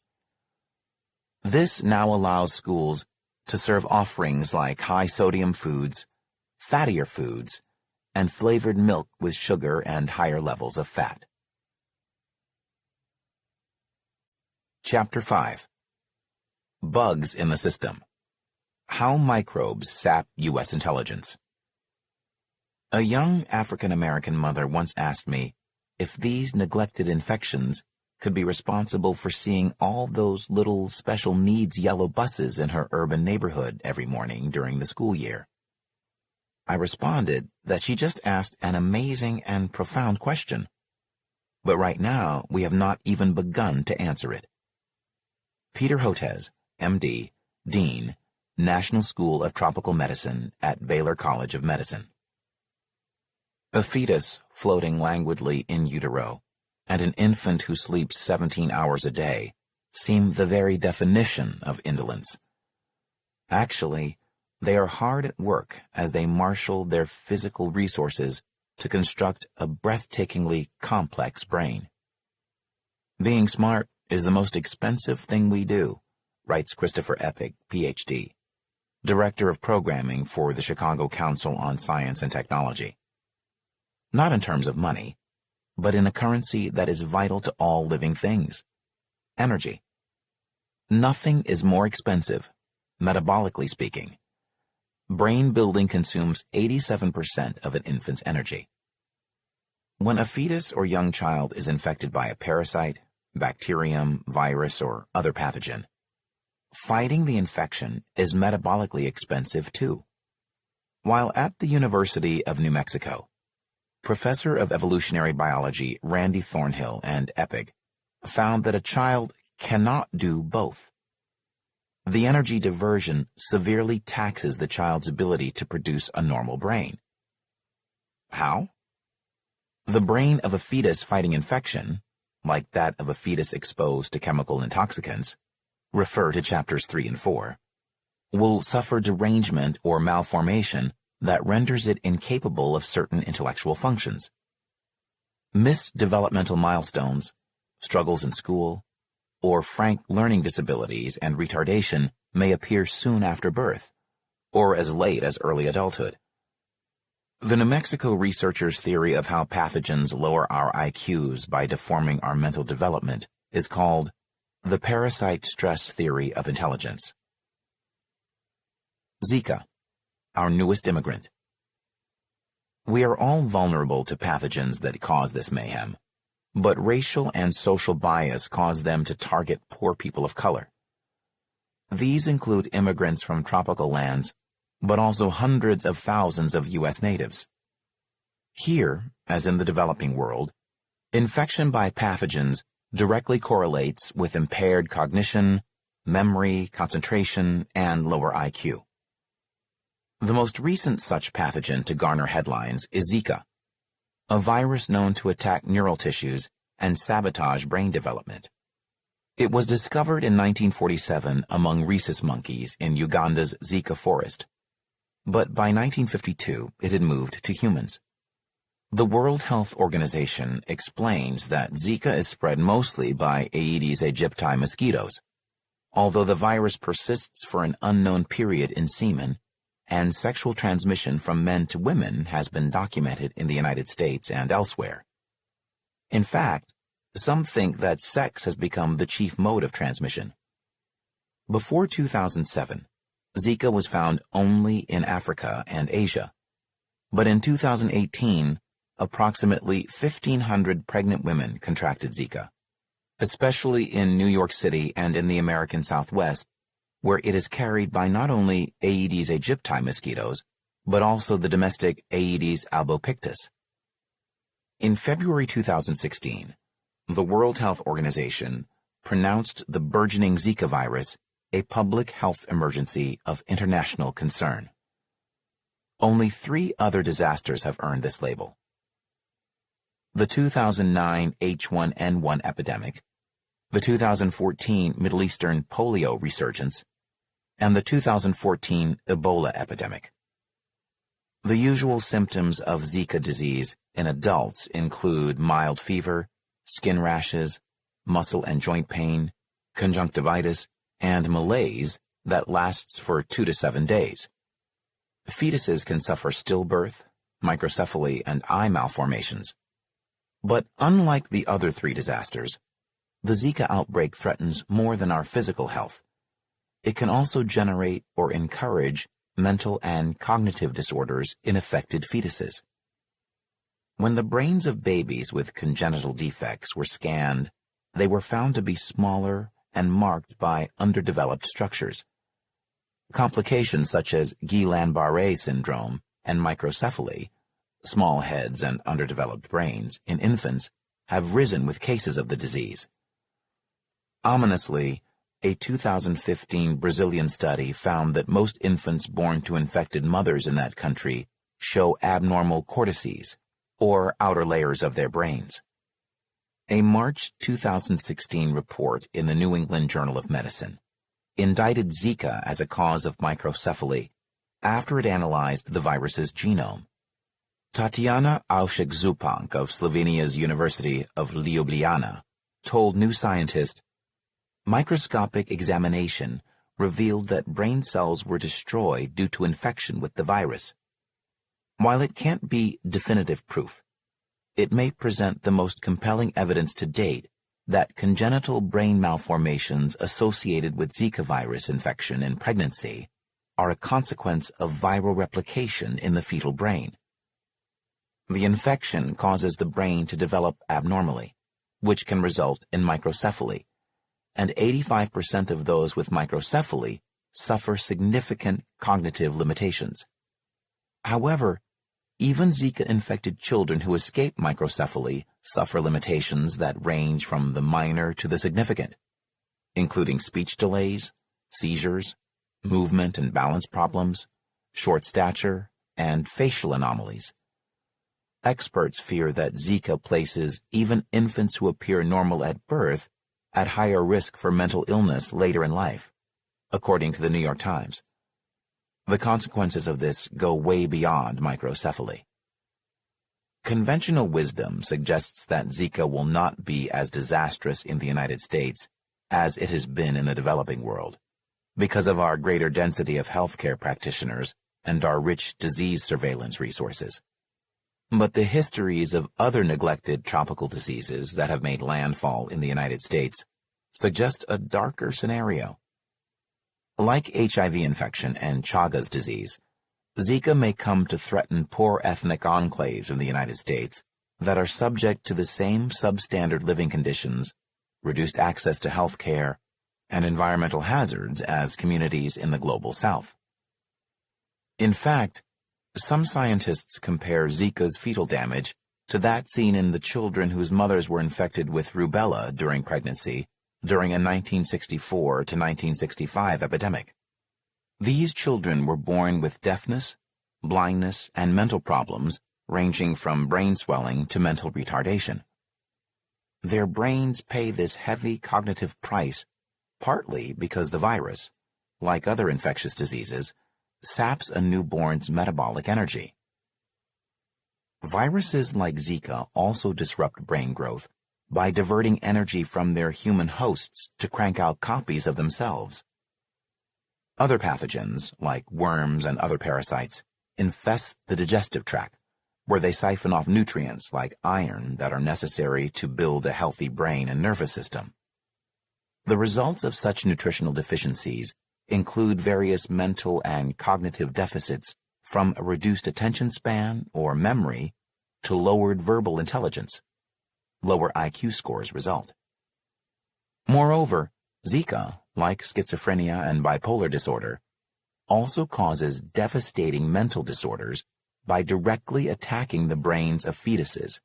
This now allows schools to serve offerings like high-sodium foods, fattier foods, and flavored milk with sugar and higher levels of fat. Chapter 5. Bugs in the System. How Microbes Sap U.S. Intelligence. A young African-American mother once asked me if these neglected infections could be responsible for seeing all those little special needs yellow buses in her urban neighborhood every morning during the school year. I responded that she just asked an amazing and profound question, but right now we have not even begun to answer it. Peter Hotez, M.D., Dean, National School of Tropical Medicine at Baylor College of Medicine. A fetus floating languidly in utero and an infant who sleeps 17 hours a day seem the very definition of indolence. Actually, they are hard at work as they marshal their physical resources to construct a breathtakingly complex brain. Being smart is the most expensive thing we do, writes Christopher Epic, Ph.D., Director of Programming for the Chicago Council on Science and Technology. Not in terms of money, but in a currency that is vital to all living things: energy. Nothing is more expensive, metabolically speaking. Brain building consumes 87% of an infant's energy. When a fetus or young child is infected by a parasite, bacterium, virus, or other pathogen, fighting the infection is metabolically expensive too. While at the University of New Mexico, Professor of Evolutionary Biology Randy Thornhill and Eppig found that a child cannot do both. The energy diversion severely taxes the child's ability to produce a normal brain. How? The brain of a fetus fighting infection, like that of a fetus exposed to chemical intoxicants, refer to chapters 3 and 4, will suffer derangement or malformation that renders it incapable of certain intellectual functions. Missed developmental milestones, struggles in school, or frank learning disabilities and retardation may appear soon after birth, or as late as early adulthood. The New Mexico researchers' theory of how pathogens lower our IQs by deforming our mental development is called the parasite stress theory of intelligence. Zika, our newest immigrant. We are all vulnerable to pathogens that cause this mayhem, but racial and social bias cause them to target poor people of color. These include immigrants from tropical lands, but also hundreds of thousands of U.S. natives. Here, as in the developing world, infection by pathogens directly correlates with impaired cognition, memory, concentration, and lower IQ. The most recent such pathogen to garner headlines is Zika, a virus known to attack neural tissues and sabotage brain development. It was discovered in 1947 among rhesus monkeys in Uganda's Zika forest, but by 1952 it had moved to humans. The World Health Organization explains that Zika is spread mostly by Aedes aegypti mosquitoes, although the virus persists for an unknown period in semen, and sexual transmission from men to women has been documented in the United States and elsewhere. In fact, some think that sex has become the chief mode of transmission. Before 2007, Zika was found only in Africa and Asia, but in 2018, approximately 1,500 pregnant women contracted Zika, especially in New York City and in the American Southwest, where it is carried by not only Aedes aegypti mosquitoes, but also the domestic Aedes albopictus. In February 2016, the World Health Organization pronounced the burgeoning Zika virus a public health emergency of international concern. Only 3 other disasters have earned this label: the 2009 H1N1 epidemic, the 2014 Middle Eastern polio resurgence, and the 2014 Ebola epidemic. The usual symptoms of Zika disease in adults include mild fever, skin rashes, muscle and joint pain, conjunctivitis, and malaise that lasts for 2 to 7 days. Fetuses can suffer stillbirth, microcephaly, and eye malformations. But unlike the other 3 disasters, the Zika outbreak threatens more than our physical health. It can also generate or encourage mental and cognitive disorders in affected fetuses. When the brains of babies with congenital defects were scanned, they were found to be smaller and marked by underdeveloped structures. Complications such as Guillain-Barré syndrome and microcephaly, small heads and underdeveloped brains, in infants have risen with cases of the disease. Ominously, a 2015 Brazilian study found that most infants born to infected mothers in that country show abnormal cortices, or outer layers of their brains. A March 2016 report in the New England Journal of Medicine indicted Zika as a cause of microcephaly after it analyzed the virus's genome. Tatiana Auschek-Zupanc of Slovenia's University of Ljubljana told New Scientist, "Microscopic examination revealed that brain cells were destroyed due to infection with the virus. While it can't be definitive proof, it may present the most compelling evidence to date that congenital brain malformations associated with Zika virus infection in pregnancy are a consequence of viral replication in the fetal brain. The infection causes the brain to develop abnormally, which can result in microcephaly, and 85% of those with microcephaly suffer significant cognitive limitations. However, even Zika-infected children who escape microcephaly suffer limitations that range from the minor to the significant, including speech delays, seizures, movement and balance problems, short stature, and facial anomalies. Experts fear that Zika places even infants who appear normal at birth at higher risk for mental illness later in life, according to the New York Times. The consequences of this go way beyond microcephaly. Conventional wisdom suggests that Zika will not be as disastrous in the United States as it has been in the developing world, because of our greater density of healthcare practitioners and our rich disease surveillance resources. But the histories of other neglected tropical diseases that have made landfall in the United States suggest a darker scenario. Like HIV infection and Chagas disease, Zika may come to threaten poor ethnic enclaves in the United States that are subject to the same substandard living conditions, reduced access to health care, and environmental hazards as communities in the global South. In fact, some scientists compare Zika's fetal damage to that seen in the children whose mothers were infected with rubella during pregnancy during a 1964 to 1965 epidemic. These children were born with deafness, blindness, and mental problems ranging from brain swelling to mental retardation. Their brains pay this heavy cognitive price partly because the virus, like other infectious diseases, saps a newborn's metabolic energy. Viruses like Zika also disrupt brain growth by diverting energy from their human hosts to crank out copies of themselves. Other pathogens, like worms and other parasites, infest the digestive tract, where they siphon off nutrients like iron that are necessary to build a healthy brain and nervous system. The results of such nutritional deficiencies include various mental and cognitive deficits, from a reduced attention span or memory to lowered verbal intelligence. Lower IQ scores result. Moreover, Zika, like schizophrenia and bipolar disorder, also causes devastating mental disorders by directly attacking the brains of fetuses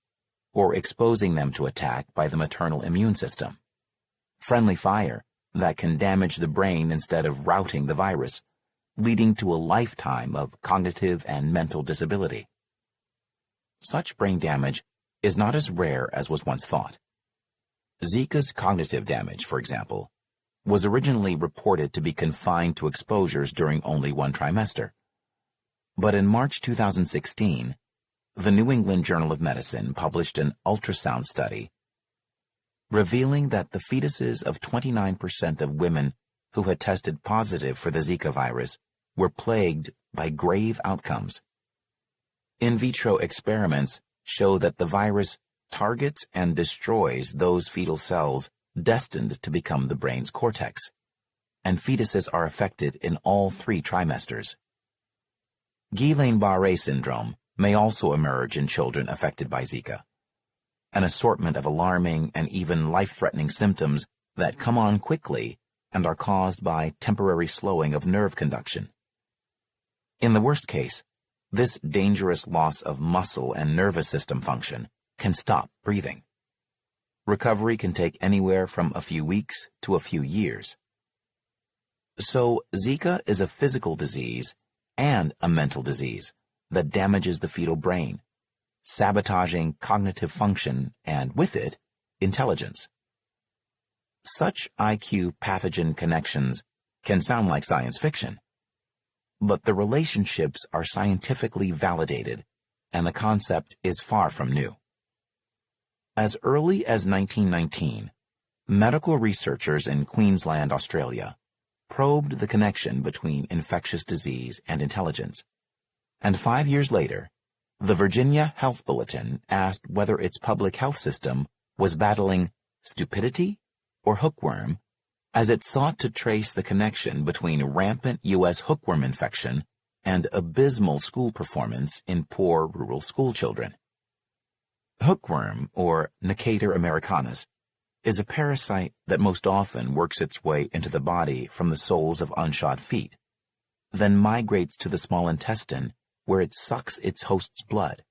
or exposing them to attack by the maternal immune system. Friendly fire that can damage the brain instead of routing the virus, leading to a lifetime of cognitive and mental disability. Such brain damage is not as rare as was once thought. Zika's cognitive damage, for example, was originally reported to be confined to exposures during only one trimester. But in March 2016, the New England Journal of Medicine published an ultrasound study revealing that the fetuses of 29% of women who had tested positive for the Zika virus were plagued by grave outcomes. In vitro experiments show that the virus targets and destroys those fetal cells destined to become the brain's cortex, and fetuses are affected in all 3 trimesters. Guillain-Barré syndrome may also emerge in children affected by Zika, an assortment of alarming and even life-threatening symptoms that come on quickly and are caused by temporary slowing of nerve conduction. In the worst case, this dangerous loss of muscle and nervous system function can stop breathing. Recovery can take anywhere from a few weeks to a few years. So, Zika is a physical disease and a mental disease that damages the fetal brain, sabotaging cognitive function and, with it, intelligence. Such IQ pathogen connections can sound like science fiction, but the relationships are scientifically validated, and the concept is far from new. As early as 1919, medical researchers in Queensland, Australia, probed the connection between infectious disease and intelligence, and 5 years later, the Virginia Health Bulletin asked whether its public health system was battling stupidity or hookworm, as it sought to trace the connection between rampant U.S. hookworm infection and abysmal school performance in poor rural school children. Hookworm, or Necator americanus, is a parasite that most often works its way into the body from the soles of unshod feet, then migrates to the small intestine where it sucks its host's blood,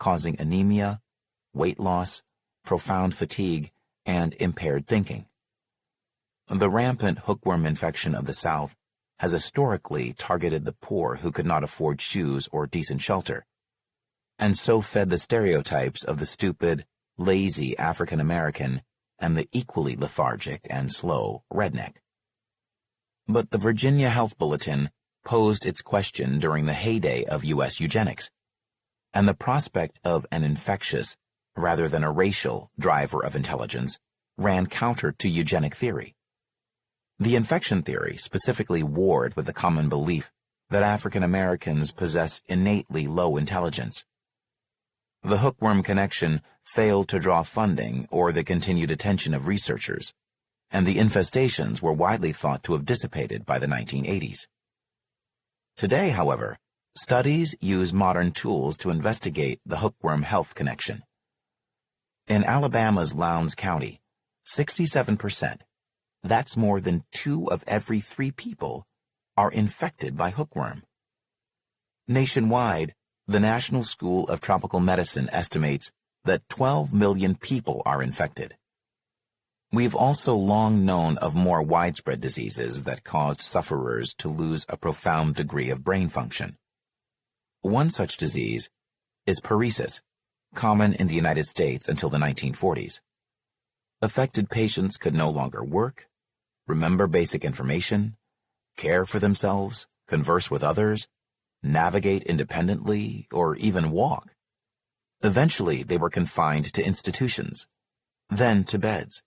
causing anemia, weight loss, profound fatigue, and impaired thinking. The rampant hookworm infection of the South has historically targeted the poor who could not afford shoes or decent shelter, and so fed the stereotypes of the stupid, lazy African American and the equally lethargic and slow redneck. But the Virginia Health Bulletin posed its question during the heyday of U.S. eugenics, and the prospect of an infectious, rather than a racial, driver of intelligence ran counter to eugenic theory. The infection theory specifically warred with the common belief that African Americans possess innately low intelligence. The hookworm connection failed to draw funding or the continued attention of researchers, and the infestations were widely thought to have dissipated by the 1980s. Today, however, studies use modern tools to investigate the hookworm health connection. In Alabama's Lowndes County, 67%, that's more than 2 of every 3 people, are infected by hookworm. Nationwide, the National School of Tropical Medicine estimates that 12 million people are infected. We've also long known of more widespread diseases that caused sufferers to lose a profound degree of brain function. One such disease is paresis, common in the United States until the 1940s. Affected patients could no longer work, remember basic information, care for themselves, converse with others, navigate independently, or even walk. Eventually, they were confined to institutions, then to beds,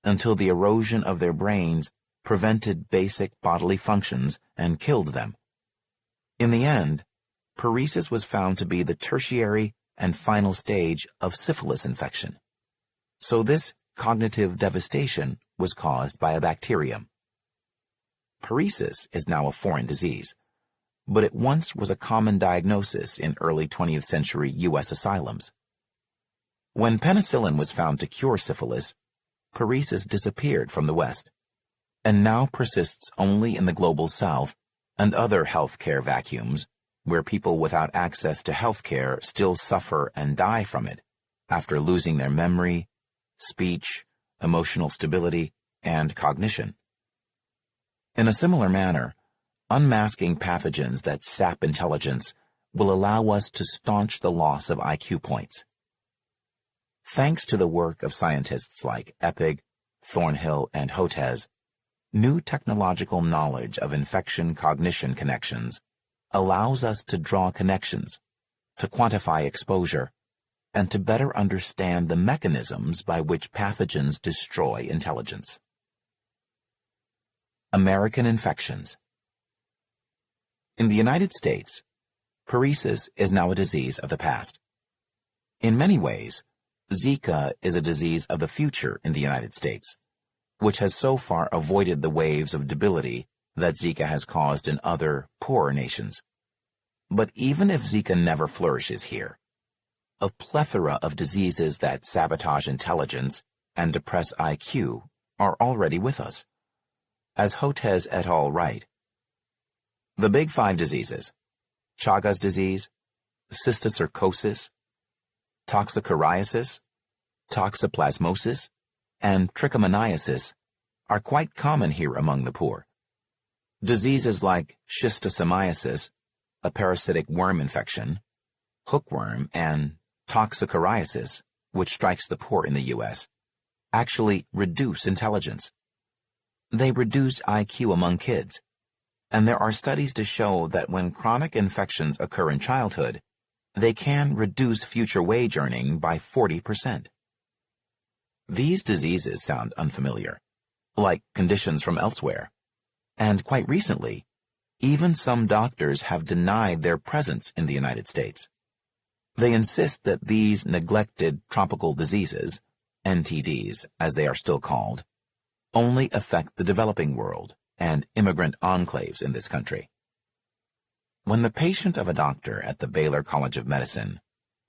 until the erosion of their brains prevented basic bodily functions and killed them. In the end, paresis was found to be the tertiary and final stage of syphilis infection. So this cognitive devastation was caused by a bacterium. Paresis is now a foreign disease, but it once was a common diagnosis in early 20th century U.S. asylums. When penicillin was found to cure syphilis, paresis disappeared from the West, and now persists only in the global South and other health care vacuums where people without access to health care still suffer and die from it after losing their memory, speech, emotional stability, and cognition. In a similar manner, unmasking pathogens that sap intelligence will allow us to staunch the loss of IQ points. Thanks to the work of scientists like Epig, Thornhill, and Hotez, new technological knowledge of infection-cognition connections allows us to draw connections, to quantify exposure, and to better understand the mechanisms by which pathogens destroy intelligence. American infections. In the United States, paresis is now a disease of the past. In many ways, Zika is a disease of the future in the United States, which has so far avoided the waves of debility that Zika has caused in other, poorer nations. But even if Zika never flourishes here, a plethora of diseases that sabotage intelligence and depress IQ are already with us. As Hotez et al. Write, the big 5 diseases, Chagas disease, cysticercosis, toxocariasis, toxoplasmosis, and trichomoniasis, are quite common here among the poor. Diseases like schistosomiasis, a parasitic worm infection, hookworm, and toxocariasis, which strikes the poor in the U.S., actually reduce intelligence. They reduce IQ among kids, and there are studies to show that when chronic infections occur in childhood, they can reduce future wage earning by 40%. These diseases sound unfamiliar, like conditions from elsewhere, and quite recently, even some doctors have denied their presence in the United States. They insist that these neglected tropical diseases, NTDs as they are still called, only affect the developing world and immigrant enclaves in this country. When the patient of a doctor at the Baylor College of Medicine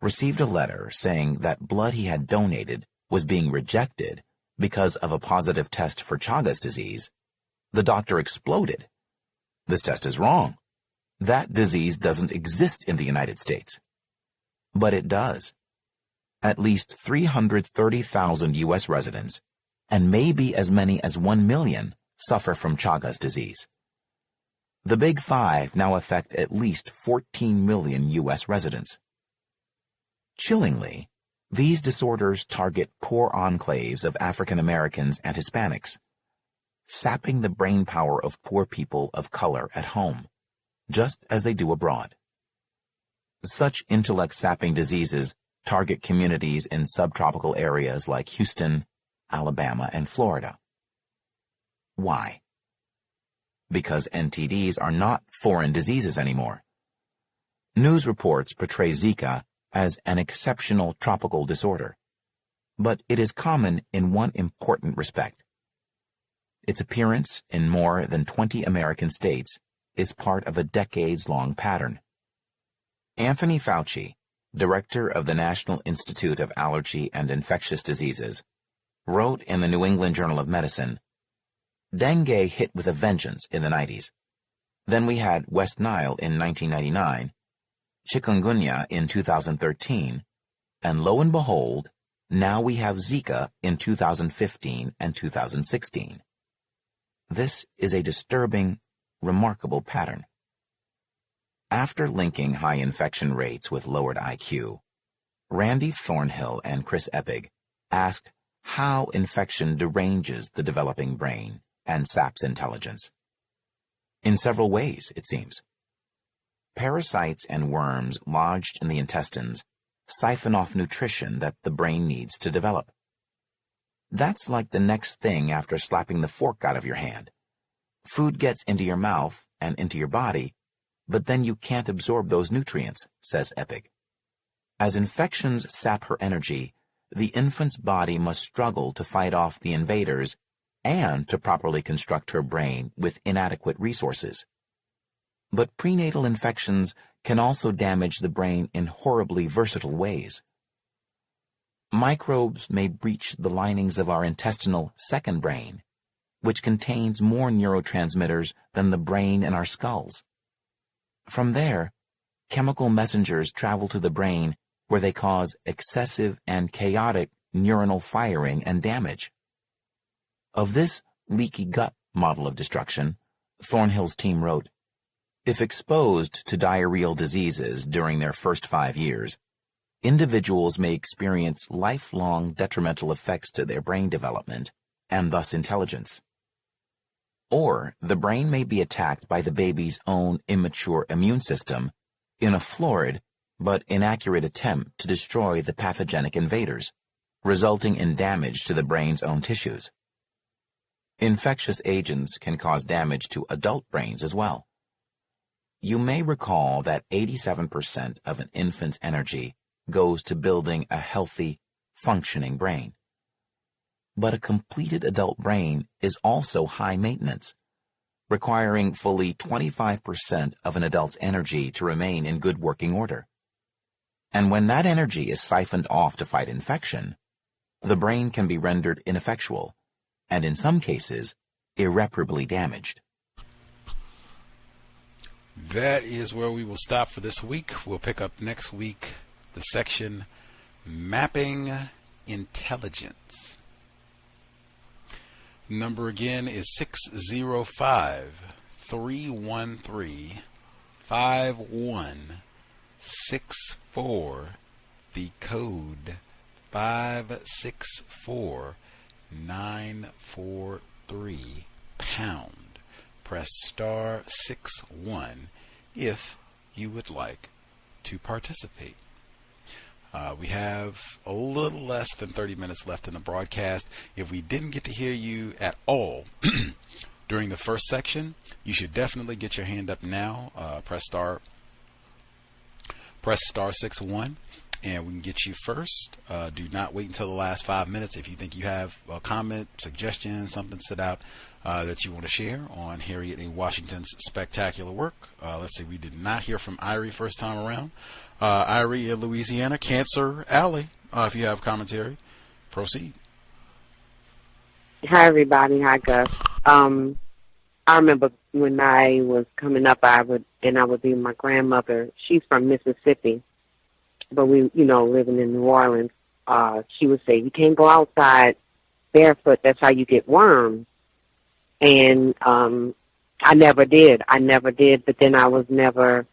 received a letter saying that blood he had donated was being rejected because of a positive test for Chagas disease, the doctor exploded. This test is wrong. That disease doesn't exist in the United States. But it does. At least 330,000 U.S. residents, and maybe as many as 1 million, suffer from Chagas disease. The Big Five now affect at least 14 million U.S. residents. Chillingly, these disorders target poor enclaves of African Americans and Hispanics, sapping the brain power of poor people of color at home, just as they do abroad. Such intellect-sapping diseases target communities in subtropical areas like Houston, Alabama, and Florida. Why? Because NTDs are not foreign diseases anymore. News reports portray Zika as an exceptional tropical disorder, but it is common in one important respect. Its appearance in more than 20 American states is part of a decades-long pattern. Anthony Fauci, director of the National Institute of Allergy and Infectious Diseases, wrote in the New England Journal of Medicine, "Dengue hit with a vengeance in the 90s. Then we had West Nile in 1999, chikungunya in 2013, and lo and behold, now we have Zika in 2015 and 2016. This is a disturbing, remarkable pattern." After linking high infection rates with lowered IQ, Randy Thornhill and Chris Eppig asked how infection deranges the developing brain and saps intelligence. In several ways, it seems. Parasites and worms lodged in the intestines siphon off nutrition that the brain needs to develop. That's like the next thing after slapping the fork out of your hand. Food gets into your mouth and into your body, but then you can't absorb those nutrients, says Eppig. As infections sap her energy, the infant's body must struggle to fight off the invaders and to properly construct her brain with inadequate resources. But prenatal infections can also damage the brain in horribly versatile ways. Microbes may breach the linings of our intestinal second brain, which contains more neurotransmitters than the brain in our skulls. From there, chemical messengers travel to the brain where they cause excessive and chaotic neuronal firing and damage. Of this leaky gut model of destruction, Thornhill's team wrote, "If exposed to diarrheal diseases during their first 5 years, individuals may experience lifelong detrimental effects to their brain development and thus intelligence. Or the brain may be attacked by the baby's own immature immune system in a florid but inaccurate attempt to destroy the pathogenic invaders, resulting in damage to the brain's own tissues. Infectious agents can cause damage to adult brains as well. You may recall that 87% of an infant's energy goes to building a healthy, functioning brain. But a completed adult brain is also high maintenance, requiring fully 25% of an adult's energy to remain in good working order. And when that energy is siphoned off to fight infection, the brain can be rendered ineffectual, and in some cases, irreparably damaged. That is where we will stop for this week. We'll pick up next week the section Mapping Intelligence. Number again is 605-313-5164. The code 564943 pound. Press star 61 if you would like to participate. We have a little less than 30 minutes left in the broadcast. If we didn't get to hear you at all during the first section, you should definitely get your hand up now. Press star 61 and we can get you first. Do not wait until the last 5 minutes. If you think you have a comment, suggestion, something stood out that you want to share on Harriet A. Washington's spectacular work. Let's see, we did not hear from Irie first time around. Irie in Louisiana, Cancer Alley. If you have commentary, proceed. Hi, everybody. Hi, Gus. I remember when I was coming up, I would be my grandmother. She's from Mississippi, but we, living in New Orleans. She would say, "You can't go outside barefoot. That's how you get worms." And I never did. But then I was never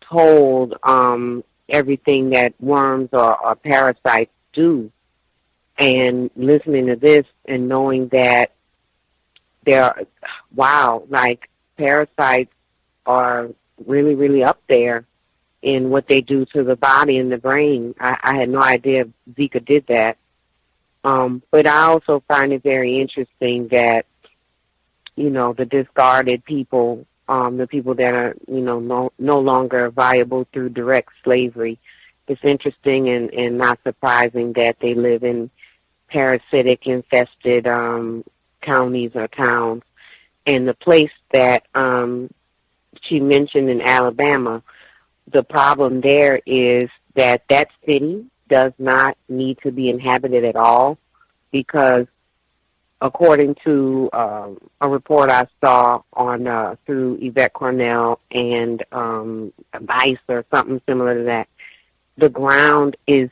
told everything that worms or parasites do. And listening to this and knowing that like parasites are really, really up there in what they do to the body and the brain. I had no idea Zika did that. But I also find it very interesting that, the discarded people, the people that are, no longer viable through direct slavery, it's interesting and not surprising that they live in parasitic infested counties or towns. And the place that she mentioned in Alabama, the problem there is that city does not need to be inhabited at all, because according to a report I saw on through Yvette Cornell and Vice or something similar to that, the ground is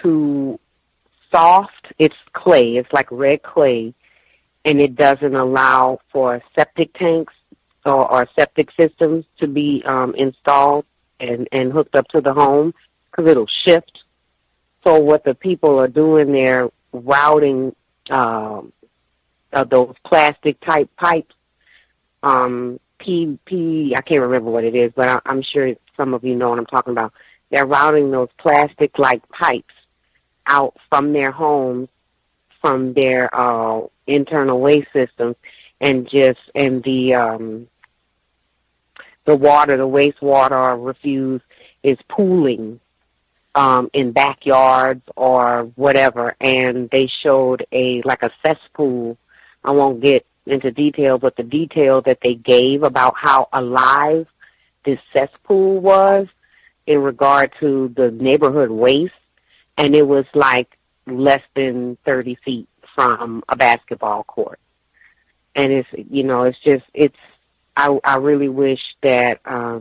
too soft. It's clay. It's like red clay, and it doesn't allow for septic tanks or septic systems to be installed and hooked up to the home, because it'll shift. So what the people are doing, they're routing those plastic type pipes, I can't remember what it is, but I'm sure some of you know what I'm talking about. They're routing those plastic like pipes out from their homes, from their internal waste systems, and the wastewater or refuse is pooling in backyards or whatever. And they showed a cesspool. I won't get into detail, but the detail that they gave about how alive this cesspool was in regard to the neighborhood waste, and it was like less than 30 feet from a basketball court. And I really wish that, I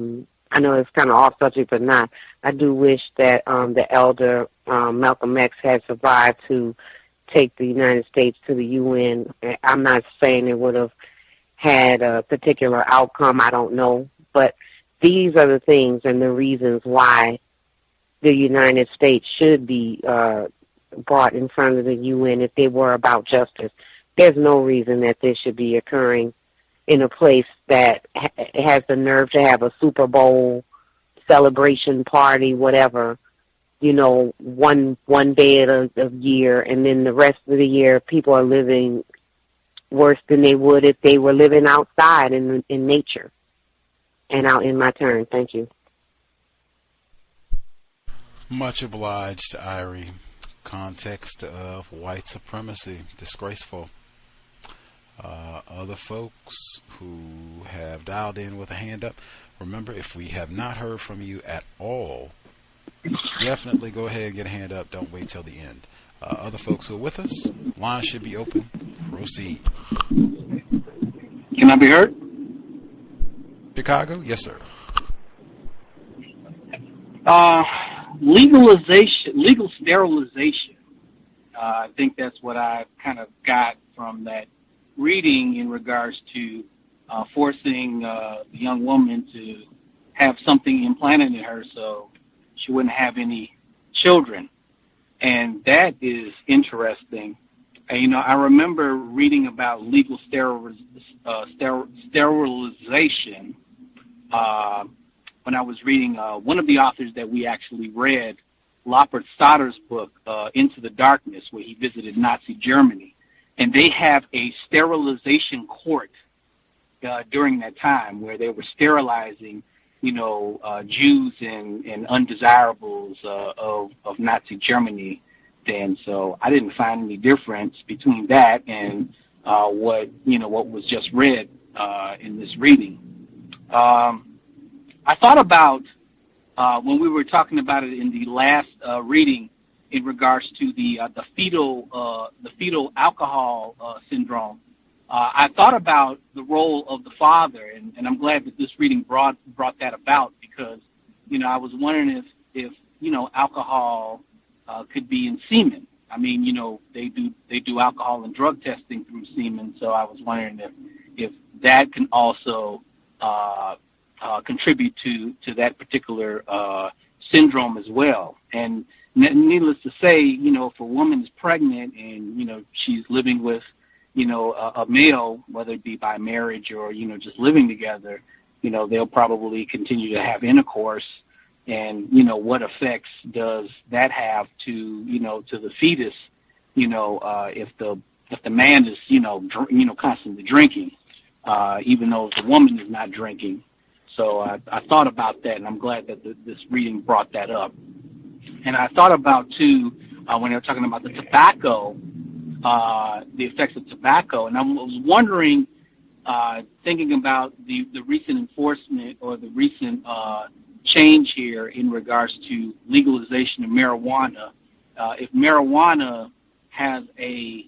know it's kind of off subject, but not. I do wish that the elder Malcolm X had survived to take the United States to the UN. I'm not saying it would have had a particular outcome. I don't know. But these are the things and the reasons why the United States should be brought in front of the UN if they were about justice. There's no reason that this should be occurring in a place that has the nerve to have a Super Bowl celebration party, whatever, one day of year, and then the rest of the year people are living worse than they would if they were living outside in nature. And I'll end my turn. Thank you. Much obliged, Irie. Context of white supremacy. Disgraceful. Other folks who have dialed in with a hand up, remember, if we have not heard from you at all, definitely go ahead and get a hand up. Don't wait till the end. Other folks who are with us, lines should be open. Proceed. Can I be heard? Chicago? Yes, sir. Legal sterilization. I think that's what I kind of got from that reading in regards to forcing the young woman to have something implanted in her so she wouldn't have any children. And that is interesting. And, I remember reading about legal sterilization when I was reading one of the authors that we actually read, Loppert Stotter's book, Into the Darkness, where he visited Nazi Germany. And they have a sterilization court during that time where they were sterilizing, Jews and undesirables of Nazi Germany then. So I didn't find any difference between that and what was just read in this reading. I thought about when we were talking about it in the last reading, in regards to the fetal alcohol syndrome, I thought about the role of the father, and I'm glad that this reading brought that about, because I was wondering if alcohol could be in semen. I mean, they do alcohol and drug testing through semen, so I was wondering if that can also contribute to that particular syndrome as well. And needless to say, if a woman is pregnant and she's living with a male, whether it be by marriage or just living together, they'll probably continue to have intercourse. And what effects does that have to to the fetus? If the man is constantly drinking, even though the woman is not drinking. So I thought about that, and I'm glad that this reading brought that up. And I thought about too when they were talking about the tobacco, the effects of tobacco, and I was wondering, thinking about the recent enforcement or the recent change here in regards to legalization of marijuana, if marijuana has a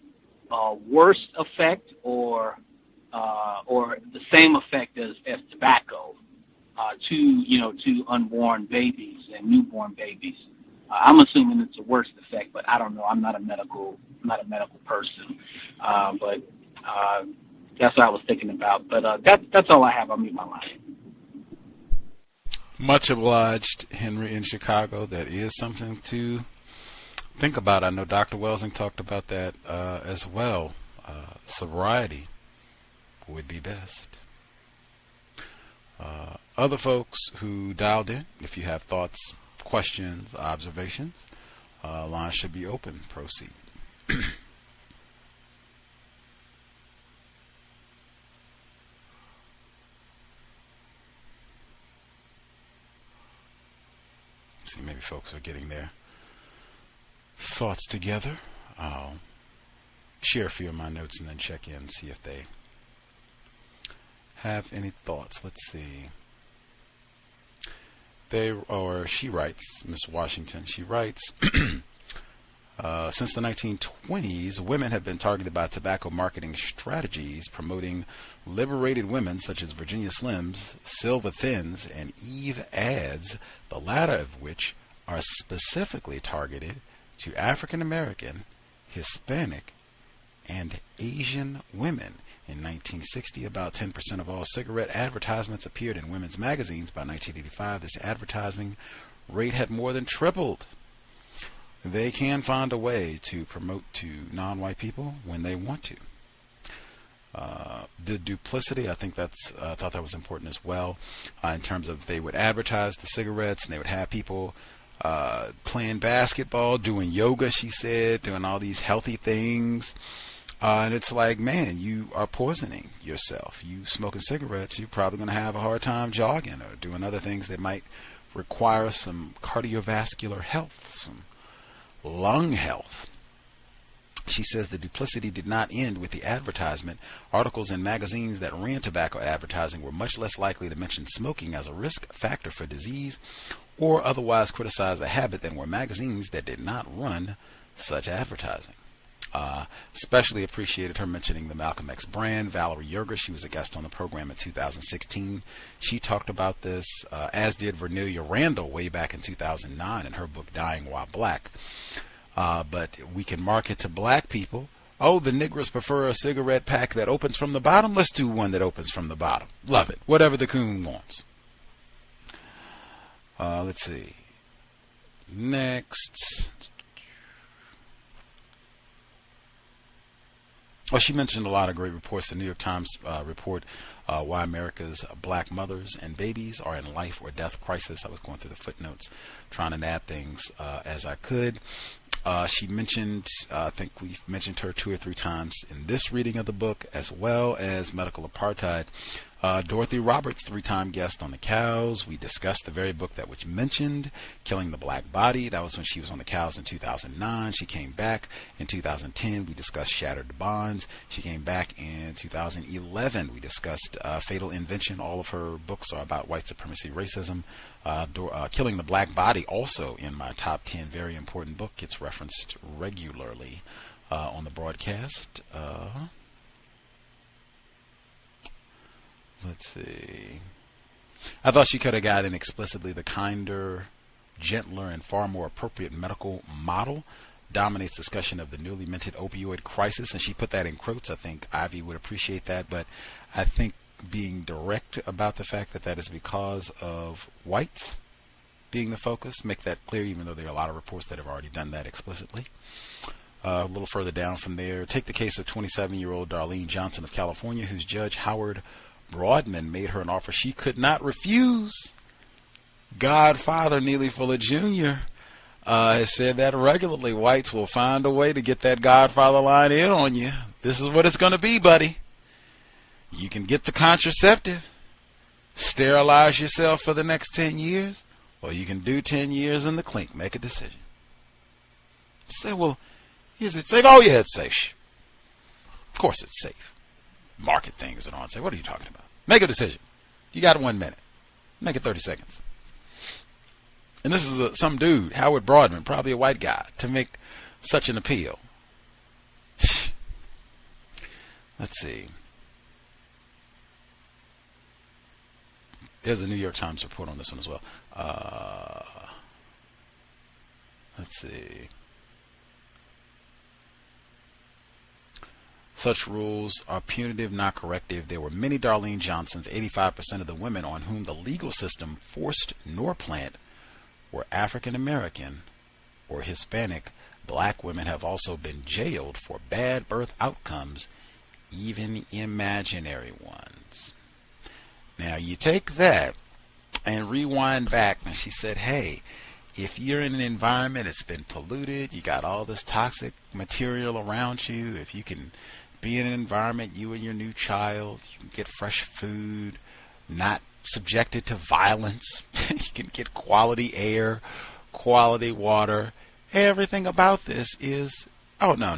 worse effect or the same effect as tobacco to unborn babies and newborn babies. I'm assuming it's a worse effect, but I don't know. I'm not a medical person, but that's what I was thinking about. But that's all I have. I'll mute my line. Much obliged, Henry in Chicago. That is something to think about. I know Dr. Welsing talked about that as well. Sobriety would be best. Other folks who dialed in, if you have thoughts, questions, observations, lines should be open. Proceed. See, maybe folks are getting their thoughts together. I'll share a few of my notes and then check in, see if they have any thoughts. Let's see. She writes, Miss Washington, she writes, since the 1920s, women have been targeted by tobacco marketing strategies promoting liberated women such as Virginia Slims, Silva Thins, and Eve Ads, the latter of which are specifically targeted to African American, Hispanic, and Asian women. In 1960, about 10% of all cigarette advertisements appeared in women's magazines. By 1985, this advertising rate had more than tripled. They can find a way to promote to non-white people when they want to. The duplicity, I think I thought that was important as well, in terms of they would advertise the cigarettes and they would have people playing basketball, doing yoga, she said, doing all these healthy things. And it's like, man, you are poisoning yourself. You smoking cigarettes, you're probably going to have a hard time jogging or doing other things that might require some cardiovascular health, some lung health. She says the duplicity did not end with the advertisement. Articles in magazines that ran tobacco advertising were much less likely to mention smoking as a risk factor for disease or otherwise criticize the habit than were magazines that did not run such advertising. Especially appreciated her mentioning the Malcolm X brand. Valerie Yerger, she was a guest on the program in 2016. She talked about this, as did Vernelia Randall way back in 2009 in her book Dying While Black. But we can market to black people. Oh, the Negroes prefer a cigarette pack that opens from the bottom. Let's do one that opens from the bottom. Love it. Whatever the coon wants. Let's see. Next. Well, she mentioned a lot of great reports. The New York Times report, Why America's Black Mothers and Babies Are in Life or Death Crisis. I was going through the footnotes, trying to add things as I could. She mentioned, I think we've mentioned her 2 or 3 times in this reading of the book, as well as medical apartheid. Dorothy Roberts, 3-time guest on the Cows. We discussed the very book that was mentioned, Killing the Black Body. That was when she was on the Cows in 2009. She came back in 2010. We discussed Shattered Bonds. She came back in 2011. We discussed Fatal Invention. All of her books are about white supremacy, racism. Killing the Black Body, also in my top 10, very important book. Gets referenced regularly on the broadcast. Let's see. I thought she could have gotten explicitly the kinder, gentler, and far more appropriate medical model. Dominates discussion of the newly minted opioid crisis, and she put that in quotes. I think Ivy would appreciate that, but I think being direct about the fact that that is because of whites being the focus, make that clear, even though there are a lot of reports that have already done that explicitly. A little further down from there, take the case of 27-year-old Darlene Johnson of California, whose Judge Howard Broadman made her an offer she could not refuse. Godfather Neely Fuller Jr. Has said that regularly. Whites will find a way to get that Godfather line in on you. This is what it's going to be, buddy. You can get the contraceptive, sterilize yourself for the next 10 years, or you can do 10 years in the clink. Make a decision. You say, well, is it safe? Oh, yeah, it's safe. Of course it's safe. Market things and all. Say, what are you talking about? Make a decision. You got 1 minute. Make it 30 seconds. And this is some dude, Howard Broadman, probably a white guy, to make such an appeal. Let's see. There's a New York Times report on this one as well. Let's see. Such rules are punitive, not corrective. There were many Darlene Johnsons, 85% of the women on whom the legal system forced Norplant were African American or Hispanic. Black women have also been jailed for bad birth outcomes, even imaginary ones. Now you take that and rewind back, and she said, hey, if you're in an environment that's been polluted, you got all this toxic material around you, if you can be in an environment, you and your new child, you can get fresh food, not subjected to violence, you can get quality air, quality water. Everything about this is, oh, no.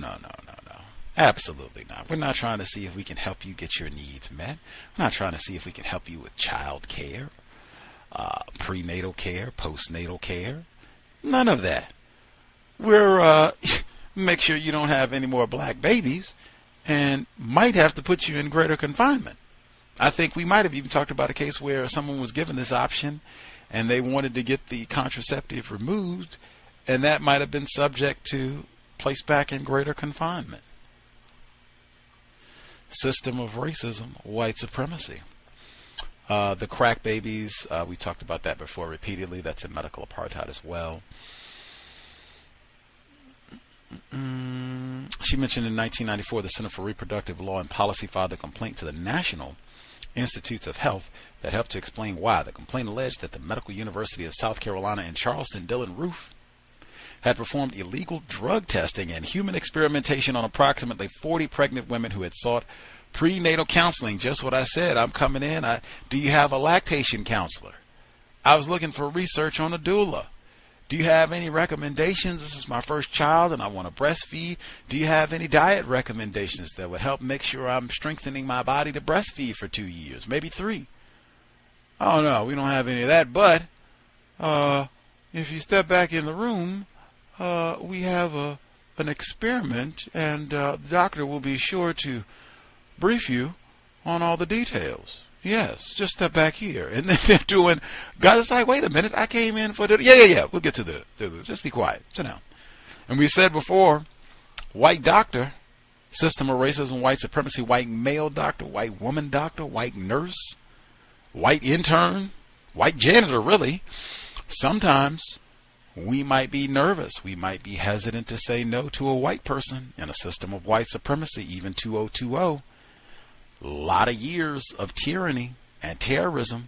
Absolutely not. We're not trying to see if we can help you get your needs met. We're not trying to see if we can help you with child care, prenatal care, postnatal care. None of that. We're make sure you don't have any more black babies and might have to put you in greater confinement. I think we might have even talked about a case where someone was given this option and they wanted to get the contraceptive removed, and that might have been subject to placed back in greater confinement. System of racism, white supremacy. The crack babies, we talked about that before repeatedly. That's in medical apartheid as well. She mentioned in 1994 the Center for Reproductive Law and Policy filed a complaint to the National Institutes of Health that helped to explain why. The complaint alleged that the Medical University of South Carolina in Charleston, Dylan Roof, had performed illegal drug testing and human experimentation on approximately 40 pregnant women who had sought prenatal counseling. Just what I said. I'm coming in. Do you have a lactation counselor? I was looking for research on a doula. Do you have any recommendations? This is my first child and I want to breastfeed. Do you have any diet recommendations that would help make sure I'm strengthening my body to breastfeed for 2 years, maybe 3? Oh, no, we don't have any of that. But if you step back in the room, we have an experiment, and the doctor will be sure to brief you on all the details. Yes, just step back here. And then they're doing, God's like, wait a minute, I came in for the, yeah, we'll get to the, just be quiet, sit down. And we said before, white doctor, system of racism, white supremacy, white male doctor, white woman doctor, white nurse, white intern, white janitor, really. Sometimes we might be nervous. We might be hesitant to say no to a white person in a system of white supremacy, even 2020. A lot of years of tyranny and terrorism.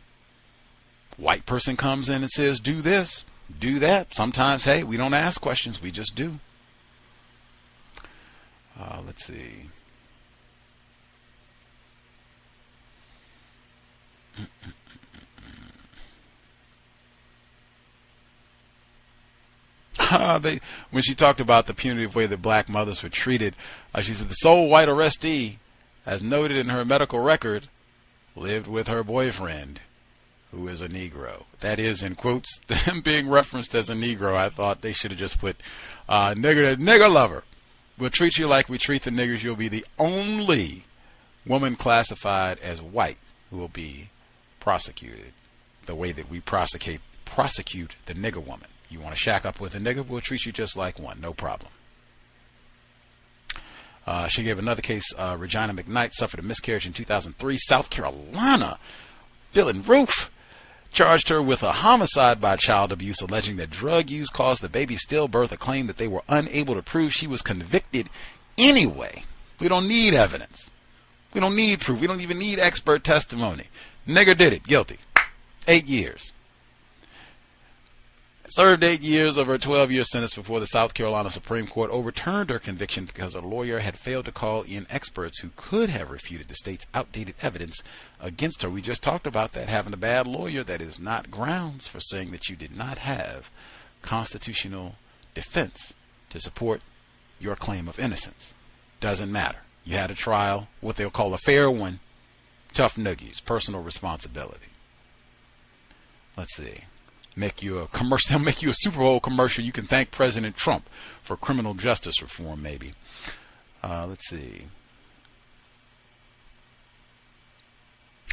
White person comes in and says, do this, do that. Sometimes, hey, we don't ask questions. We just do. Let's see. When she talked about the punitive way that black mothers were treated, she said the sole white arrestee, as noted in her medical record, lived with her boyfriend, who is a Negro. That is, in quotes, them being referenced as a Negro. I thought they should have just put nigger lover. We'll treat you like we treat the niggers. You'll be the only woman classified as white who will be prosecuted the way that we prosecute the nigger woman. You want to shack up with a nigger, we'll treat you just like one, no problem. She gave another case. Regina McKnight suffered a miscarriage in 2003. South Carolina, Dylan Roof charged her with a homicide by child abuse, alleging that drug use caused the baby's stillbirth, a claim that they were unable to prove. She was convicted anyway. We don't need evidence. We don't need proof. We don't even need expert testimony. Nigger did it. Guilty. 8 years. Served 8 years of her 12-year sentence before the South Carolina Supreme Court overturned her conviction because a lawyer had failed to call in experts who could have refuted the state's outdated evidence against her. We just talked about that. Having a bad lawyer, that is not grounds for saying that you did not have constitutional defense to support your claim of innocence. Doesn't matter. You had a trial, what they'll call a fair one. Tough noogies, personal responsibility. Let's see. Make you a commercial. They'll make you a Super Bowl commercial. You can thank President Trump for criminal justice reform, maybe. Let's see.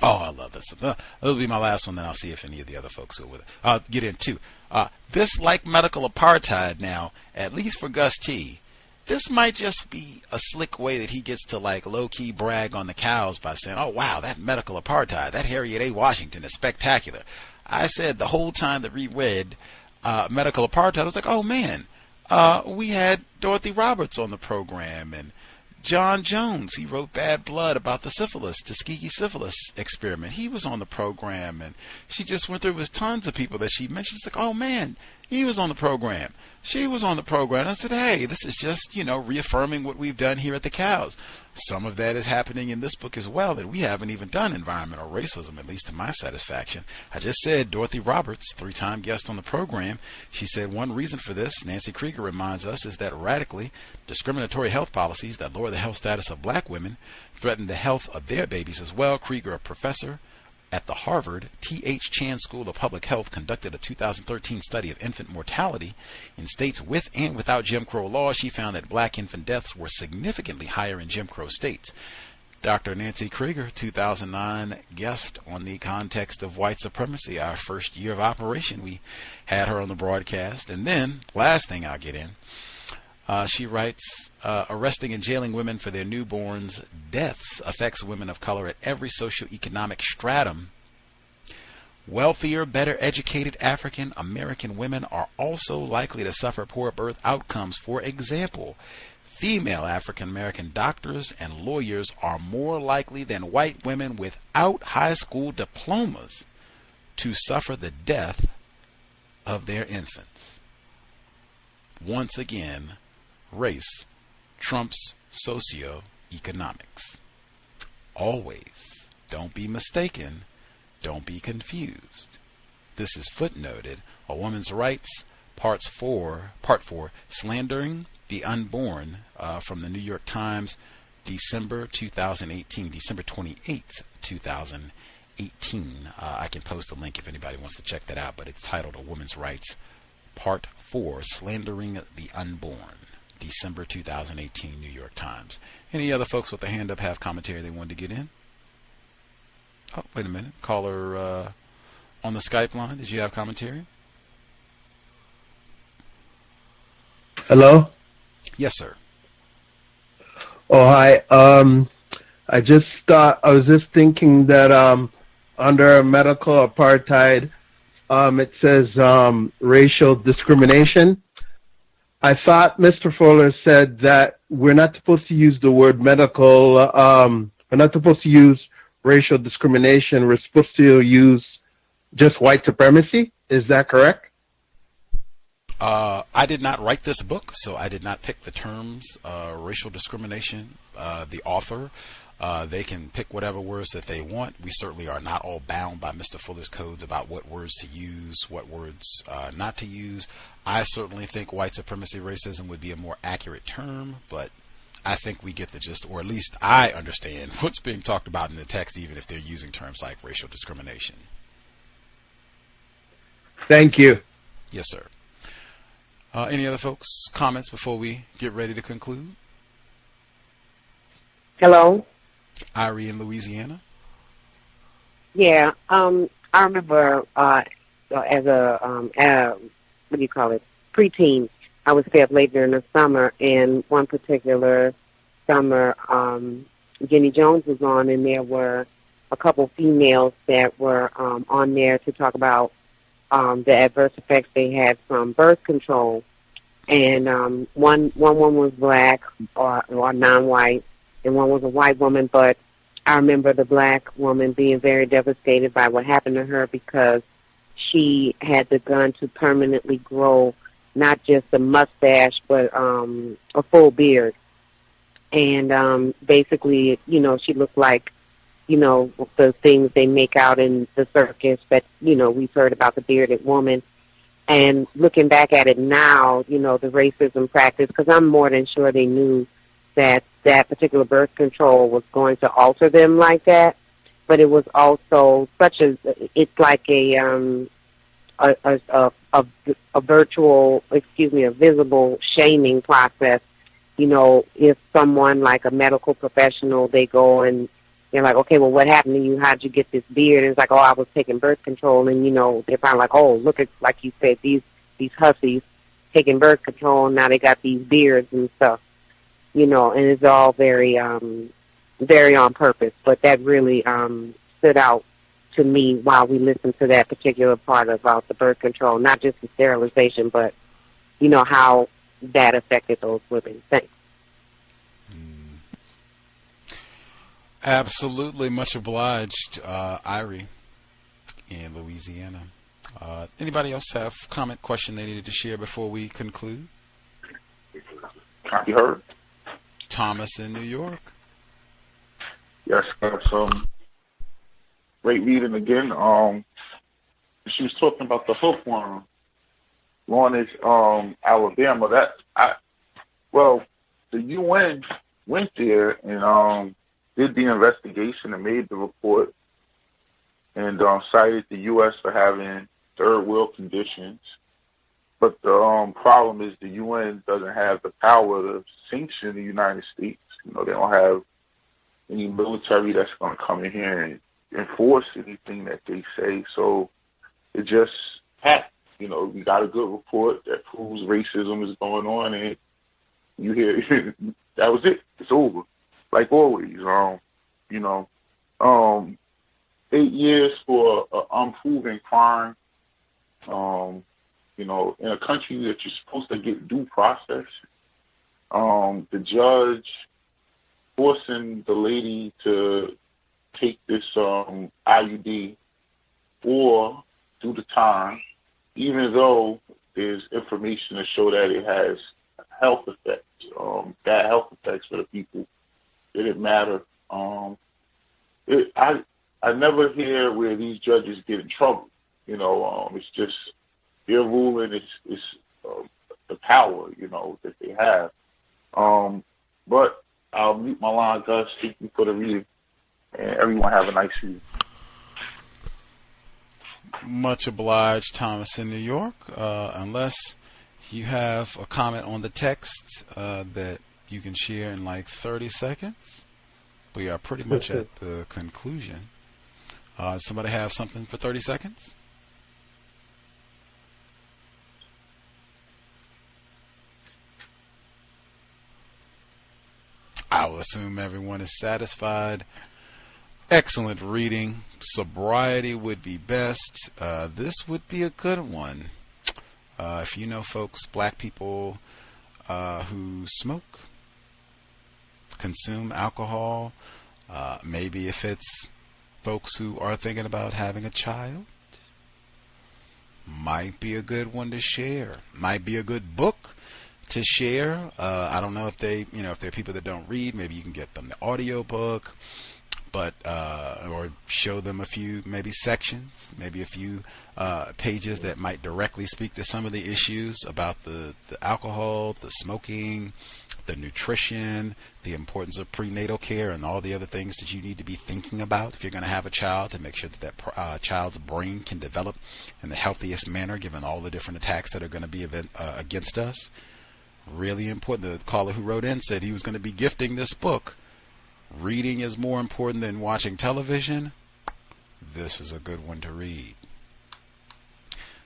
Oh, I love this. That'll be my last one, then I'll see if any of the other folks are with it. I'll get in too. This, like medical apartheid now, at least for Gus T, this might just be a slick way that he gets to like low-key brag on the cows by saying, oh, wow, that medical apartheid, that Harriet A. Washington is spectacular. I said the whole time that we read medical apartheid, I was like, oh, man, we had Dorothy Roberts on the program and John Jones. He wrote Bad Blood about the Tuskegee syphilis experiment. He was on the program, and she just went through with tons of people that she mentioned. She's like, oh, man, he was on the program. She was on the program. I said, hey, this is just, reaffirming what we've done here at the Cows. Some of that is happening in this book as well, that we haven't even done environmental racism, at least to my satisfaction. I just said Dorothy Roberts, 3-time guest on the program. She said one reason for this, Nancy Krieger reminds us, is that radically discriminatory health policies that lower the health status of black women threaten the health of their babies as well. Krieger, a professor at the Harvard T.H. Chan School of Public Health, conducted a 2013 study of infant mortality in states with and without Jim Crow laws. She found that black infant deaths were significantly higher in Jim Crow states. Dr. Nancy Krieger, 2009 guest on the Context of White Supremacy, our first year of operation. We had her on the broadcast. And then, last thing I'll get in, she writes, arresting and jailing women for their newborns' deaths affects women of color at every socioeconomic stratum. Wealthier, better educated African American women are also likely to suffer poor birth outcomes. For example, female African American doctors and lawyers are more likely than white women without high school diplomas to suffer the death of their infants. Once again, race trumps socioeconomics. Always. Don't be mistaken. Don't be confused. This is footnoted. A Woman's Rights, Part 4, Slandering the Unborn, from the New York Times, December 2018, December 28th, 2018. I can post a link if anybody wants to check that out, but it's titled A Woman's Rights, Part 4, Slandering the Unborn. December 2018, New York Times. Any other folks with a hand up have commentary they wanted to get in? Oh, wait a minute. Caller on the Skype line. Did you have commentary? Hello? Yes, sir. Oh, hi. I was just thinking that under medical apartheid, it says racial discrimination. I thought Mr. Fuller said that we're not supposed to use the word medical, we're not supposed to use racial discrimination. We're supposed to use just white supremacy. Is that correct? I did not write this book, so I did not pick the terms racial discrimination. The author They can pick whatever words that they want. We certainly are not all bound by Mr. Fuller's codes about what words to use, what words not to use. I certainly think white supremacy racism would be a more accurate term, but I think we get the gist, or at least I understand what's being talked about in the text, even if they're using terms like racial discrimination. Thank you. Yes, sir. Any other folks' comments before we get ready to conclude? Hello? Irie in Louisiana. Yeah, I remember as a what do you call it, preteen, I would stay up late during the summer, and one particular summer, Jenny Jones was on, and there were a couple females that were on there to talk about the adverse effects they had from birth control. And one woman was black or non-white, and one was a white woman, but I remember the black woman being very devastated by what happened to her because she had begun to permanently grow not just a mustache, but a full beard. And basically, you know, she looked like, you know, the things they make out in the circus, but, you know, we've heard about the bearded woman. And looking back at it now, you know, the racism practice, because I'm more than sure they knew that that particular birth control was going to alter them like that. But it was also it's like a virtual, a visible shaming process. You know, if someone like a medical professional, they go and they're like, okay, well, what happened to you? How'd you get this beard? And it's like, oh, I was taking birth control. And, you know, they're probably like, oh, look at, like you said, these hussies taking birth control, and now they got these beards and stuff, you know, and it's all very very on purpose. But that really stood out to me while we listened to that particular part about the birth control, not just the sterilization, but, you know, how that affected those women. Thanks. Absolutely. Much obliged, Irie in Louisiana. Anybody else have comment, question they needed to share before we conclude? You heard? Thomas in New York. Yes, great reading again. She was talking about the hookworm. Lawrence, Alabama. The UN went there and did the investigation and made the report and cited the U.S. for having third world conditions. But the problem is the UN doesn't have the power to sanction the United States. You know, they don't have any military that's going to come in here and enforce anything that they say. So it just happened. You know, we got a good report that proves racism is going on, and you hear that was it. It's over. Like always, 8 years for an unproven crime, in a country that you're supposed to get due process. The judge forcing the lady to take this IUD or do the time, even though there's information to show that it has health effects, bad health effects for the people. It didn't matter. I never hear where these judges get in trouble. It's just their ruling is the power, that they have. But I'll mute my line, Gus. Thank you for the reading, and everyone have a nice evening. Much obliged, Thomas in New York. Unless you have a comment on the text that you can share in like 30 seconds, we are pretty much at the conclusion. Somebody have something for 30 seconds? I will assume everyone is satisfied. Excellent reading. Sobriety would be best. This would be a good one. If you know folks, black people who smoke, consume alcohol, maybe if it's folks who are thinking about having a child, might be a good one to share. Might be a good book to share. I don't know if they, if there are people that don't read, maybe you can get them the audio book, but or show them a few maybe sections, maybe a few pages that might directly speak to some of the issues about the alcohol, the smoking, the nutrition, the importance of prenatal care, and all the other things that you need to be thinking about if you're going to have a child, to make sure that child's brain can develop in the healthiest manner given all the different attacks that are going to be against us. Really important. The caller who wrote in said he was going to be gifting this book. Reading is more important than watching television. This is a good one to read.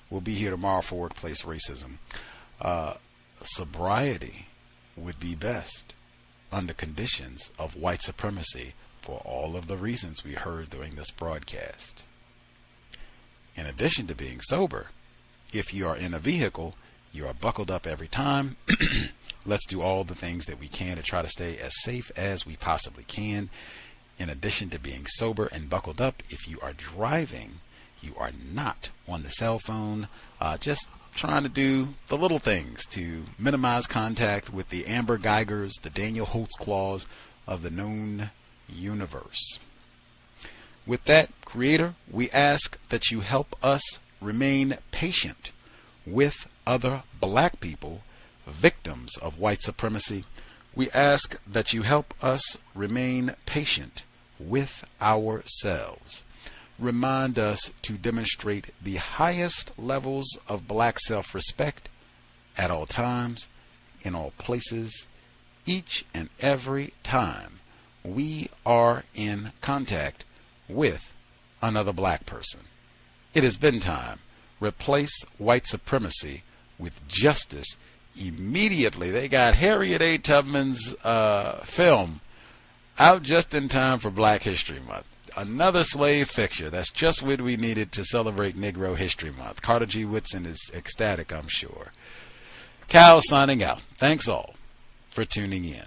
We'll be here tomorrow for Workplace Racism. Sobriety would be best under conditions of white supremacy for all of the reasons we heard during this broadcast. In addition to being sober, if you are in a vehicle, you are buckled up every time. Let's do all the things that we can to try to stay as safe as we possibly can. In addition to being sober and buckled up, if you are driving, you are not on the cell phone, just trying to do the little things to minimize contact with the Amber Geigers, the Daniel Holtzclaws of the known universe. With that, Creator, we ask that you help us remain patient with other black people, victims of white supremacy. We ask that you help us remain patient with ourselves. Remind us to demonstrate the highest levels of black self-respect at all times, in all places, each and every time we are in contact with another black person. It has been time. Replace white supremacy with justice immediately. They got Harriet A. Tubman's film out just in time for Black History Month. Another slave fixture. That's just what we needed to celebrate Negro History Month. Carter G. Woodson is ecstatic, I'm sure. Cal signing out. Thanks all for tuning in.